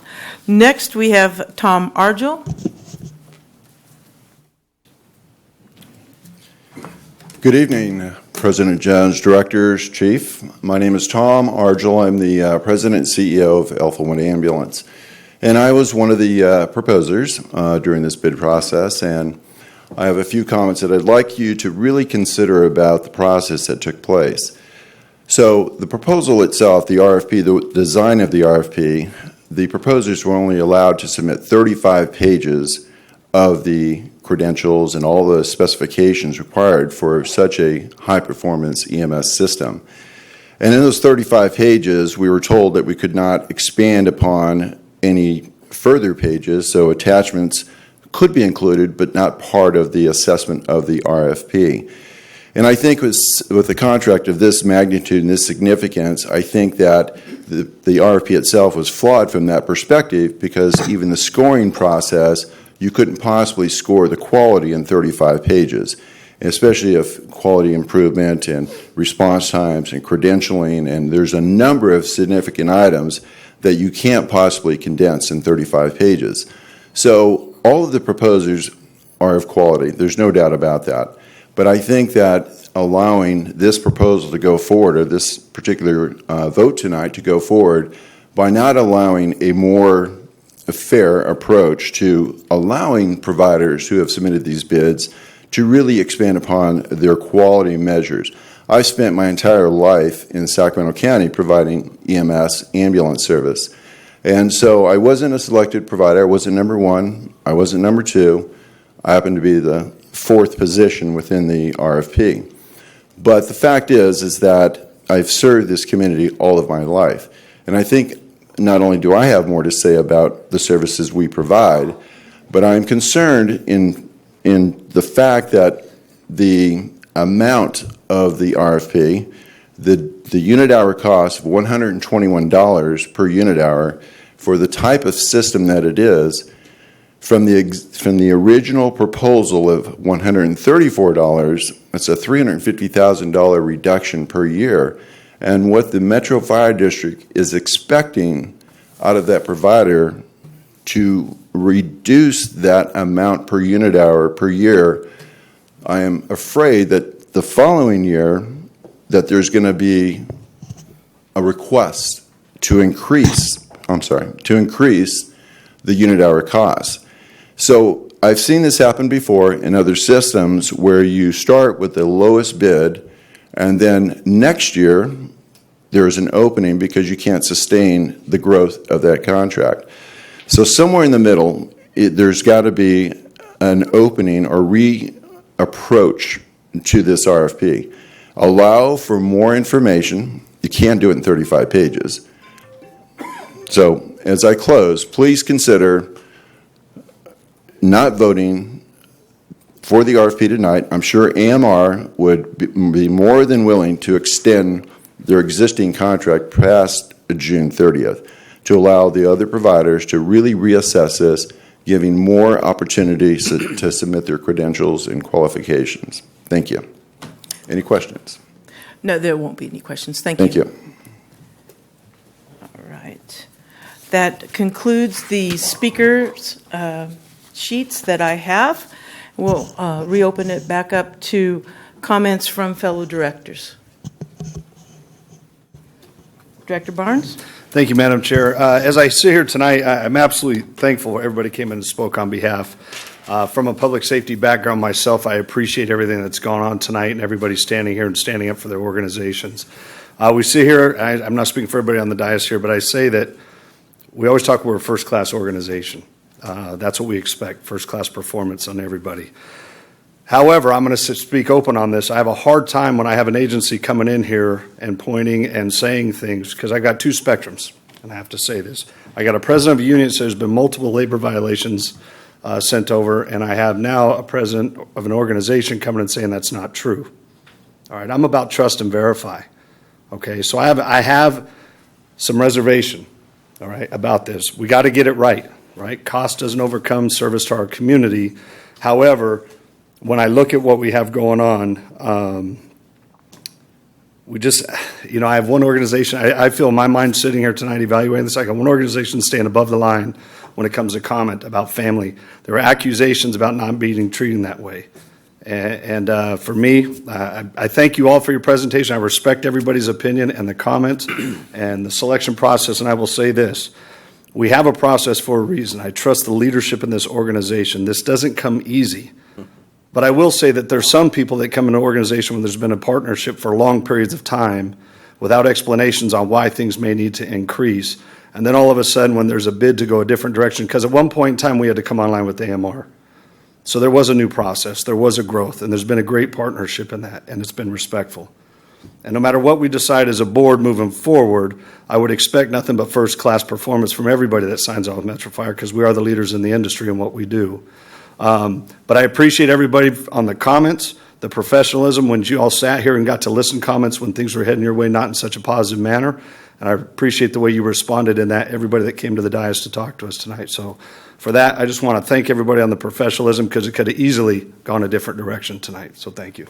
Next, we have Tom Argel. Good evening, President Jones, directors, chief. My name is Tom Argel. I'm the president and CEO of Alpha One Ambulance. And I was one of the proposers during this bid process, and I have a few comments that I'd like you to really consider about the process that took place. So the proposal itself, the RFP, the design of the RFP, the proposers were only allowed to submit 35 pages of the credentials and all the specifications required for such a high-performance EMS system. And in those 35 pages, we were told that we could not expand upon any further pages, so attachments could be included, but not part of the assessment of the RFP. And I think with a contract of this magnitude and this significance, I think that the RFP itself was flawed from that perspective, because even the scoring process, you couldn't possibly score the quality in 35 pages, especially if quality improvement and response times and credentialing, and there's a number of significant items that you can't possibly condense in 35 pages. So all of the proposers are of quality. There's no doubt about that. But I think that allowing this proposal to go forward, or this particular vote tonight to go forward, by not allowing a more fair approach to allowing providers who have submitted these bids to really expand upon their quality measures. I spent my entire life in Sacramento County providing EMS ambulance service. And so I wasn't a selected provider. I wasn't number one. I wasn't number two. I happened to be the fourth position within the RFP. But the fact is that I've served this community all of my life. And I think not only do I have more to say about the services we provide, but I'm concerned in the fact that the amount of the RFP, the unit hour cost of $121 per unit hour for the type of system that it is, from the original proposal of $134, that's a $350,000 reduction per year. And what the Metro Fire District is expecting out of that provider to reduce that amount per unit hour per year, I am afraid that the following year that there's going to be a request to increase the unit hour cost. So I've seen this happen before in other systems where you start with the lowest bid, and then next year there's an opening because you can't sustain the growth of that contract. So somewhere in the middle, there's got to be an opening or re-approach to this RFP. Allow for more information. You can't do it in 35 pages. So as I close, please consider not voting for the RFP tonight. I'm sure AMR would be more than willing to extend their existing contract past June 30th to allow the other providers to really reassess this, giving more opportunities to submit their credentials and qualifications. Thank you. Any questions? No, there won't be any questions. Thank you. All right. That concludes the speakers' sheets that I have. We'll reopen it back up to comments from fellow directors. Director Barnes? Thank you, Madam Chair. As I sit here tonight, I'm absolutely thankful everybody came in and spoke on behalf. From a public safety background myself, I appreciate everything that's gone on tonight and everybody standing here and standing up for their organizations. We sit here, I'm not speaking for everybody on the dais here, but I say that we always talk we're a first-class organization. That's what we expect, first-class performance on everybody. However, I'm going to speak open on this. I have a hard time when I have an agency coming in here and pointing and saying things, because I got two spectrums, and I have to say this. I got a president of a union that says there's been multiple labor violations sent over, and I have now a president of an organization coming and saying that's not true. All right, I'm about trust and verify. Okay, so I have some reservation, all right, about this. We got to get it right, right? Cost doesn't overcome service to our community. However, when I look at what we have going on, we just, I have one organization. I feel in my mind sitting here tonight evaluating this, I got one organization staying above the line when it comes to comment about family. There were accusations about not being treated that way. And for me, I thank you all for your presentation. I respect everybody's opinion and the comments and the selection process, and I will say this. We have a process for a reason. I trust the leadership in this organization. This doesn't come easy. But I will say that there's some people that come into an organization when there's been a partnership for long periods of time without explanations on why things may need to increase. And then all of a sudden, when there's a bid to go a different direction, because at one point in time we had to come online with AMR. So there was a new process, there was a growth, and there's been a great partnership in that, and it's been respectful. And no matter what we decide as a board moving forward, I would expect nothing but first-class performance from everybody that signs on with Metro Fire, because we are the leaders in the industry in what we do. But I appreciate everybody on the comments, the professionalism when you all sat here and got to listen comments when things were heading your way, not in such a positive manner. And I appreciate the way you responded in that, everybody that came to the dais to talk to us tonight. So for that, I just want to thank everybody on the professionalism, because it could have easily gone a different direction tonight. So thank you.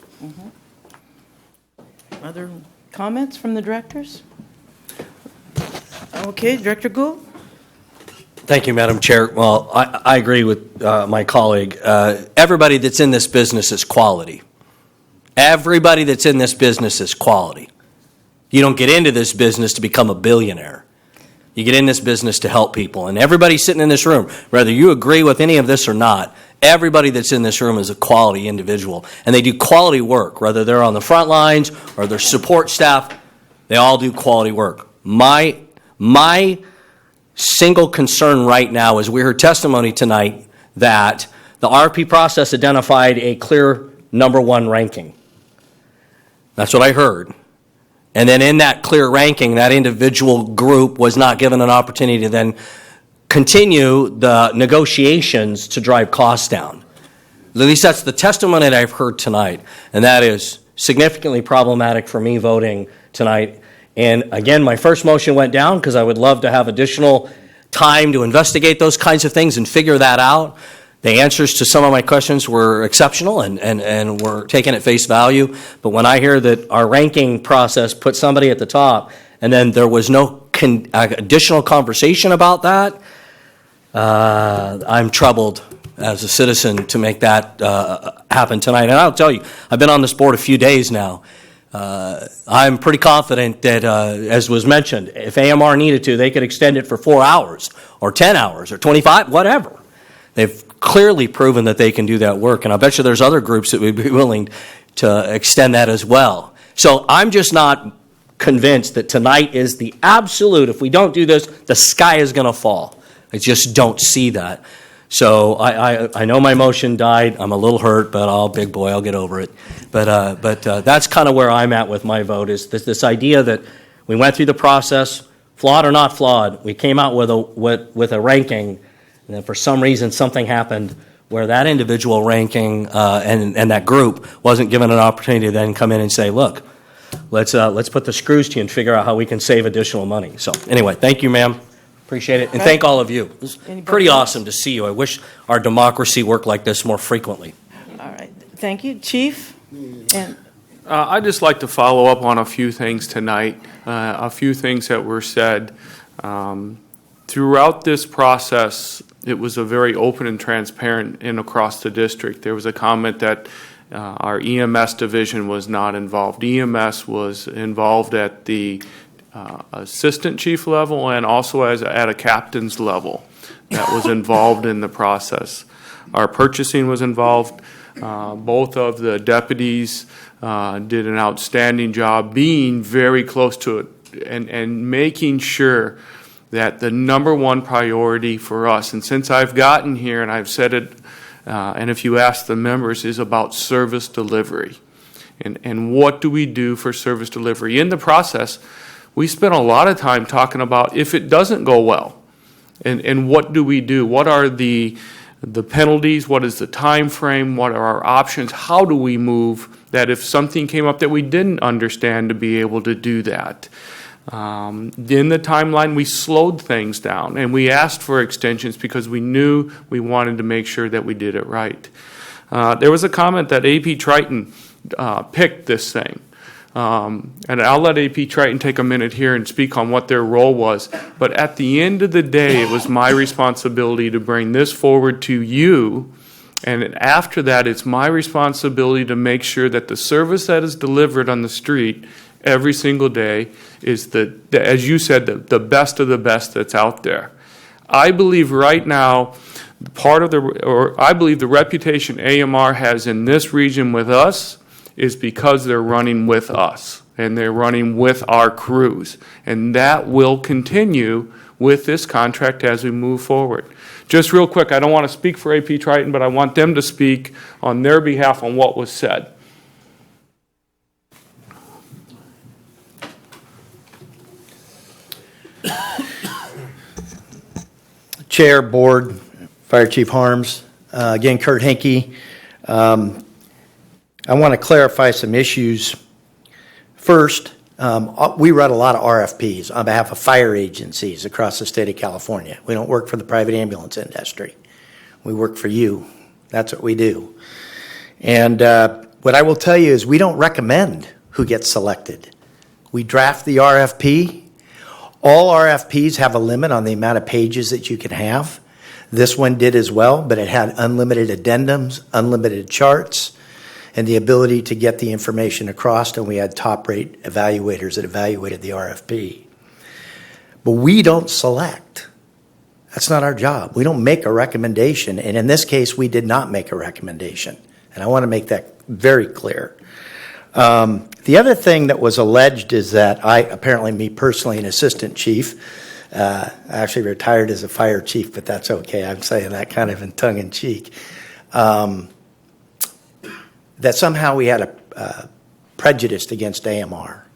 Other comments from the directors? Okay, Director Gould? Thank you, Madam Chair. Well, I agree with my colleague. Everybody that's in this business is quality. Everybody that's in this business is quality. You don't get into this business to become a billionaire. You get in this business to help people. And everybody sitting in this room, whether you agree with any of this or not, everybody that's in this room is a quality individual. And they do quality work, whether they're on the front lines or their support staff, they all do quality work. My single concern right now is we heard testimony tonight that the RFP process identified a clear number one ranking. That's what I heard. And then in that clear ranking, that individual group was not given an opportunity to then continue the negotiations to drive costs down. At least that's the testimony that I've heard tonight, and that is significantly problematic for me voting tonight. And again, my first motion went down because I would love to have additional time to investigate those kinds of things and figure that out. The answers to some of my questions were exceptional and were taken at face value. But when I hear that our ranking process put somebody at the top and then there was no additional conversation about that, I'm troubled as a citizen to make that happen tonight. And I'll tell you, I've been on this board a few days now. I'm pretty confident that, as was mentioned, if AMR needed to, they could extend it for 4 hours or 10 hours or 25, whatever. They've clearly proven that they can do that work, and I bet you there's other groups that would be willing to extend that as well. So I'm just not convinced that tonight is the absolute, if we don't do this, the sky is going to fall. I just don't see that. So I know my motion died. I'm a little hurt, but big boy, I'll get over it. But that's kind of where I'm at with my vote, is this idea that we went through the process, flawed or not flawed, we came out with a ranking, and then for some reason something happened where that individual ranking and that group wasn't given an opportunity to then come in and say, look, let's put the screws to you and figure out how we can save additional money. So anyway, thank you, ma'am. Appreciate it. And thank all of you. It was pretty awesome to see you. I wish our democracy worked like this more frequently. All right. Thank you. Chief? And I'd just like to follow up on a few things tonight, a few things that were said. Throughout this process, it was a very open and transparent and across the district. There was a comment that our EMS division was not involved. EMS was involved at the assistant chief level and also at a captain's level that was involved in the process. Our purchasing was involved. Both of the deputies did an outstanding job being very close to it and making sure that the number one priority for us, and since I've gotten here and I've said it, and if you ask the members, is about service delivery. And what do we do for service delivery? In the process, we spent a lot of time talking about if it doesn't go well, and what do we do? What are the penalties? What is the time frame? What are our options? How do we move that if something came up that we didn't understand to be able to do that? In the timeline, we slowed things down, and we asked for extensions because we knew we wanted to make sure that we did it right. There was a comment that AP Triton picked this thing. And I'll let AP Triton take a minute here and speak on what their role was. But at the end of the day, it was my responsibility to bring this forward to you And after that, it's my responsibility to make sure that the service that is delivered on the street every single day is as you said, the best of the best that's out there. I believe right now, I believe the reputation AMR has in this region with us is because they're running with us and they're running with our crews. And that will continue with this contract as we move forward. Just real quick, I don't want to speak for AP Triton, but I want them to speak on their behalf on what was said. Chair, Board, Fire Chief Harms, again, Kurt Henke. I want to clarify some issues. First, we run a lot of RFPs on behalf of fire agencies across the state of California. We don't work for the private ambulance industry. We work for you. That's what we do. And what I will tell you is we don't recommend who gets selected. We draft the RFP. All RFPs have a limit on the amount of pages that you can have. This one did as well, but it had unlimited addendums, unlimited charts, and the ability to get the information across, and we had top-rate evaluators that evaluated the RFP. But we don't select. That's not our job. We don't make a recommendation, and in this case, we did not make a recommendation. And I want to make that very clear. The other thing that was alleged is that apparently me personally, an assistant chief, I actually retired as a fire chief, but that's okay. I'm saying that kind of in tongue-in-cheek. That somehow we had a prejudice against AMR.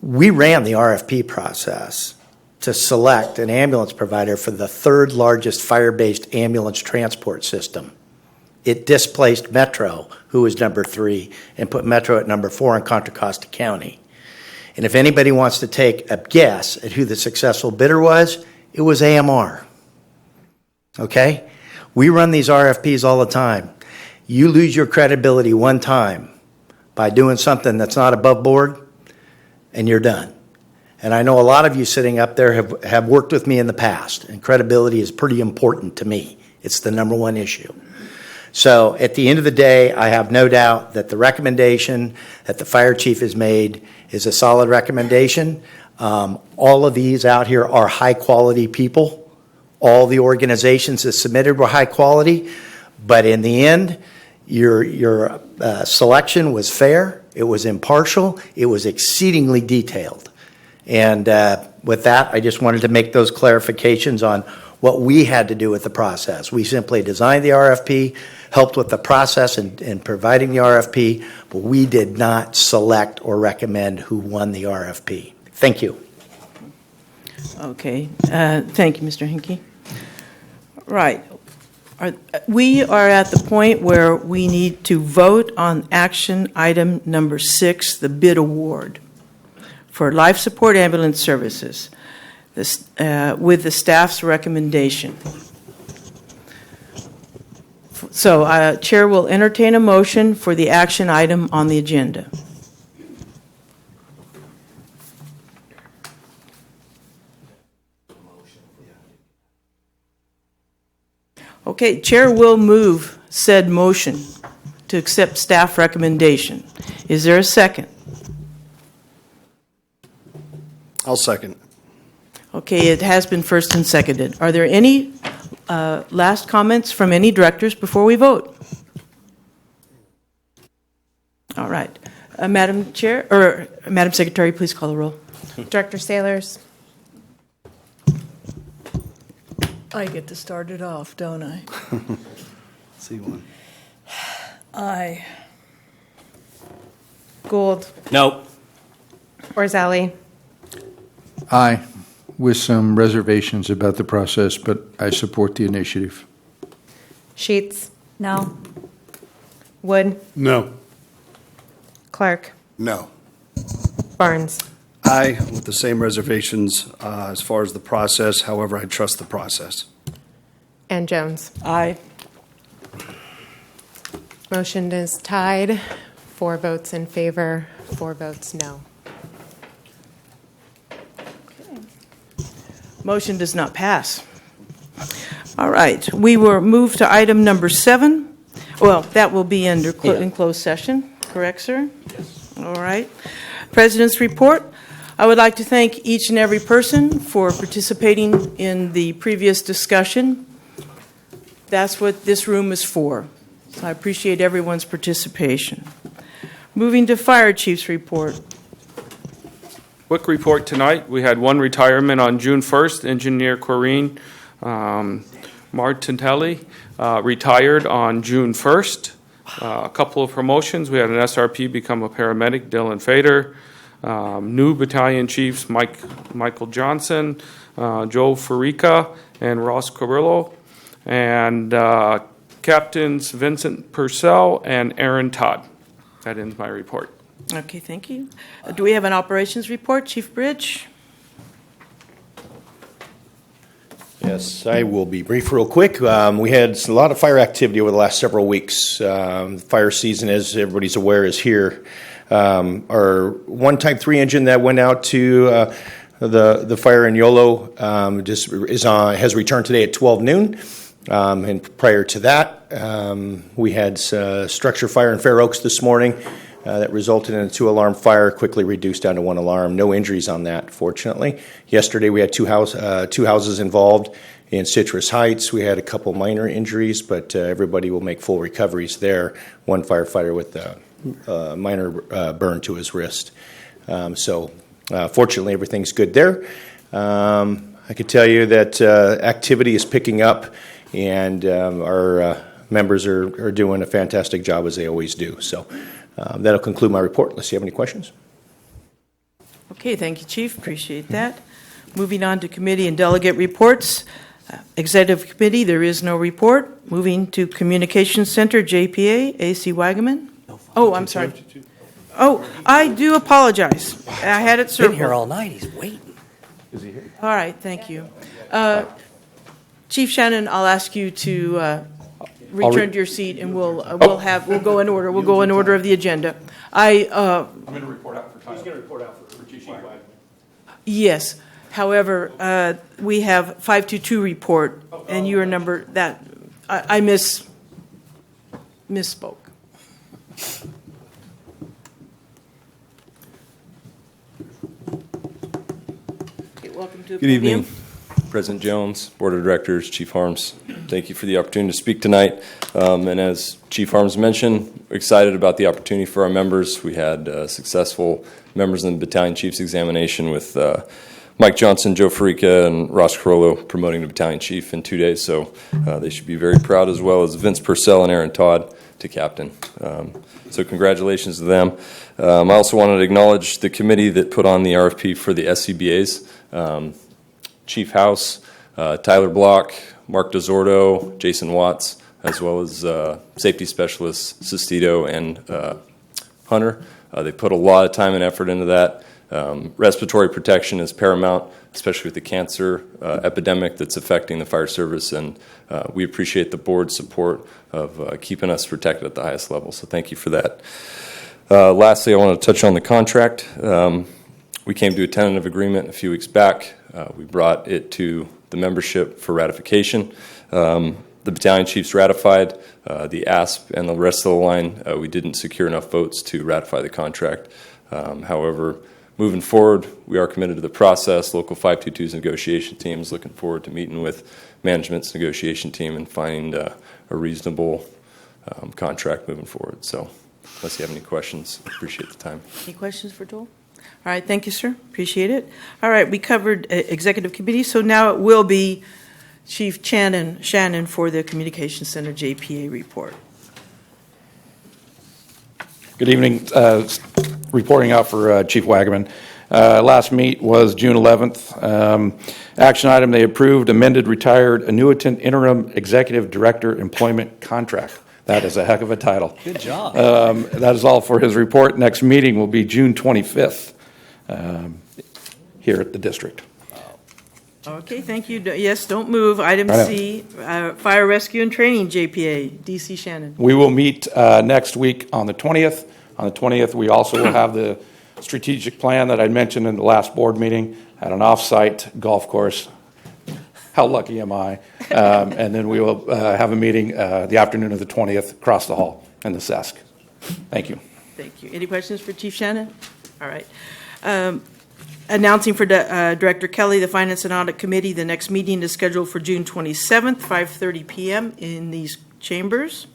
We ran the RFP process to select an ambulance provider for the third largest fire-based ambulance transport system. It displaced Metro, who was number 3, and put Metro at number 4 in Contra Costa County. And if anybody wants to take a guess at who the successful bidder was, it was AMR. Okay? We run these RFPs all the time. You lose your credibility one time by doing something that's not above board, and you're done. And I know a lot of you sitting up there have worked with me in the past, and credibility is pretty important to me. It's the number one issue. So at the end of the day, I have no doubt that the recommendation that the fire chief has made is a solid recommendation. All of these out here are high-quality people. All the organizations that submitted were high quality. But in the end, your selection was fair. It was impartial. It was exceedingly detailed. And with that, I just wanted to make those clarifications on what we had to do with the process. We simply designed the RFP, helped with the process in providing the RFP, but we did not select or recommend who won the RFP. Thank you. Okay. Thank you, Mr. Henke. Right. We are at the point where we need to vote on action item number 6, the bid award for life support ambulance services, with the staff's recommendation. So, Chair will entertain a motion for the action item on the agenda. Okay, Chair will move said motion to accept staff recommendation. Is there a second? I'll second. Okay, it has been first and seconded. Are there any last comments from any directors before we vote? All right. Madam Chair, or Madam Secretary, please call the roll. Director Sailors. I get to start it off, don't I? See one. Aye. Gould. Nope. Orzali. Aye, with some reservations about the process, but I support the initiative. Sheets. No. Wood. No. Clark. No. Barnes. Aye, with the same reservations as far as the process. However, I trust the process. And Jones. Aye. Motion is tied. 4 votes in favor, 4 votes no. Motion does not pass. All right, we will move to item number 7. Well, that will be under in closed session, correct, sir? Yes. All right. President's report. I would like to thank each and every person for participating in the previous discussion. That's what this room is for. So I appreciate everyone's participation. Moving to Fire Chief's report. Quick report tonight. We had one retirement on June 1st. Engineer Corrine Martinelli retired on June 1st. A couple of promotions. We had an SRP become a paramedic, Dylan Fader. New battalion chiefs Michael Johnson, Joe Farica, and Ross Carrillo. And captains Vincent Purcell and Aaron Todd. That ends my report. Okay, thank you. Do we have an operations report, Chief Bridge? Yes, I will be brief real quick. We had a lot of fire activity over the last several weeks. Fire season, as everybody's aware, is here. Our one Type 3 engine that went out to the fire in Yolo has returned today at 12 noon. And prior to that, we had structure fire in Fair Oaks this morning that resulted in a 2-alarm fire, quickly reduced down to 1 alarm. No injuries on that, fortunately. Yesterday, we had two houses involved in Citrus Heights. We had a couple minor injuries, but everybody will make full recoveries there. One firefighter with a minor burn to his wrist. Fortunately, everything's good there. I can tell you that activity is picking up, and our members are doing a fantastic job, as they always do. So that'll conclude my report, unless you have any questions. Okay, thank you, Chief. Appreciate that. Moving on to committee and delegate reports. Executive Committee, there is no report. Moving to Communications Center, JPA, AC Wagaman. Oh, I'm sorry. Oh, I do apologize. I had it circled. Been here all night. He's waiting. Is he here? All right, thank you. Chief Shannon, I'll ask you to return to your seat, and we'll go in order. We'll go in order of the agenda. I'm going to report out for time. Who's going to report out for Chief Wagner? Yes. However, we have 522 report, and you are number that I misspoke. Okay, welcome to the Good podium. evening, President Jones, Board of Directors, Chief Harms. Thank you for the opportunity to speak tonight. And as Chief Harms mentioned, excited about the opportunity for our members. We had successful members in the Battalion Chiefs examination with Mike Johnson, Joe Farica, and Ross Carrillo promoting to Battalion Chief in 2 days. So they should be very proud, as well as Vince Purcell and Aaron Todd to Captain. So congratulations to them. I also wanted to acknowledge the committee that put on the RFP for the SCBAs. Chief House, Tyler Block, Mark DeZordo, Jason Watts, as well as safety specialists Sestito and Hunter. They put a lot of time and effort into that. Respiratory protection is paramount, especially with the cancer epidemic that's affecting the fire service, and we appreciate the board's support of keeping us protected at the highest level, so thank you for that. Lastly, I want to touch on the contract. We came to a tentative agreement a few weeks back. We brought it to the membership for ratification. The battalion chiefs ratified. The ASP and the rest of the line, we didn't secure enough votes to ratify the contract. However, moving forward, we are committed to the process. Local 522's negotiation team is looking forward to meeting with management's negotiation team and finding a reasonable contract moving forward. So unless you have any questions, I appreciate the time. Any questions for Joel? All right, thank you, sir. Appreciate it. All right, we covered executive committee, so now it will be Chief Shannon for the Communications Center JPA report. Good evening. Reporting out for Chief Wagaman. Last meet was June 11th. Action item, they approved amended retired annuitant interim executive director employment contract. That is a heck of a title. Good job. That is all for his report. Next meeting will be June 25th here at the district. Okay, thank you. Yes, don't move. Item C, Fire Rescue and Training JPA, DC Shannon. We will meet next week on the 20th. On the 20th, we also will have the strategic plan that I mentioned in the last board meeting at an off-site golf course. how lucky am I? And then we will have a meeting the afternoon of the 20th across the hall in the SESC. Thank you. Thank you. Any questions for Chief Shannon? All right. Announcing for Director Kelly, the Finance and Audit Committee, the next meeting is scheduled for June 27th, 5:30 p.m. in these chambers.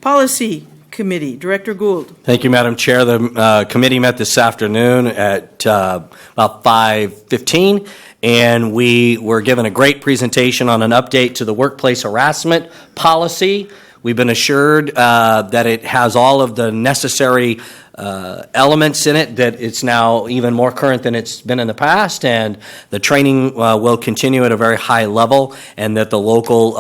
Policy Committee, Director Gould. Thank you, Madam Chair. The committee met this afternoon at about 5:15, and we were given a great presentation on an update to the workplace harassment policy. We've been assured that it has all of the necessary elements in it, that it's now even more current than it's been in the past, and the training will continue at a very high level, and that the local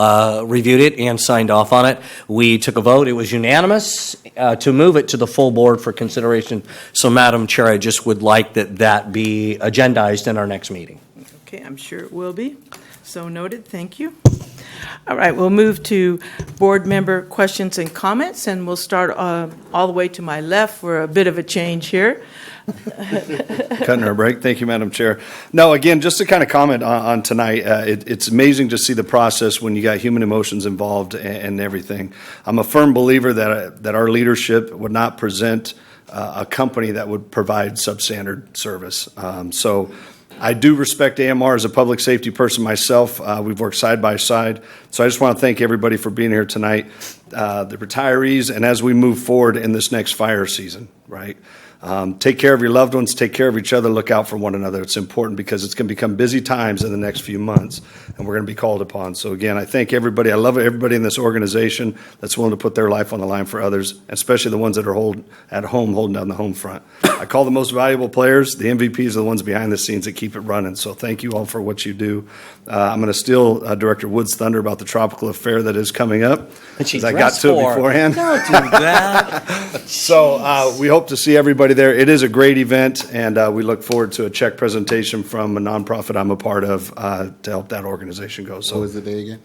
reviewed it and signed off on it. We took a vote. It was unanimous to move it to the full board for consideration. So, Madam Chair, I just would like that be agendized in our next meeting. Okay, I'm sure it will be. So noted. Thank you. All right, we'll move to board member questions and comments, and we'll start all the way to my left for a bit of a change here. Cutting our break. Thank you, Madam Chair. No, again, just to kind of comment on tonight, it's amazing to see the process when you got human emotions involved and everything. I'm a firm believer that our leadership would not present a company that would provide substandard service. So I do respect AMR as a public safety person myself. We've worked side by side. So I just want to thank everybody for being here tonight, the retirees, and as we move forward in this next fire season, right? Take care of your loved ones, take care of each other, look out for one another. It's important because it's going to become busy times in the next few months, and we're going to be called upon. So again, I thank everybody. I love everybody in this organization that's willing to put their life on the line for others, especially the ones that are at home holding down the home front. I call the most valuable players, the MVPs are the ones behind the scenes that keep it running. So thank you all for what you do. I'm going to steal Director Wood's thunder about the tropical affair that is coming up. She's I got to it beforehand. Don't do that. So we hope to see everybody there. It is a great event, and we look forward to a check presentation from a nonprofit I'm a part of to help that organization go. So what was the day again?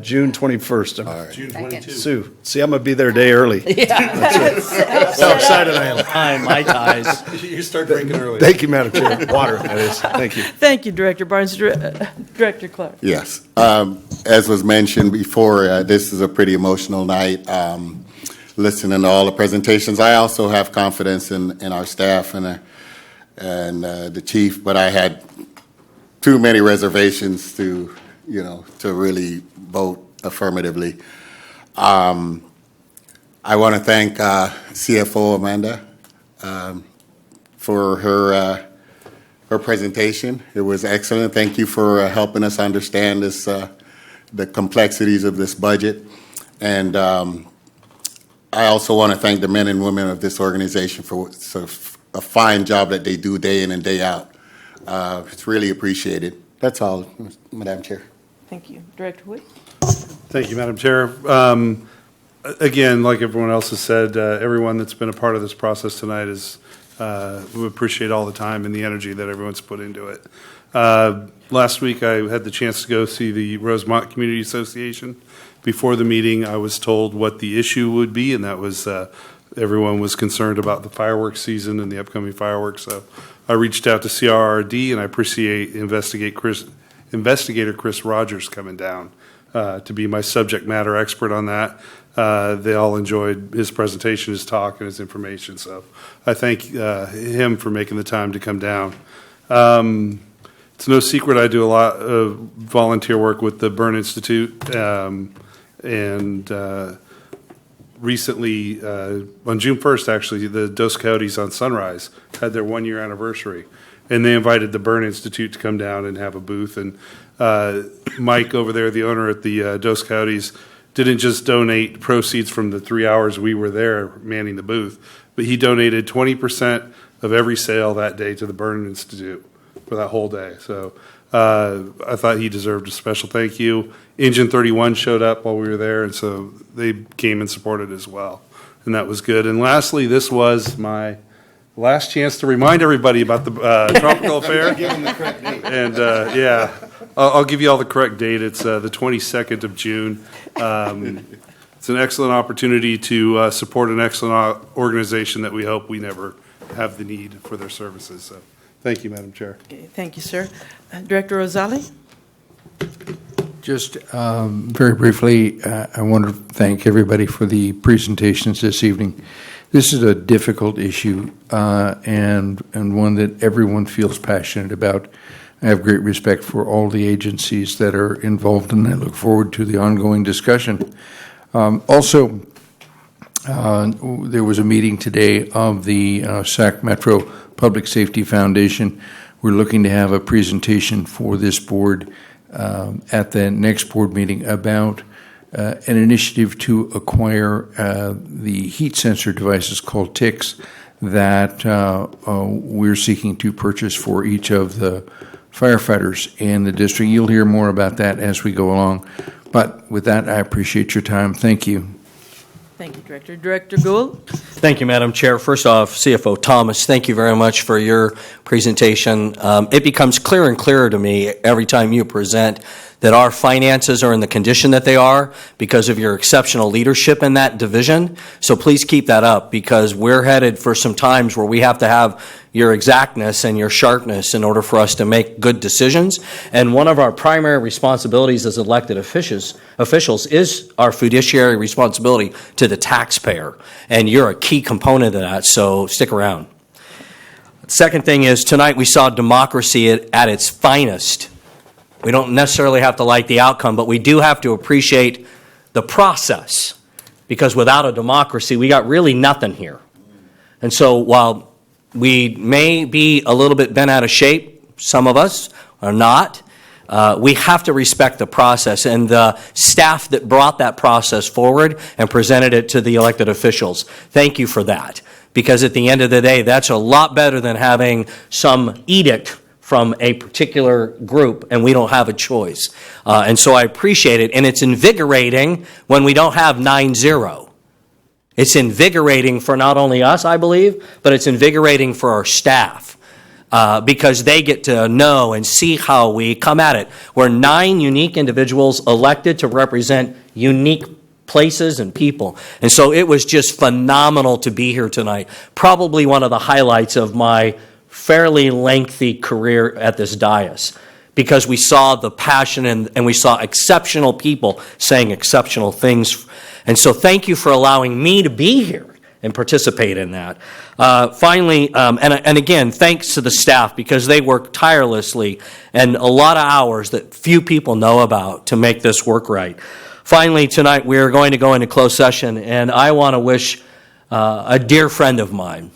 June 21st. All right. June 22. Sue, see, I'm going to be there a day early. That's how excited I am. My ties. You start drinking early. Thank you, Madam Chair. Water, that is. Thank you. Thank you, Director Barnes. Director Clark. Yes. As was mentioned before, this is a pretty emotional night. Listening to all the presentations, I also have confidence in our staff and the chief, but I had too many reservations to really vote affirmatively. I want to thank CFO Amanda for her presentation. It was excellent. Thank you for helping us understand the complexities of this budget. And I also want to thank the men and women of this organization for a fine job that they do day in and day out. It's really appreciated. That's all, Madam Chair. Thank you. Director Wood. Thank you, Madam Chair. Again, like everyone else has said, everyone that's been a part of this process tonight we appreciate all the time and the energy that everyone's put into it. Last week, I had the chance to go see the Rosemont Community Association. Before the meeting, I was told what the issue would be, and that was everyone was concerned about the fireworks season and the upcoming fireworks. So I reached out to CRRD, and I appreciate Investigator Chris Rogers coming down to be my subject matter expert on that. They all enjoyed his presentation, his talk, and his information. So I thank him for making the time to come down. It's no secret I do a lot of volunteer work with the Burn Institute. Recently, on June 1st, actually, the Dos Coyotes on Sunrise had their one-year anniversary. And they invited the Burn Institute to come down and have a booth. And Mike over there, the owner at the Dos Coyotes, didn't just donate proceeds from the 3 hours we were there manning the booth, but he donated 20% of every sale that day to the Burn Institute for that whole day. So I thought he deserved a special thank you. Engine 31 showed up while we were there, and so they came and supported as well. And that was good. And lastly, this was my last chance to remind everybody about the tropical affair. And yeah, I'll give you all the correct date. It's the 22nd of June. It's an excellent opportunity to support an excellent organization that we hope we never have the need for their services. So thank you, Madam Chair. Okay, thank you, sir. Director Rosali. Just very briefly, I want to thank everybody for the presentations this evening. This is a difficult issue and one that everyone feels passionate about. I have great respect for all the agencies that are involved, and I look forward to the ongoing discussion. Also, there was a meeting today of the Sac Metro Public Safety Foundation. We're looking to have a presentation for this board at the next board meeting about an initiative to acquire the heat sensor devices called TICs that we're seeking to purchase for each of the firefighters in the district. You'll hear more about that as we go along. But with that, I appreciate your time. Thank you. Thank you, Director. Director Gould? Thank you, Madam Chair. First off, CFO Thomas, thank you very much for your presentation. It becomes clearer and clearer to me every time you present that our finances are in the condition that they are because of your exceptional leadership in that division. So please keep that up, because we're headed for some times where we have to have your exactness and your sharpness in order for us to make good decisions. And one of our primary responsibilities as elected officials is our fiduciary responsibility to the taxpayer. And you're a key component of that, so stick around. Second thing is, tonight we saw democracy at its finest. We don't necessarily have to like the outcome, but we do have to appreciate the process, because without a democracy, we got really nothing here. And so while we may be a little bit bent out of shape, some of us are not, we have to respect the process and the staff that brought that process forward and presented it to the elected officials. Thank you for that, because at the end of the day, that's a lot better than having some edict from a particular group and we don't have a choice. And so I appreciate it, and it's invigorating when we don't have 9-0. It's invigorating for not only us, I believe, but it's invigorating for our staff because they get to know and see how we come at it. We're 9 unique individuals elected to represent unique places and people. And so it was just phenomenal to be here tonight. Probably one of the highlights of my fairly lengthy career at this dais, because we saw the passion and we saw exceptional people saying exceptional things. And so thank you for allowing me to be here and participate in that. Finally, and again, thanks to the staff, because they work tirelessly and a lot of hours that few people know about to make this work right. Finally, tonight we are going to go into closed session, and I want to wish a dear friend of mine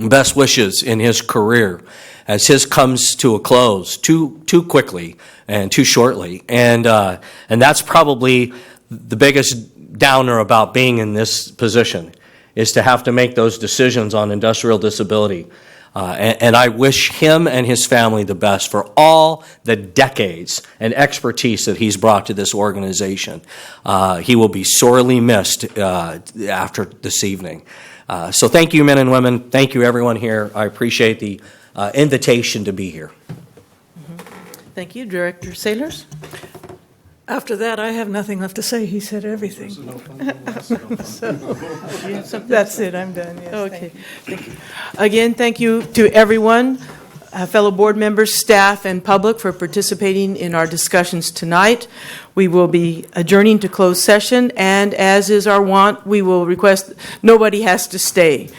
best wishes in his career as his comes to a close too quickly and too shortly. And that's probably the biggest downer about being in this position, is to have to make those decisions on industrial disability. And I wish him and his family the best for all the decades and expertise that he's brought to this organization. He will be sorely missed after this evening. So thank you, men and women. Thank you, everyone here. I appreciate the invitation to be here. Thank you. Director Sailors? After that, I have nothing left to say. He said everything. So, that's it. I'm done. Yes, okay. Thank you. Again, thank you to everyone, fellow board members, staff, and public for participating in our discussions tonight. We will be adjourning to closed session, and as is our wont, we will request nobody has to stay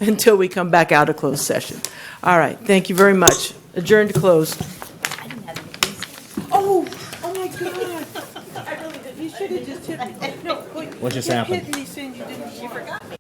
until we come back out of closed session. All right. Thank you very much. Adjourned to closed. Oh my God. I really did. You should have just hit me. No, what just happened? Hit me saying you forgot me.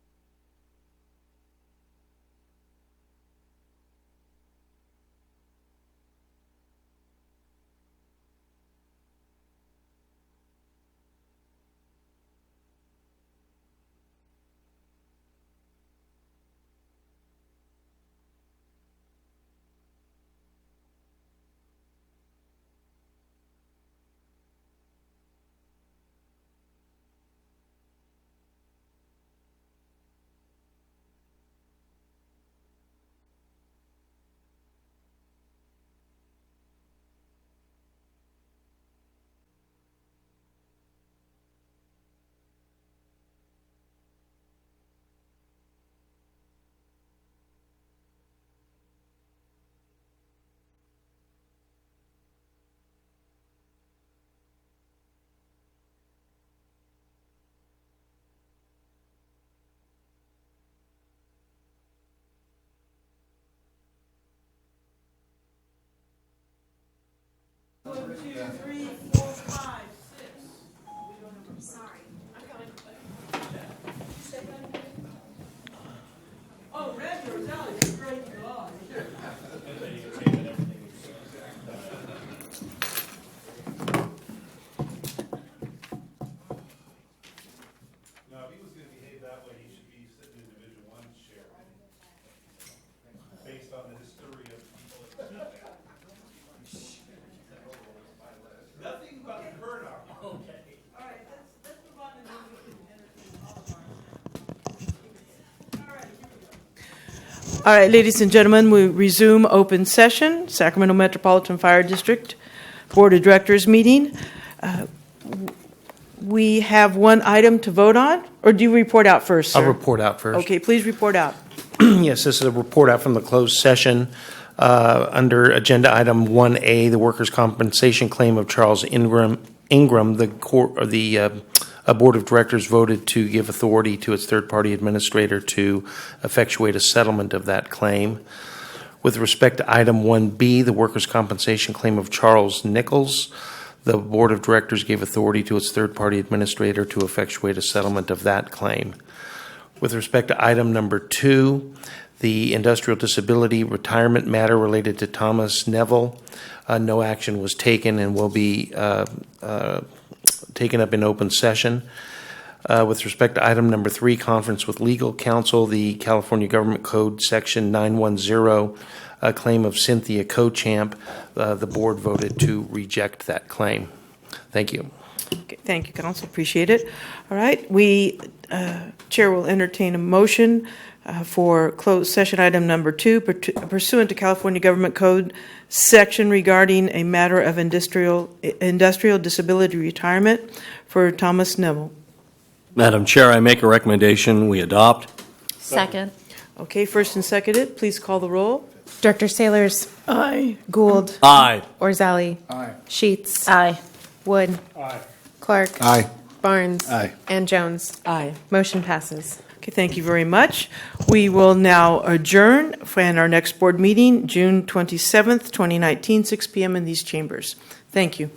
All right, ladies and gentlemen, we resume open session, Sacramento Metropolitan Fire District Board of Directors meeting. We have one item to vote on, or do you report out first, sir? I'll report out first. Okay, please report out. Yes, this is a report out from the closed session. Under agenda item 1A, the workers' compensation claim of Charles Ingram, the Board of Directors voted to give authority to its third-party administrator to effectuate a settlement of that claim. With respect to item 1B, the workers' compensation claim of Charles Nichols, the Board of Directors gave authority to its third-party administrator to effectuate a settlement of that claim. With respect to item number 2, the industrial disability retirement matter related to Thomas Neville, no action was taken and will be taken up in open session. With respect to item number 3, conference with legal counsel, the California Government Code Section 910, a claim of Cynthia Cochamp, the board voted to reject that claim. Thank you. Okay, thank you, Council. Appreciate it. All right, Chair will entertain a motion for closed session item number 2, pursuant to California Government Code section regarding a matter of industrial disability retirement for Thomas Neville. Madam Chair, I make a recommendation we adopt. Second. Okay, first and seconded. Please call the roll. Director Sailors. Aye. Gould. Aye. Orzali. Aye. Sheets. Aye. Wood. Aye. Clark. Aye. Barnes. Aye. And Jones. Aye. Motion passes. Okay, thank you very much. We will now adjourn for our next board meeting, June 27th, 2019, 6 p.m. in these chambers. Thank you.